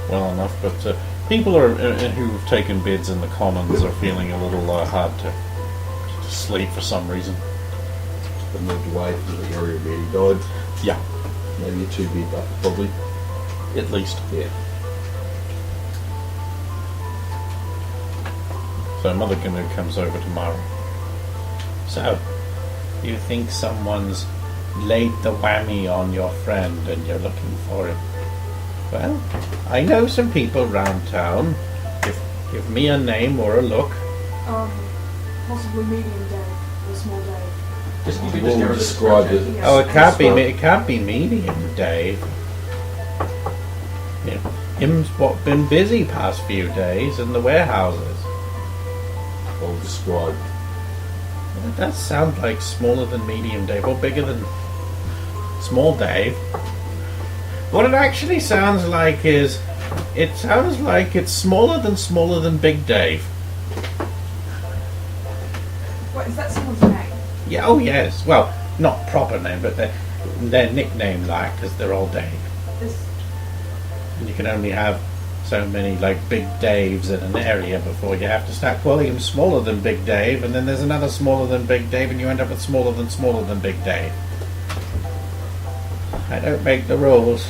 well enough. But people who've taken beds in the commons are feeling a little hard to asleep for some reason. They moved away from the area where he died. Yeah, Maybe a 2-bed buffer, probably. at least. Yeah. So Mother Canoe comes over tomorrow. So, you think someone's laid the whammy on your friend and you're looking for him? Well, I know some people round town. Give me a name or a look. Possibly medium Dave or small Dave. Just you You could just will give her the describe description. it. Yes. Oh, it can't be medium, Dave. Yeah, him's been busy past few days in the warehouses. I'll describe. Well, that does sound like smaller than medium Dave, or bigger than small Dave. What it actually sounds like is, it sounds like it's smaller than Big Dave. What, is that someone's name? Yeah, oh yes. Well, not proper name, but their nickname, like, because they're all Dave. This. And you can only have so many, like, Big Daves in an area before you have to start calling him smaller than Big Dave, and then there's another smaller than Big Dave, and you end up with smaller than Big Dave. I don't make the rules.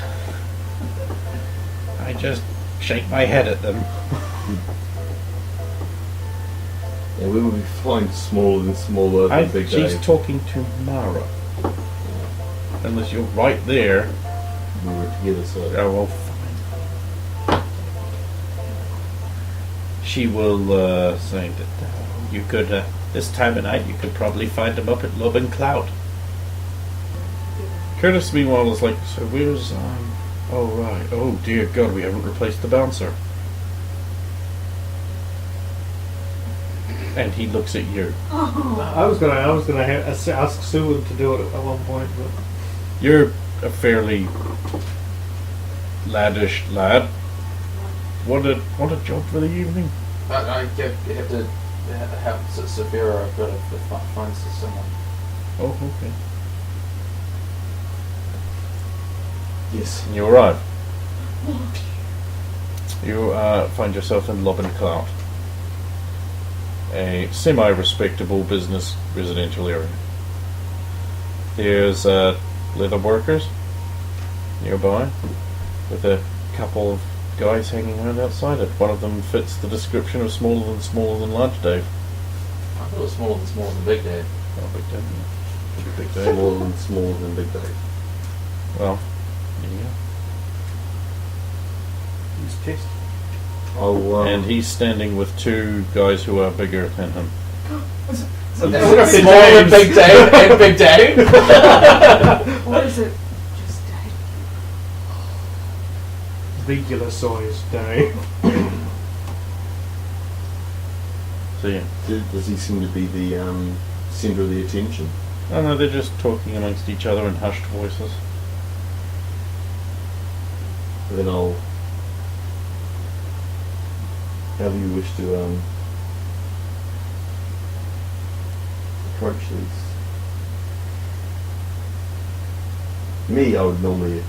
I just shake my head at them. Yeah, we will be flying smaller than Big She's Dave. talking to Mara. Unless you're right there. We were together, so. Oh, well, fine. She will say that you could, this time of night, you could probably find him up at Lub and Clout. Curtis, meanwhile, is like, so where's, oh, right. Oh, dear God, we haven't replaced the bouncer. And he looks at you. I was gonna ask Sue to do it at one point, but You're a fairly laddish lad. Want a job for the evening? I you have to have Severa. I've got to find someone. Oh, okay. Yes. You arrive. You find yourself in Lub and Clout, a semi-respectable business residential area. There's leather workers nearby with a couple of guys hanging around outside it. One of them fits the description of smaller than large Dave. I thought it was smaller than Big Dave. Oh, Big Dave. Yeah. Could be Big Dave. Smaller than Big Dave. Well, yeah. he's tested. Oh, And he's standing with two guys who are bigger than him. Smaller than Big Dave and Big Dave. Or is it just Dave? Regular size Dave. So yeah. does he seem to be the centre of the attention? Oh no, they're just talking amongst each other in hushed voices. Then I'll. How do you wish to approach these? Me, I would normally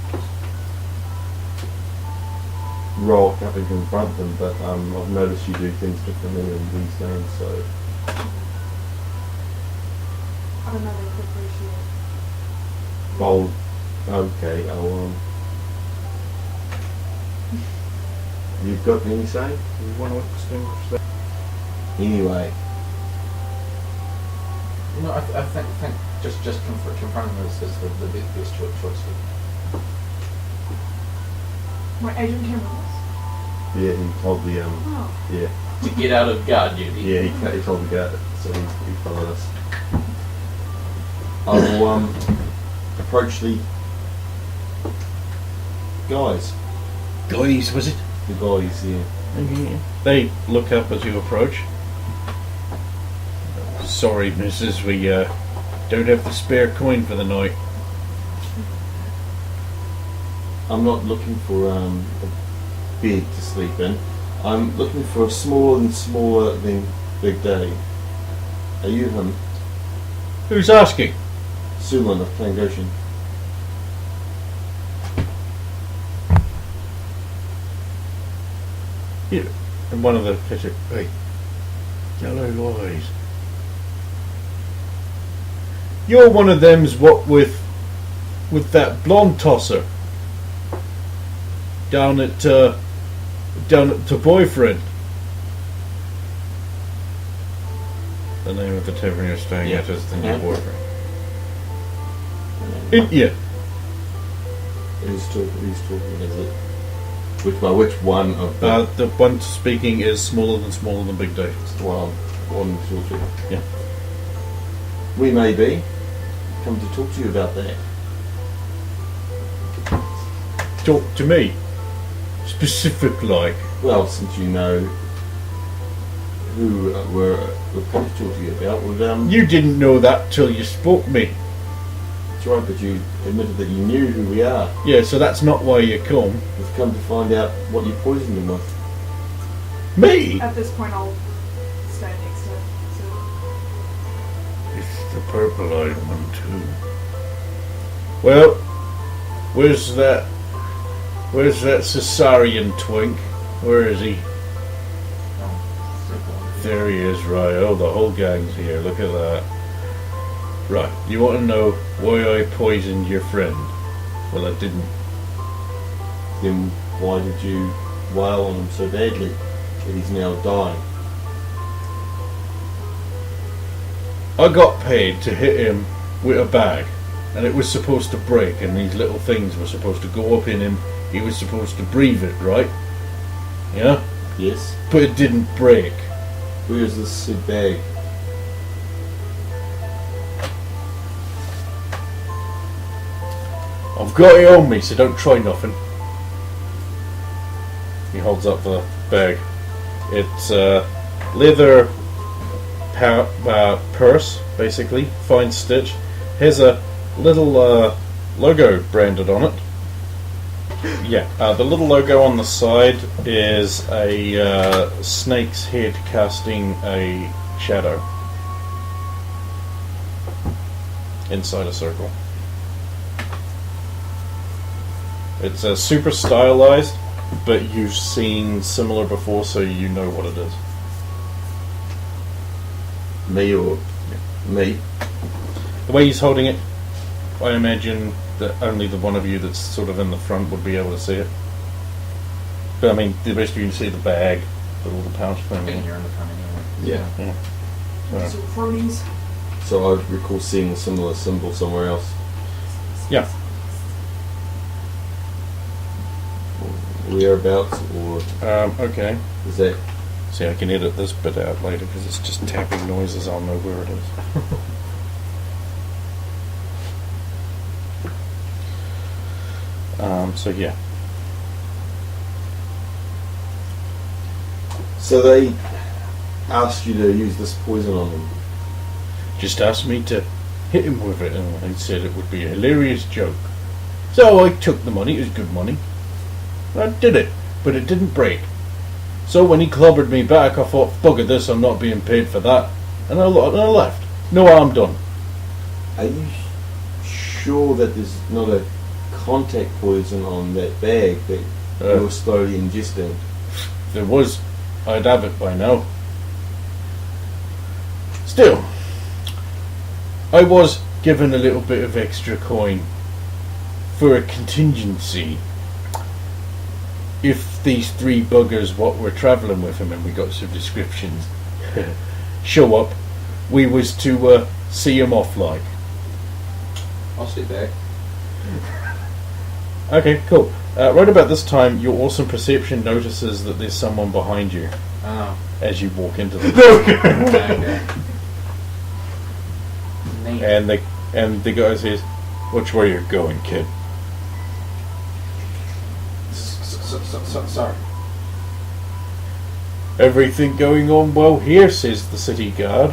rock up and confront them, but I've noticed you do things differently in these games, so I don't know if they appreciate bold. Okay, I'll You've got anything to say? We want to extinguish that. Anyway, No, I think just confronting them is the best choice. my agent cameras. yeah, he told the Oh. yeah, To get out of guard duty. yeah, he told the guy, so he followed us. I will approach the guys. Guys, was it? The guys, yeah. They look up as you approach. Sorry, missus, we don't have the spare coin for the night. I'm not looking for a bed to sleep in. I'm looking for a smaller than Big Dave. Are you him? Who's asking? Sulin of Plangoshin. Yeah. And one of the picture. Hey, yellow eyes. You're one of them's what with that blonde tosser down at Boyfriend. The name of the tavern you're staying at is the new boyfriend. Ain't you? Who's talking, is it? Which one of the... The one speaking is smaller than Big Dave. one talking? Yeah. We may be. Come to talk to you about that. Talk to me. Specific like. Well, since you know who we're come to talk to you about, well, You didn't know that till you spoke me. that's right, but you admitted that you knew who we are. Yeah, so that's not why you come. We've come to find out what you poisoned him with. Me? At this point, I'll stand next to him. It's the purple-eyed one too. Well, where's that Caesarian twink? Where is he? There he is, right. Oh, the whole gang's here. Look at that. Right, you want to know why I poisoned your friend? Well, I didn't. Then why did you wail on him so badly that he's now dying? I got paid to hit him with a bag, and it was supposed to break, and these little things were supposed to go up in him. He was supposed to breathe it, right? Yeah? Yes. But it didn't break. Where's this said bag? I've got it on me, so don't try nothing. He holds up the bag. It's a leather purse, basically, fine stitch. Has a little logo branded on it. Yeah, the little logo on the side is a snake's head casting a shadow inside a circle. It's super stylized, but you've seen similar before, so you know what it is. Me or me? The way he's holding it, I imagine that only the one of you that's sort of in the front would be able to see it. But I mean, the rest of you can see the bag, the little pouch thing. And you're in the front anyway. Yeah. Yeah. So cronies. So I recall seeing a similar symbol somewhere else. Yeah. Whereabouts, or Okay. is that... See, I can edit this bit out later because it's just tapping noises. I'll know where it is. So yeah. So they asked you to use this poison on them? Just asked me to hit him with it, and he said it would be a hilarious joke. So I took the money. It was good money. I did it, but it didn't break. So when he clobbered me back, I thought, bugger this, I'm not being paid for that. And I left. No harm done. Are you sure that there's not a contact poison on that bag that you were slowly ingesting? If there was, I'd have it by now. Still, I was given a little bit of extra coin for a contingency. If these three buggers what we're travelling with him, and we got some descriptions, show up, we was to see him off like. I'll sit back. Okay, cool. Right about this time, your awesome perception notices that there's someone behind you Oh. as you walk into the Okay. Neat. and the guy says, "Which way you're going, kid?" Sorry. Everything going on well here, says the city guard.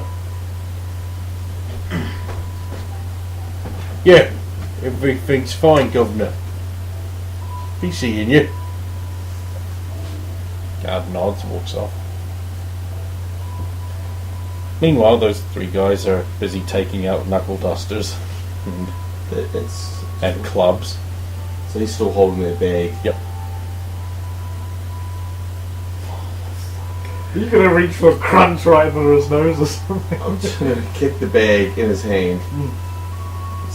Yeah, everything's fine, Governor. He's seeing you. Guard nods, walks off. Meanwhile, those three guys are busy taking out knuckle dusters and clubs. So he's still holding their bag. Yep. You're gonna reach for a crunch right under his nose or something. I'm just going to kick the bag in his hand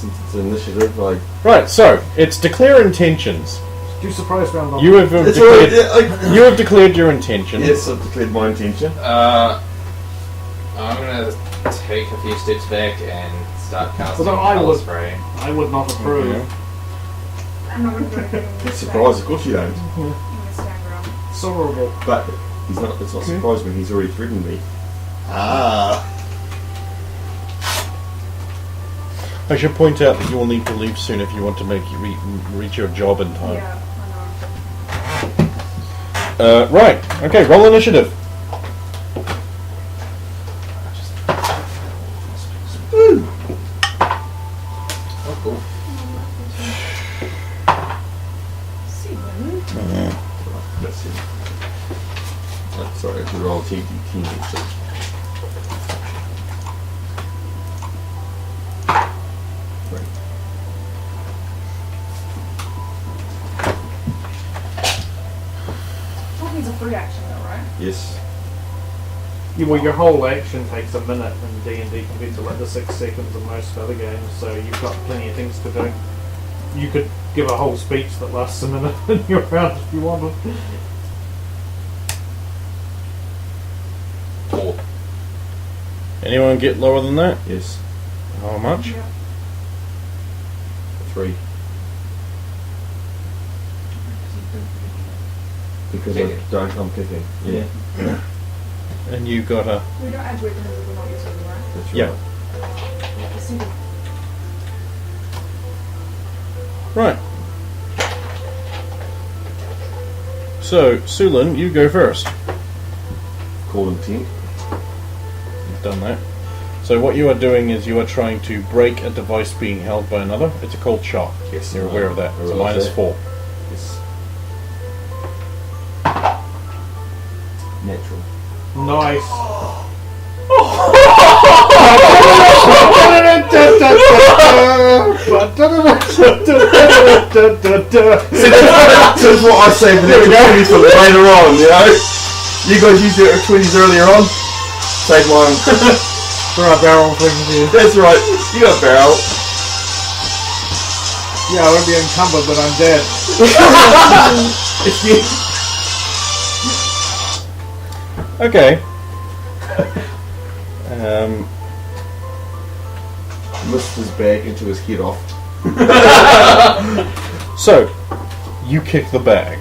since it's an initiative, like... Right, so, it's declare intentions. Do surprise round on. You have It's declared, already, like, you have declared your intention. yes, I've declared my intention. I'm gonna take a few steps back and start casting Although I colour would- spray. I would not approve. I'm not going to do anything. I'm gonna Surprise, of course you don't. I'm going to stand around. It's horrible. But it's not surprised when he's already threatened me. Ah. I should point out that you will need to leave soon if you want to make reach your job in time. Yeah, I know. Right, okay, roll initiative. Oh, cool. Steven. That's it. Oh, sorry, I have to roll team actually. Right. Talking's a free action though, right? Yes. Well, your whole action takes a minute in D&D compared to like the 6 seconds in most other games, so you've got plenty of things to do. You could give a whole speech that lasts a minute in your round if you wanted. 4. Anyone get lower than that? Yes. How much? Yeah. 3. Because I'm kicking. Yeah. And you got a... We don't add weapons if we're not using them, right? That's Yeah. Let's see them. Right. So, Sulan, you go first. Call intent. You've done that. So what you are doing is you are trying to break a device being held by another. It's a cold shock. Yes. You're aware of that. I It's a realise minus that. 4. Yes. Natural. Nice. That's what I say for the 20s for later on, you know? You guys used your 20s earlier on? Save mine. Throw a barrel thing here. That's right. You got a barrel. Yeah, I won't be encumbered, but I'm dead. It's you. Okay. Missed his bag into his head off. So, you kick the bag.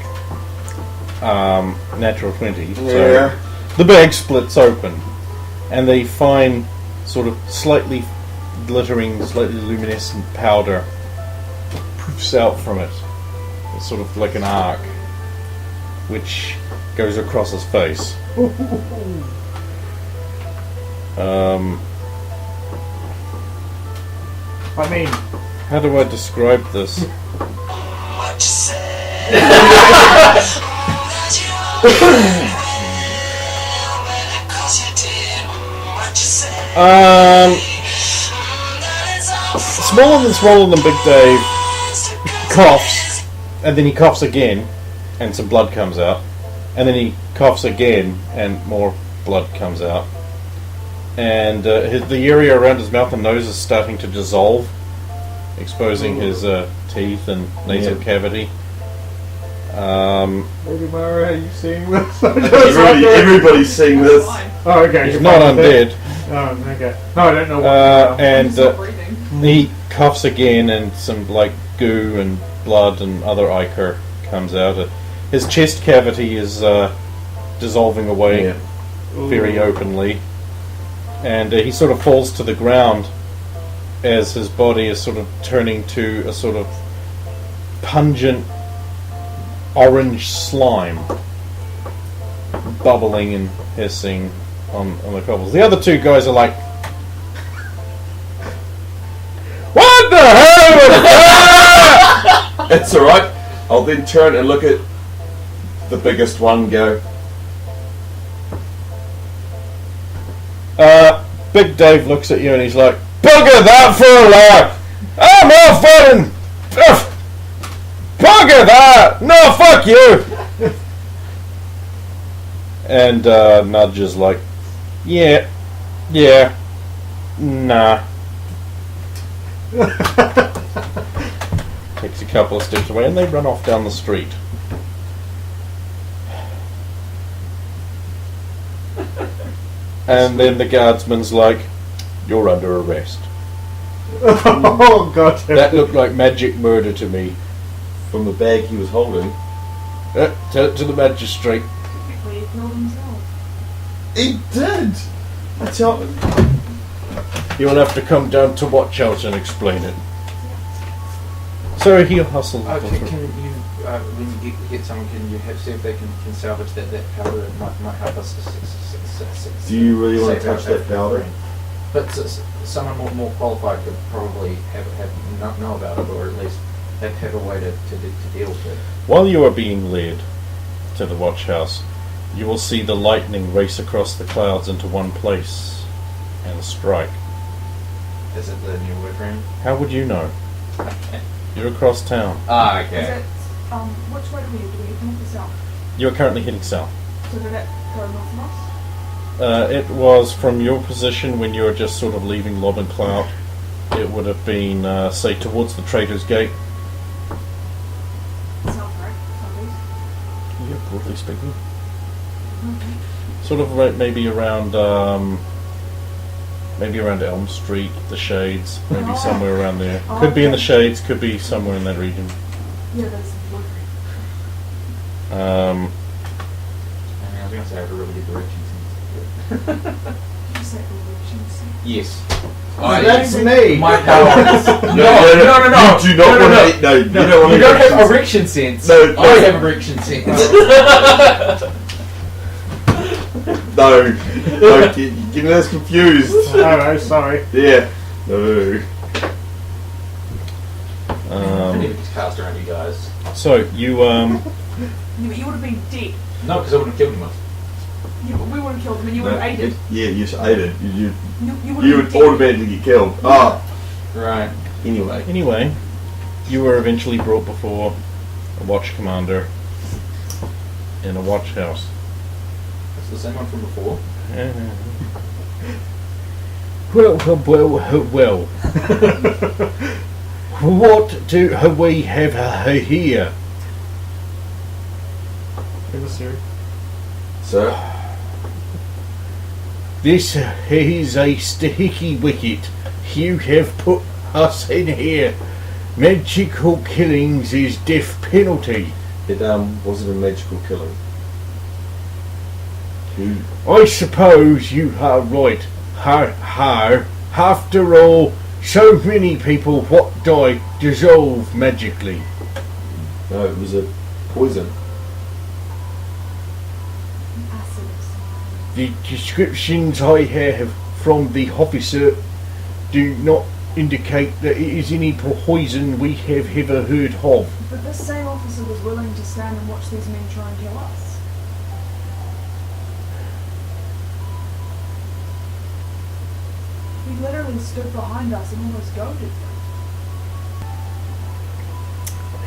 Natural 20. Yeah. So, the bag splits open, and they find sort of slightly glittering, slightly luminescent powder poofs out from it. It's sort of like an arc, which goes across his face. I mean, How do I describe this? Smaller than Big Dave coughs, and then he coughs again, and some blood comes out, and then he coughs again, and more blood comes out, and the area around his mouth and nose is starting to dissolve, exposing his teeth and nasal cavity. Lady Mara, are you seeing this? Everybody's seeing this. Oh, okay. He's you're not fine with undead. it. Oh, okay. No, I don't know what. And Stop breathing. he coughs again, and some like goo and blood and other ichor comes out. His chest cavity is dissolving away Yeah. very openly, and he sort of falls to the ground as his body is sort of turning to a sort of pungent orange slime, bubbling and hissing on the cobbles. The other two guys are like, "What the hell was that?" It's alright. I'll then turn and look at the biggest one and go, Big Dave looks at you and he's like, "Bugger that for a laugh! I'm not fucking... Bugger that! No, fuck you!" And Nudge is like, yeah, nah. Takes a couple of steps away and they run off down the street. And then the guardsman's like, "You're under arrest." Oh god. That looked like magic murder to me. From the bag he was holding. Tell it to the magistrate. Technically, he killed himself. He did! That's how... You'll have to come down to Watch House and explain it. So he'll hustle. Can you, when you get someone, can you see if they can salvage that powder? It might help us. Do you really want to save touch our that powder? But someone more qualified could probably not know about it, or at least have a way to deal with it. While you are being led to the Watch House, you will see the lightning race across the clouds into one place and strike. Is it the new word ring? How would you know? You're across town. Ah, Is okay. it, which way do we north or south? You're currently heading south. So did it go north of us? It was from your position when you were just sort of leaving Lob and Clout. It would have been, say, towards the Trader's Gate. South, right? Southeast? Yeah, broadly speaking. Okay. Sort of right, maybe around Elm Street, the Shades, maybe somewhere around there. Could be in the Shades, could be somewhere in that region. Yeah, that's the wood ring. I was going to say I have a really good direction sense. Did you say evolutions? Yes. That's me! My powers. No. You do not want to... No, you don't want to... You don't have erection sense. No, I have erection sense. No, you're getting us confused. Oh, sorry. Yeah. No. I need to cast around you guys. So you Yeah, but you would have been dead. No, because I would have killed him. Yeah, but we would have killed him and you would have aided. Yeah, you aided. You You would automatically get killed. Ah. Right. Anyway. you were eventually brought before a watch commander in a watch house. It's the same one from before. Well. What do we have here? Sir? This is a sticky wicket. You have put us in here. Magical killings is death penalty. It wasn't a magical killing. I suppose you are right. After all, so many people what die dissolve magically. No, it was a poison. Acid of some The descriptions I have from the officer do not indicate that it is any poison we have ever heard of. But this same officer was willing to stand and watch these men try and kill us. He literally stood behind us and almost goaded them.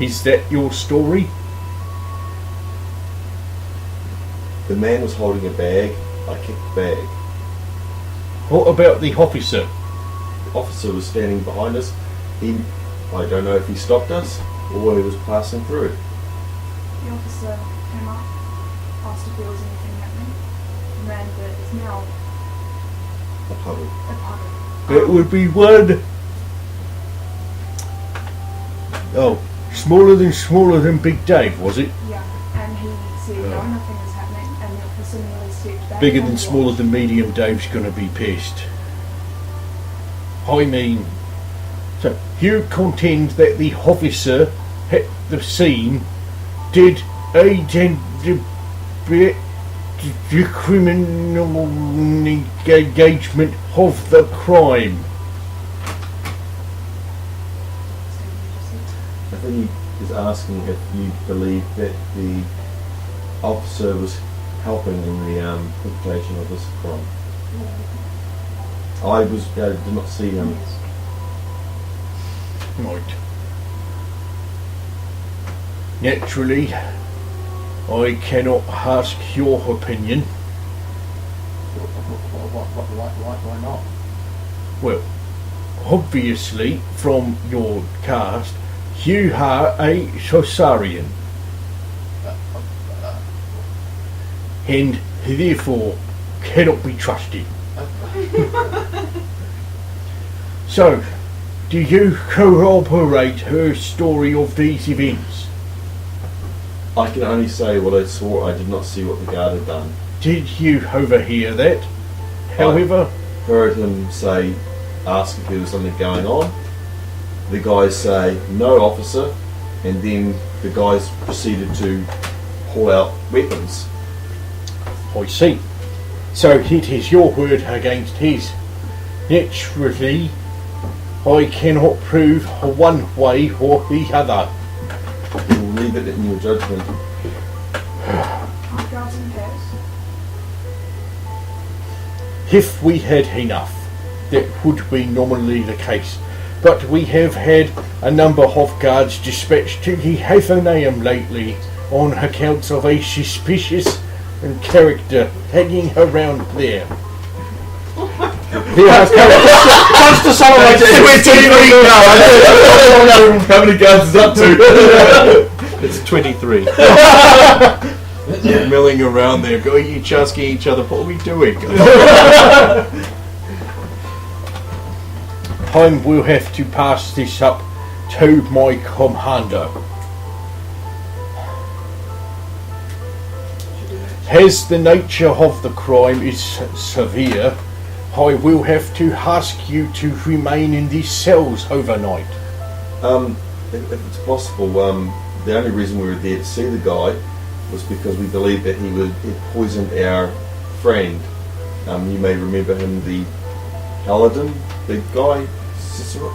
Is that your story? The man was holding a bag. I kicked the bag. What about the officer? The officer was standing behind us. I don't know if he stopped us or he was passing through. The officer came up, asked if there was anything happening, and ran, but it's now A puddle. a puddle. That would be one. Oh, smaller than Big Dave, was it? Yeah, and he said, no, nothing is happening, and the officer nearly stepped back. Bigger and than smaller watched. than medium Dave's gonna be pissed. I mean, so you contend that the officer at the scene did a criminal engagement of the crime. I think he is asking if you believe that the officer was helping in the implication of this crime. I did not see him. Right. Naturally, I cannot ask your opinion. Why not? Well, obviously, from your cast, you are a Sosarian. And therefore cannot be trusted. So, do you corroborate her story of these events? I can only say what I saw. I did not see what the guard had done. Did you overhear that? However, Heard him say, ask if there was something going on. The guys say, no, officer. And then the guys proceeded to pull out weapons. I see. So it is your word against his. Naturally, I cannot prove one way or the other. We'll leave it in your judgment. Guards in case. If we had enough, that would be normally the case. But we have had a number of guards dispatched to the Athenaeum lately on accounts of a suspicious character hanging around there. He has comes to some of my How many guards is up to? It's 23. Milling around there, going each asking each other, what are we doing? I will have to pass this up to my commander. As the nature of the crime is severe, I will have to ask you to remain in these cells overnight. If it's possible, the only reason we were there to see the guy was because we believed that he poisoned our friend. You may remember him, the paladin, the guy, Cicero.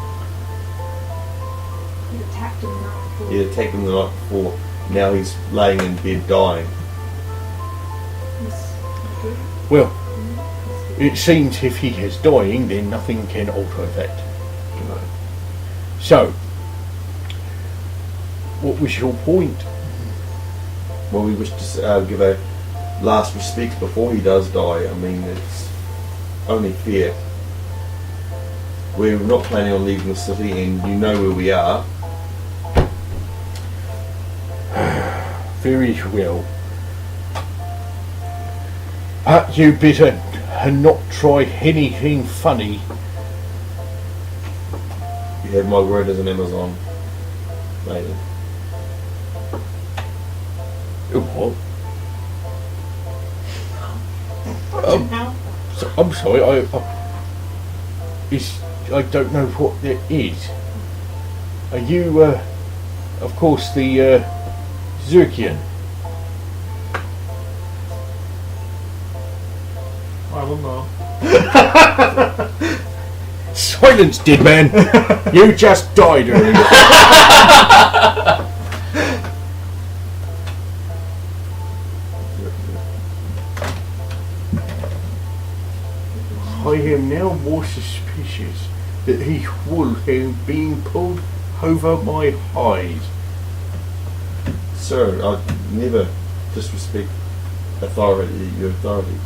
He attacked him the night before. He attacked him the night before. Now he's laying in bed dying. Yes, okay. Well, it seems if he is dying, then nothing can alter that. No. So, what was your point? Well, we wish to give a last respect before he does die. I mean, it's only fair. We're not planning on leaving the city, and you know where we are. Very well. But you better not try anything funny. You have my word as an Amazon lady. What? I'm sorry, I don't know what that is. Are you, of course, the Zerkian? I don't know. Silence, dead man! You just died earlier. I am now more suspicious that he will have been pulled over my eyes. Sir, I'd never disrespect your authority.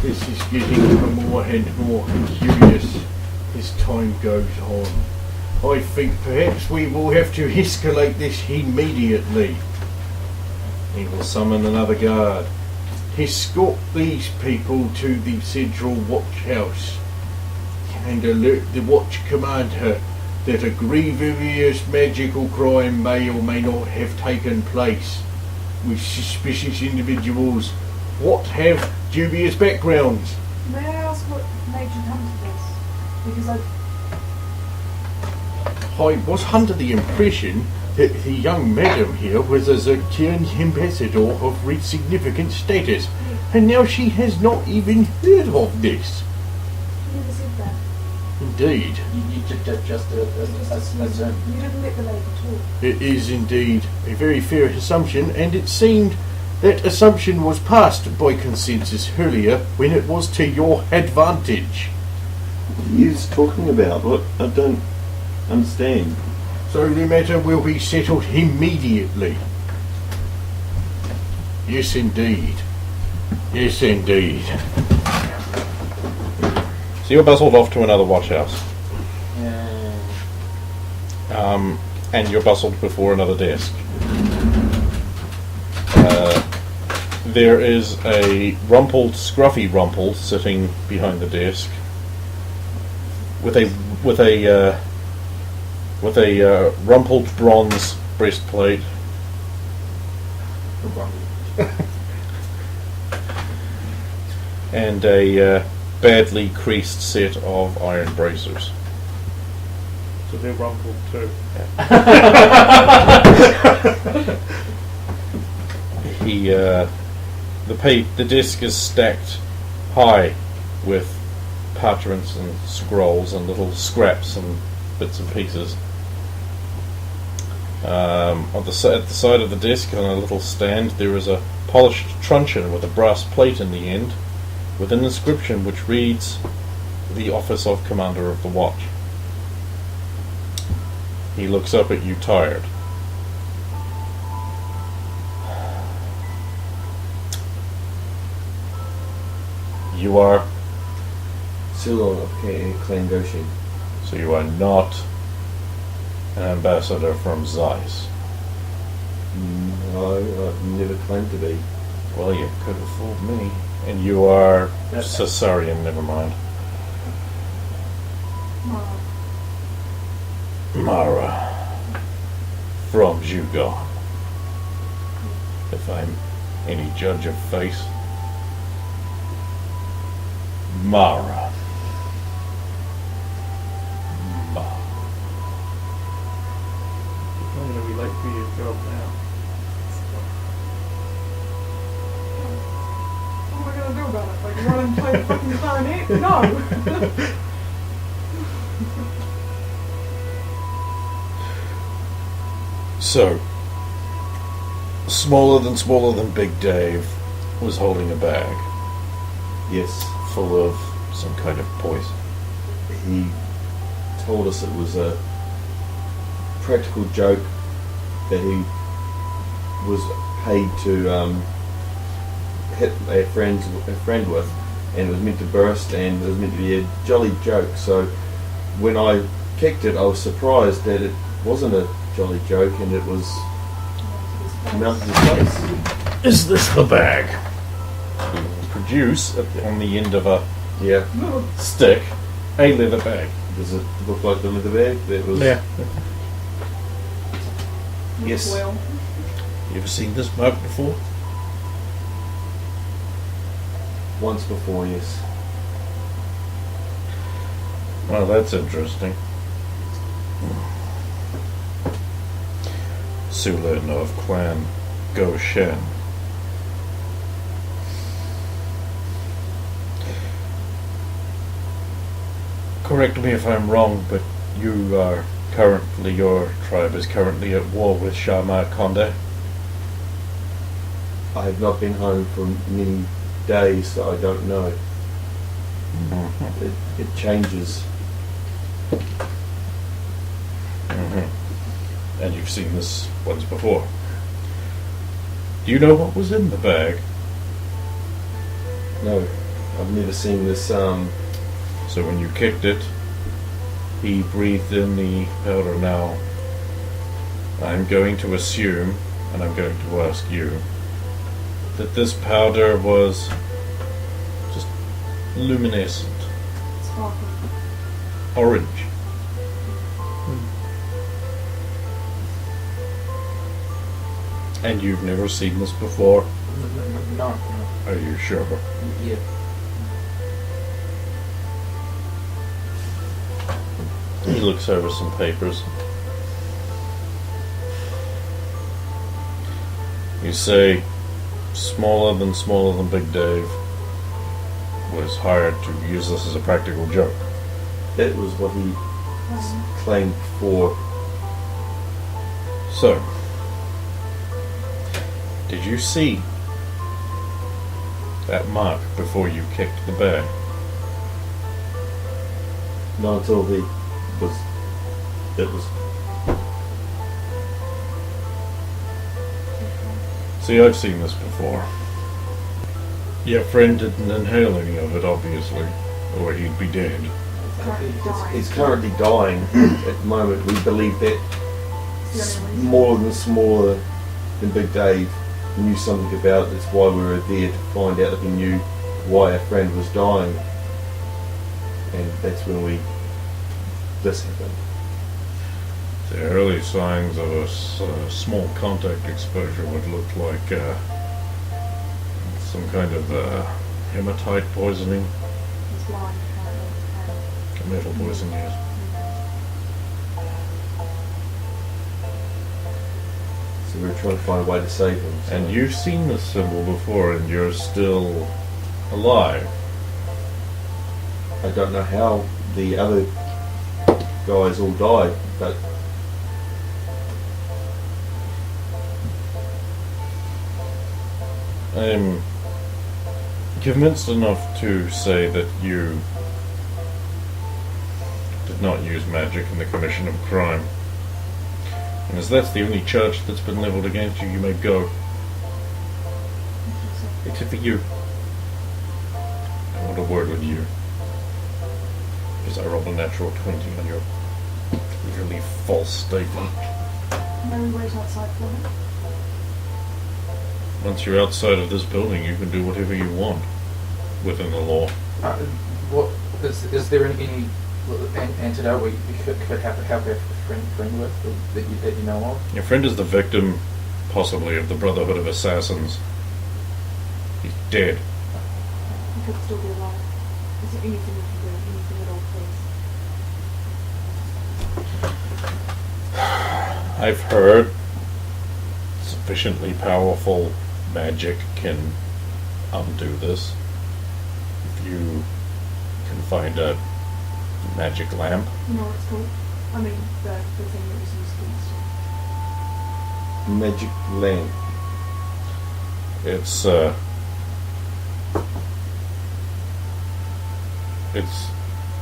This is getting more and more curious as time goes on. I think perhaps we will have to escalate this immediately. He will summon another guard. Escort these people to the central watch house and alert the watch commander that a grievous magical crime may or may not have taken place with suspicious individuals what have dubious backgrounds. May I ask what made you come to this? Because I was under the impression that the young madam here was a Zerkian ambassador of significant status, and now she has not even heard of this. you never said that. Indeed, You just You didn't let the lady talk. it is indeed a very fair assumption, and it seemed that assumption was passed by consensus earlier when it was to your advantage. What are you talking about? What? I don't understand. So the matter will be settled immediately. Yes, indeed. Yes, indeed. So you're bustled off to another watch house. And you're bustled before another desk. There is a scruffy rumpled sitting behind the desk with a rumpled bronze breastplate. And a badly creased set of iron bracers. So they're rumpled too. The desk is stacked high with parchments and scrolls and little scraps and bits and pieces. At the side of the desk, on a little stand, there is a polished truncheon with a brass plate in the end, with an inscription which reads, "The Office of Commander of the Watch." He looks up at you, tired. You are... Sulon of Clan Goshen. So you are not an ambassador from Zeiss. No, I've never claimed to be. Well, you could have fooled me. And you are Caesarian, never mind. Mara. From Jugon. If I'm any judge of face. Mara. I'm going to be late for your job now. What am I gonna do about it? Like run and play the fucking clarinet? No! So, smaller than Big Dave was holding a bag Yes, full of some kind of poison. he told us it was a practical joke that he was paid to hit a friend with, and it was meant to burst, and it was meant to be a jolly joke. So when I kicked it, I was surprised that it wasn't a jolly joke, and it was mounted his face. Is this the bag? He will produce on the end of a Yeah. stick a leather bag. Does it look like the leather bag? That was. Yes. Well, You ever seen this mug before? Once before, yes. Well, that's interesting. Sulin of Clan Goshen. Correct me if I'm wrong, but your tribe is currently at war with Shama Konde. I have not been home for many days, so I don't know. It changes. And you've seen this once before. Do you know what was in the bag? No, I've never seen this. So when you kicked it, he breathed in the powder. Now, I'm going to assume, and I'm going to ask you, that this powder was just luminescent, sparkling. orange. And you've never seen this before? No. Are you sure? Yeah. He looks over some papers. You say smaller than Big Dave was hired to use this as a practical joke. That was what he claimed for. So, did you see that mark before you kicked the bag? Not until he was. It was. See, I've seen this before. Your friend didn't inhale any of it, obviously. or he'd be dead. He's currently dying at the moment. We believe that smaller than Big Dave knew something about it. That's why we were there, to find out if he knew why our friend was dying. And that's when this happened. The early signs of a small contact exposure would look like some kind of hematite poisoning. He's blind, apparently. A metal poison, yes. So we were trying to find a way to save him. So. And you've seen this symbol before, and you're still alive. I don't know how the other guys all died, but I'm convinced enough to say that you did not use magic in the commission of a crime. And as that's the only charge that's been leveled against you, you may go. Except for you. I want a word with you. Because I rolled a natural 20 on your clearly false statement. May we wait outside for him? Once you're outside of this building, you can do whatever you want within the law. What is there any antidote we could help our friend with that you know of? Your friend is the victim, possibly, of the Brotherhood of Assassins. He's dead. He could still be alive. Is there anything we can do? Anything at all, please? I've heard sufficiently powerful magic can undo this. If you can find a magic lamp. You know what it's called? I mean, the thing that was used against magic lamp.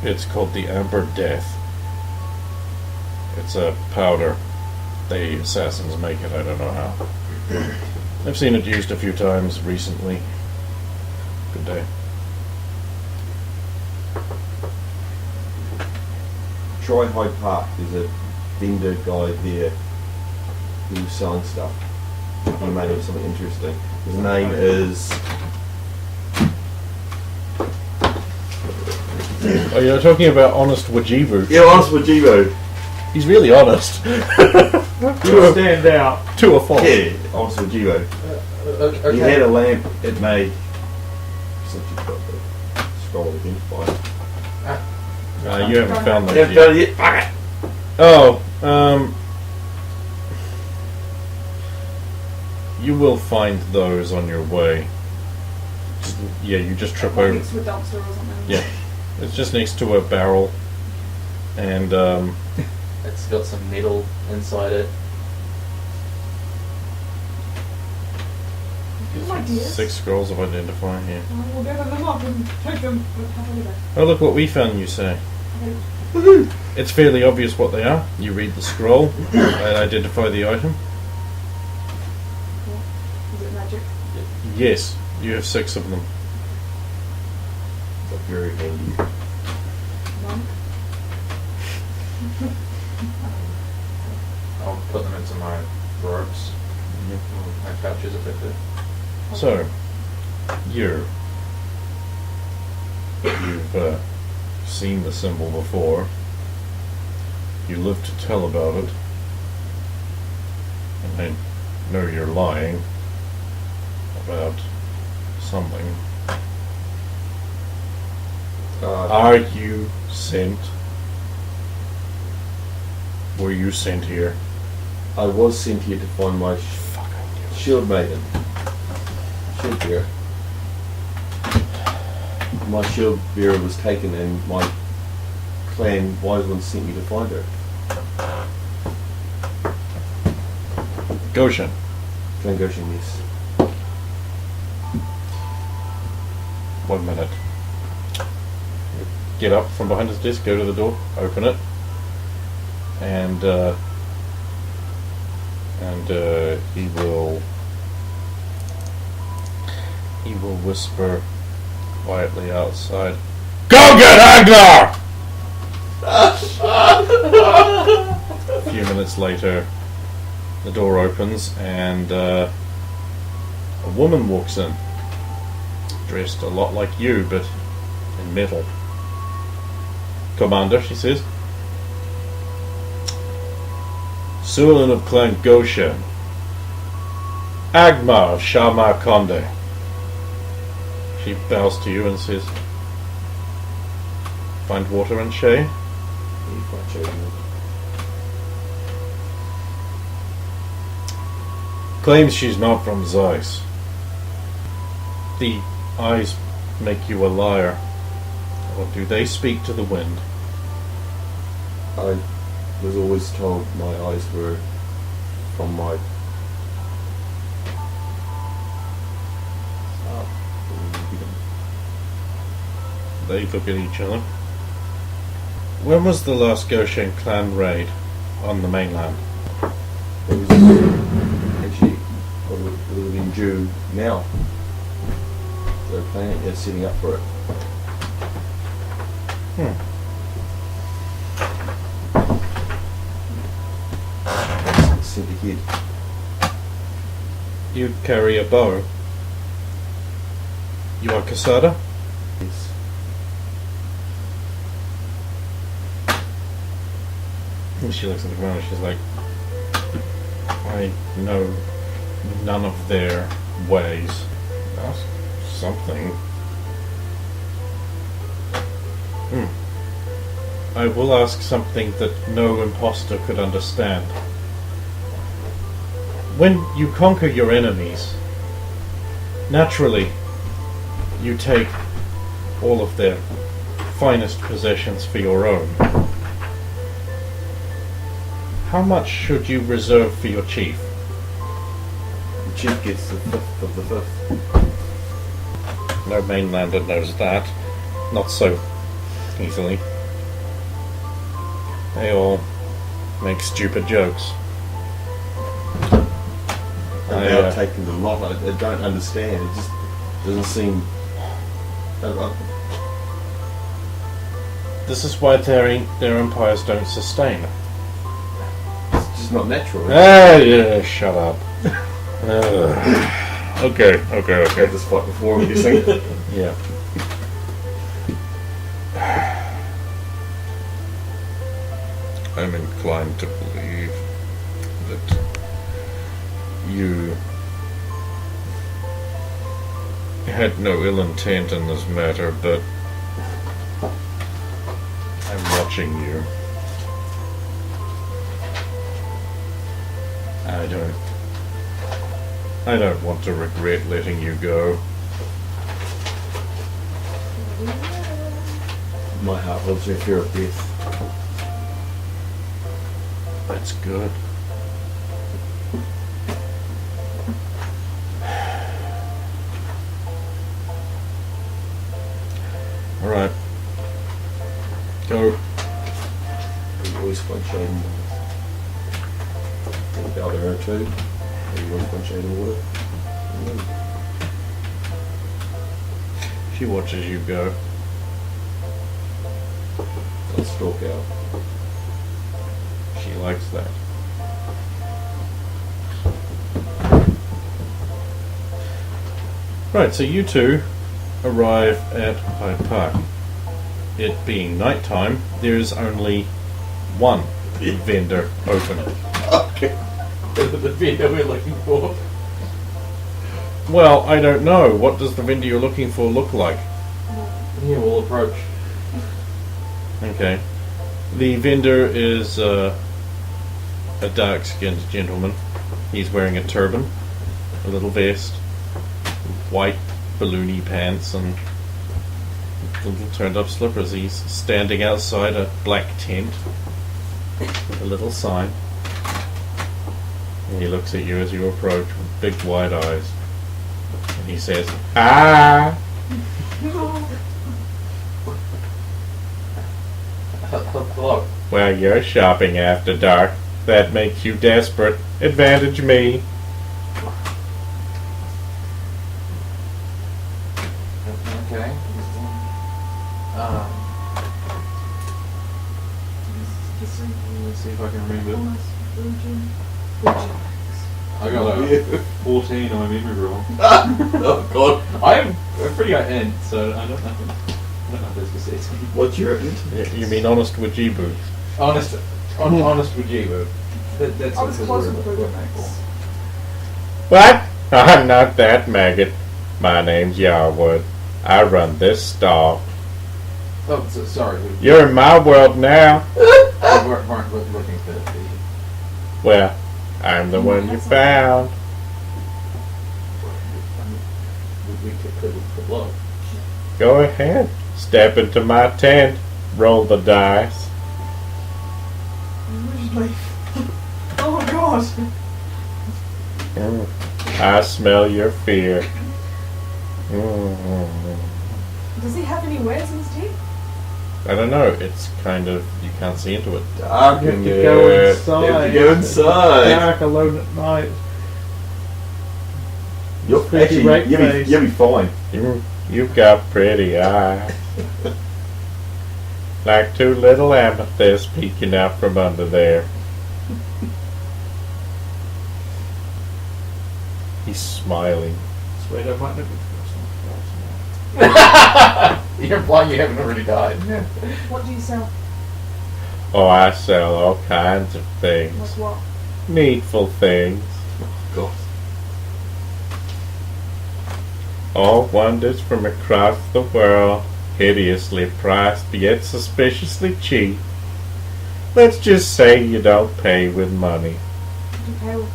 It's called the Amber Death. It's a powder. The assassins make it, I don't know how. I've seen it used a few times recently. Good day. Try Hyde Park. There's a vendor guy there who's selling stuff. He may have something interesting. His name is... Oh, you're talking about Honest Wajibu. Yeah, Honest Wajibu. He's really honest. You stand out. To a fault. Yeah, Honest Wajibu. Okay. He had a lamp it made... Since you've got the scroll identify. You haven't found You those haven't yet. done it yet? Fuck it! Oh, you will find those on your way. Yeah, you just trip over. next to a dumpster or something. Yeah, it's just next to a barrel, and It's got some metal inside it. Good ideas. 6 scrolls of identifying here. We'll gather them up and take them. We'll have a look. Oh, look what we found, you say. Okay. It's fairly obvious what they are. You read the scroll and identify the item. Cool. Is it magic? Yes, you have 6 of them. That's very handy. One. I'll put them into my robes. My pouches if I could. So, you've seen the symbol before. You live to tell about it. And I know you're lying about something. Are you sent? Were you sent here? I was sent here to find my shield maiden. Shield bearer. My shield bearer was taken and my clan wise ones sent me to find her. Goshen. Clan Goshen, yes. 1 minute. Get up from behind his desk, go to the door, open it, and he will whisper quietly outside. Go get Agnar! A few minutes later, the door opens and a woman walks in, dressed a lot like you, but in metal. Commander, she says. Sulan of Clan Goshen. Agmar of Shamar Conde. She bows to you and says, find water and Shay. You find Shay. Claims she's not from Zeiss. The eyes make you a liar. Or do they speak to the wind? I was always told my eyes were from my... They look at each other. When was the last Goshen clan raid on the mainland? It was actually, it would have been due now. They're planning, they're setting up for it. Sent ahead. You carry a bow. You are Casada? Yes. And she looks at the ground and she's like, I know none of their ways. That's something. I will ask something that no imposter could understand. When you conquer your enemies, naturally, you take all of their finest possessions for your own. How much should you reserve for your chief? The chief gets the fifth of the fifth. No mainlander knows that. Not so easily. They all make stupid jokes. About taking the lot, I don't understand. It just doesn't seem... This is why their empires don't sustain. It's just not natural. Yeah, shut up. Okay. I've had this fight before, I'm guessing. Yeah. I'm inclined to believe that you had no ill intent in this matter, but I'm watching you. I don't want to regret letting you go. My heart holds me fear of death. That's good. Alright. Go. You always find shade in water. Think about her too. You always find shade in water. She watches you go. I'll stalk out. She likes that. Right, so you two arrive at Hyde Park. It being nighttime, there's only one vendor open. Okay. The vendor we're looking for. Well, I don't know. What does the vendor you're looking for look like? Yeah, we'll approach. Okay. The vendor is a dark-skinned gentleman. He's wearing a turban, a little vest, white balloony pants, and little turned-up slippers. He's standing outside a black tent with a little sign. And he looks at you as you approach with big wide eyes. And he says, "Ah!" Look, Well, you're shopping after dark. That makes you desperate. Advantage me. okay. Let's see if I can remember. Almost virgin. Virgin. I got a 14 on my memory roll. Oh god. I'm pretty good int, so I don't know if this was 18. What's your int? You mean honest with G-Boo? Honest with you, that's I was the close word with I'm virgin looking for. What? I'm not that maggot. My name's Yarwood. I run this stall. Oh, sorry. You're in my world now. We weren't looking for the... Well, I'm the one you found. We could look. Go ahead. Step into my tent. Roll the dice. Originally. Oh god. I smell your fear. Does he have any wares in his teeth? I don't know. It's kind of... You can't see into it. Dark You have in to there. go You inside. have to go inside. Dark alone at night. You'll Pretty you'll be fine. You've got pretty eyes. Like two little amethysts peeking out from under there. He's smiling. Sweet, I might never You're implying you haven't already died. What do you sell? Oh, I sell all kinds of things. Like what? Needful things. God. All wonders from across the world. Hideously priced, yet suspiciously cheap. Let's just say you don't pay with money. What do you pay with?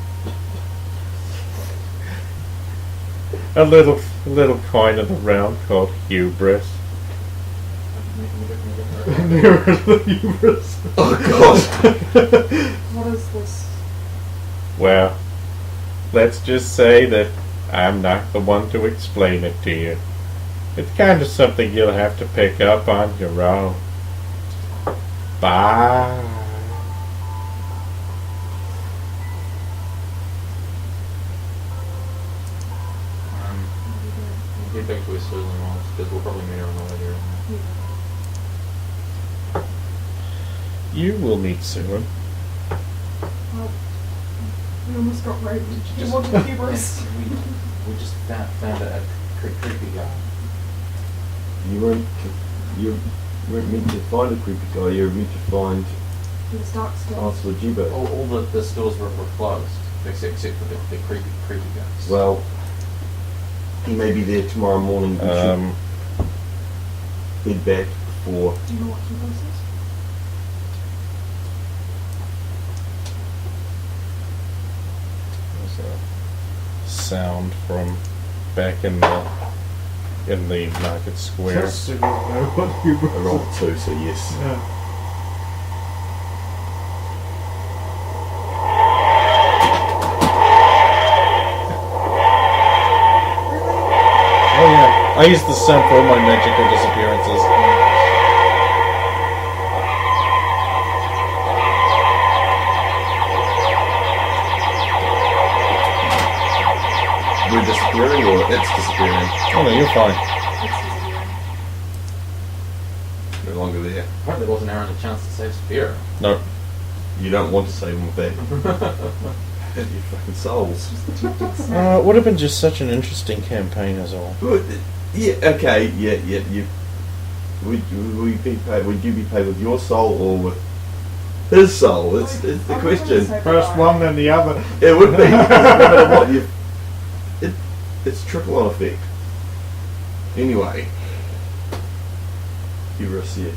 A little coin of the realm called hubris. Oh god. What is this? Well, let's just say that I'm not the one to explain it to you. It's kind of something you'll have to pick up on your own. Bye. We'll get back to his Sterling Walls, because we'll probably meet her on the way here. You will meet soon. Well, we almost got raped. You Just- wanted hubris. We just found a creepy guy. You weren't meant to find a creepy guy, you were meant to find He was dark skinned. Chancellor Jibo. All the stores were closed, except for the creepy guys. Well, he may be there tomorrow morning. We should head back for. Do you know what hubris is? There's a sound from back in the market square. Just so you know what you I rolled 2, so yes. Yeah. Oh yeah, I use the sun for all my magical disappearances. We're disappearing or it's disappearing? Oh no, you're fine. It's disappearing. No longer there. I hope there wasn't Aaron a chance to save Spear. No. You don't want to save him with that. Your fucking souls. It would have been just such an interesting campaign as all. Yeah, okay, yeah. You would you be paid with your soul or with his soul? It's the I'm question. gonna say First goodbye. one, then the other. It would be. No matter what you. It's trickle on effect. Anyway. Hubris, yeah.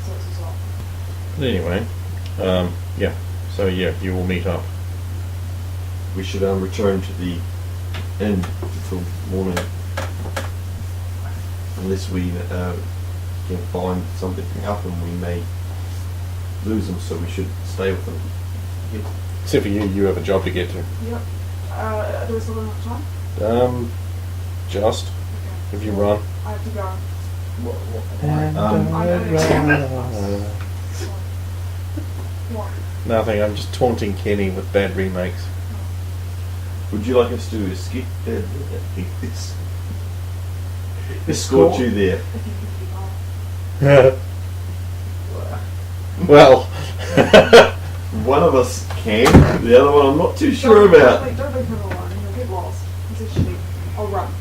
So it's his fault. But anyway, yeah. So yeah, you will meet up. We should return to the inn until morning. Unless we can find something can happen, we may lose them, so we should stay with them. Except for you have a job to get to. Yep. Do we still have enough time? Just Okay. if you run. I have to go. What? Nothing. I'm just taunting Kenny with bad remakes. Would you like us to escape escort you there? If you can keep on. Well, One of us can, the other one I'm not too sure about. Don't look at one. You'll get lost. It's a sheep. I'll run.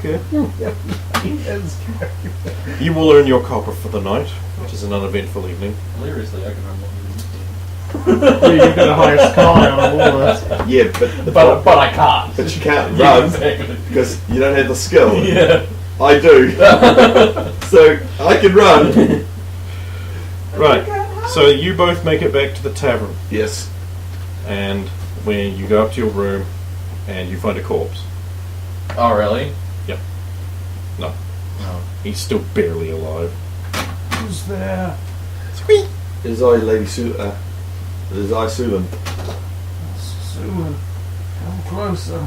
Okay. you will earn your copper for the night, which is an uneventful evening. Hilariously, I can remember. Yeah, you've got a higher sky on all this. Yeah, But I can't. but you can't Yeah, run exactly. because you don't have the skill. Yeah. I do. So I can run. Right. So you both make it back to the tavern, Yes. and when you go up to your room, and you find a corpse. Oh, really? No, he's still barely alive. Who's there? It is I, Lady Su. It is I, Sulan. Susan. Come closer.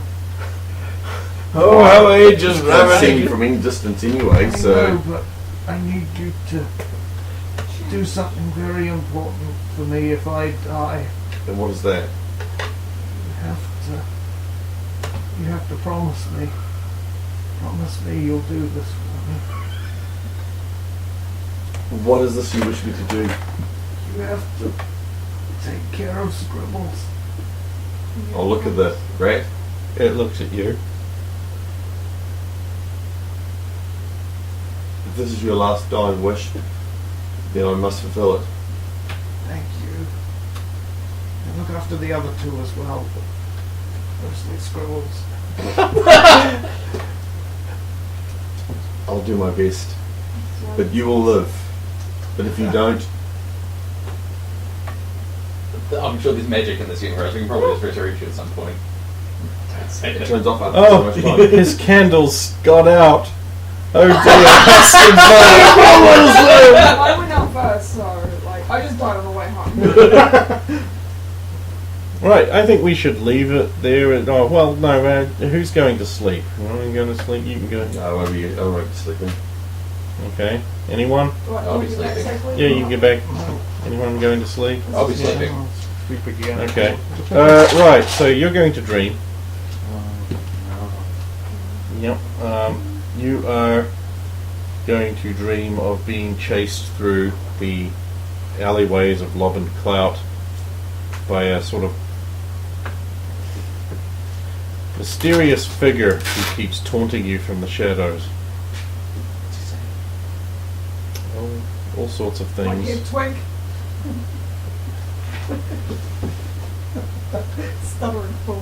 Oh, how ages Can't rabbit! see See you from any distance anyway, I so know, but I need you to do something very important for me if I die. then what is that? You have to promise me. Promise me you'll do this for me. What is this you wish me to do? You have to take care of Scribbles. I'll look at the rat. It looks at you. If this is your last dying wish, then I must fulfill it. Thank you. And look after the other two as well. Mostly Scribbles. I'll do my best. But you will live. But if you don't, I'm sure there's magic in this universe. We can probably just resurrect you at some point. Don't say it that. turns off after Oh, so much time. his candle's gone out. Oh dear. I went out first, so like I just died on the way home. Right, I think we should leave it there. Oh, well, no, who's going to sleep? I'm going to sleep, you can go. No, I won't be sleeping. Okay, anyone? I'll be sleeping. Yeah, you can get back. Anyone going to sleep? I'll be sleeping. I'll sleep again. Okay. Right, so you're going to dream. Yep. You are going to dream of being chased through the alleyways of Lob and Clout by a sort of mysterious figure who keeps taunting you from the shadows. Oh, all sorts of Like things. you twink. Stuttering fool.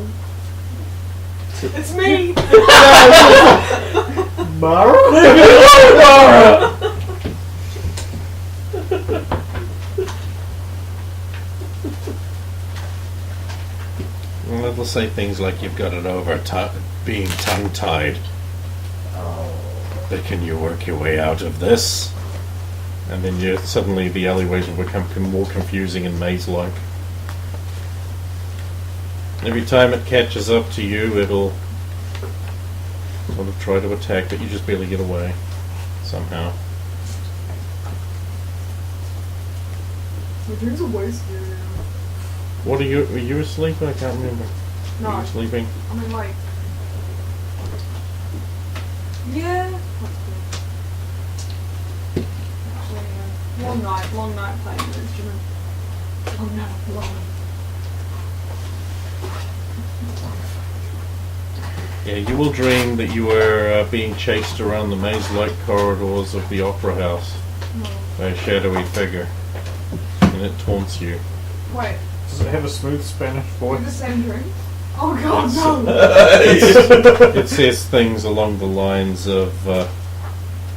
It's me! Mara? Well, it'll say things like you've got it over being tongue-tied. But can you work your way out of this? And then suddenly the alleyways will become more confusing and maze-like. Every time it catches up to you, it'll sort of try to attack, but you just barely get away somehow. My dreams are way scarier. What are you asleep? I can't remember. No, Are you sleeping? I mean like... Yeah. Actually, yeah. Long night playing an instrument. Long night alone. Yeah, you will dream that you are being chased around the maze-like corridors of the opera house No. by a shadowy figure, and it taunts you. Wait, Does it have a smooth Spanish is voice? the same dream? Oh god, no! It says things along the lines of,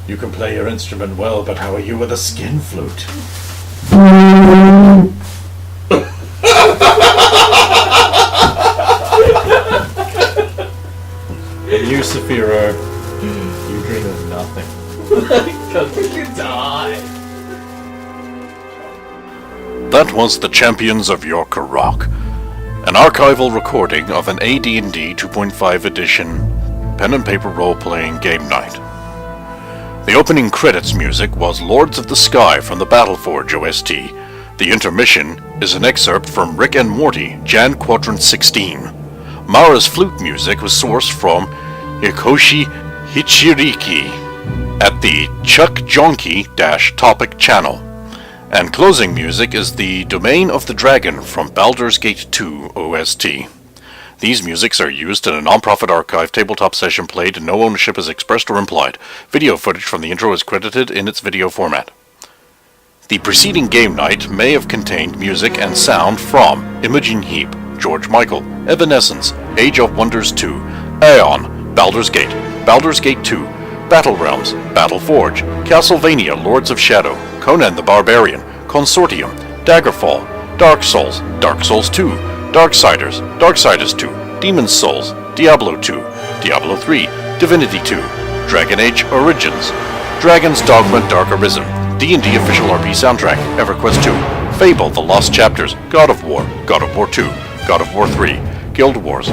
you can play your instrument well, but how are you with a skin flute? And you, Saphira, you dream of nothing. Because we can die. That was The Champions of Jor-Karroc, an archival recording of an AD&D 2.5 edition pen and paper role-playing game night. The opening credits music was Lords of the Sky from the Battleforge OST. The intermission is an excerpt from Rick and Morty, Jan Quadrant 16. Mara's flute music was sourced from Hikoshi Hichiriki. at the Chuck Jonky-topic channel. And closing music is the Domain of the Dragon from Baldur's Gate 2 OST. These musics are used in a non-profit archive tabletop session played and no ownership is expressed or implied. Video footage from the intro is credited in its video format. The preceding game night may have contained music and sound from Imogen Heap, George Michael, Evanescence, Age of Wonders 2, Aeon, Baldur's Gate 2, Battle Realms, Battle Forge, Castlevania Lords of Shadow, Conan the Barbarian, Consortium, Daggerfall, Dark Souls 2, Darksiders 2, Demon's Souls, Diablo 2, Diablo 3, Divinity 2, Dragon Age Origins, Dragon's Dogma Dark Arisen, D&D Official RP Soundtrack, EverQuest 2, Fable The Lost Chapters, God of War 2, God of War 3, Guild Wars,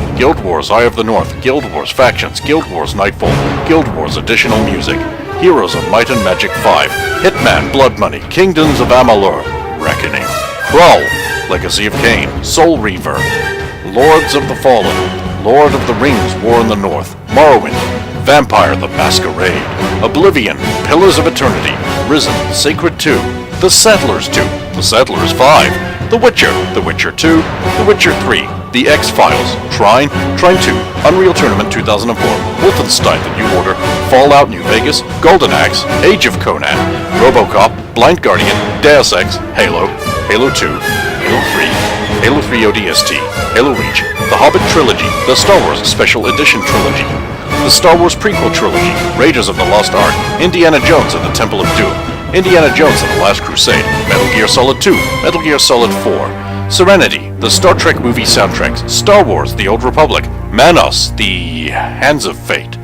Eye of the North, Guild Wars Factions, Guild Wars Nightfall, Guild Wars Additional Music, Heroes of Might and Magic 5, Hitman Blood Money, Kingdoms of Amalur, Reckoning, Crawl, Legacy of Kain, Soul Reaver, Lords of the Fallen, Lord of the Rings War in the North, Morrowind, Vampire the Masquerade, Oblivion, Pillars of Eternity, Risen, Sacred 2, The Settlers 2, The Settlers 5, The Witcher 2, The Witcher 3, The X-Files, Trine 2, Unreal Tournament 2004, Wolfenstein The New Order, Fallout New Vegas, Golden Axe, Age of Conan, RoboCop, Blind Guardian, Deus Ex, Halo, Halo 2, Halo 3 ODST, Halo Reach, The Hobbit Trilogy, The Star Wars Special Edition Trilogy, The Star Wars Prequel Trilogy, Raiders of the Lost Ark, Indiana Jones and the Temple of Doom, Indiana Jones and the Last Crusade, Metal Gear Solid 2, Metal Gear Solid 4, Serenity, the Star Trek movie soundtracks, Star Wars The Old Republic, Manos, The Hands of Fate,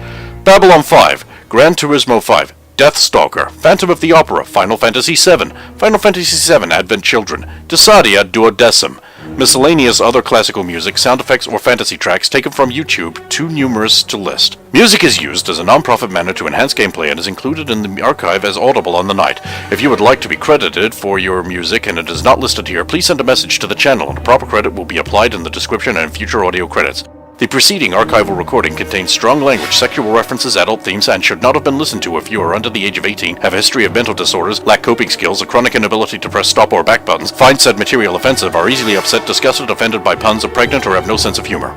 Babylon 5, Gran Turismo 5, Deathstalker, Phantom of the Opera, Final Fantasy VII, Final Fantasy VII Advent Children, Desadia Duodecim, miscellaneous other classical music, sound effects, or fantasy tracks taken from YouTube, too numerous to list. Music is used as a non-profit manner to enhance gameplay and is included in the archive as audible on the night. If you would like to be credited for your music and it is not listed here, please send a message to the channel and a proper credit will be applied in the description and future audio credits. The preceding archival recording contains strong language, sexual references, adult themes, and should not have been listened to if you are under the age of 18, have a history of mental disorders, lack coping skills, a chronic inability to press stop or back buttons, find said material offensive, are easily upset, disgusted, offended by puns, are pregnant, or have no sense of humor.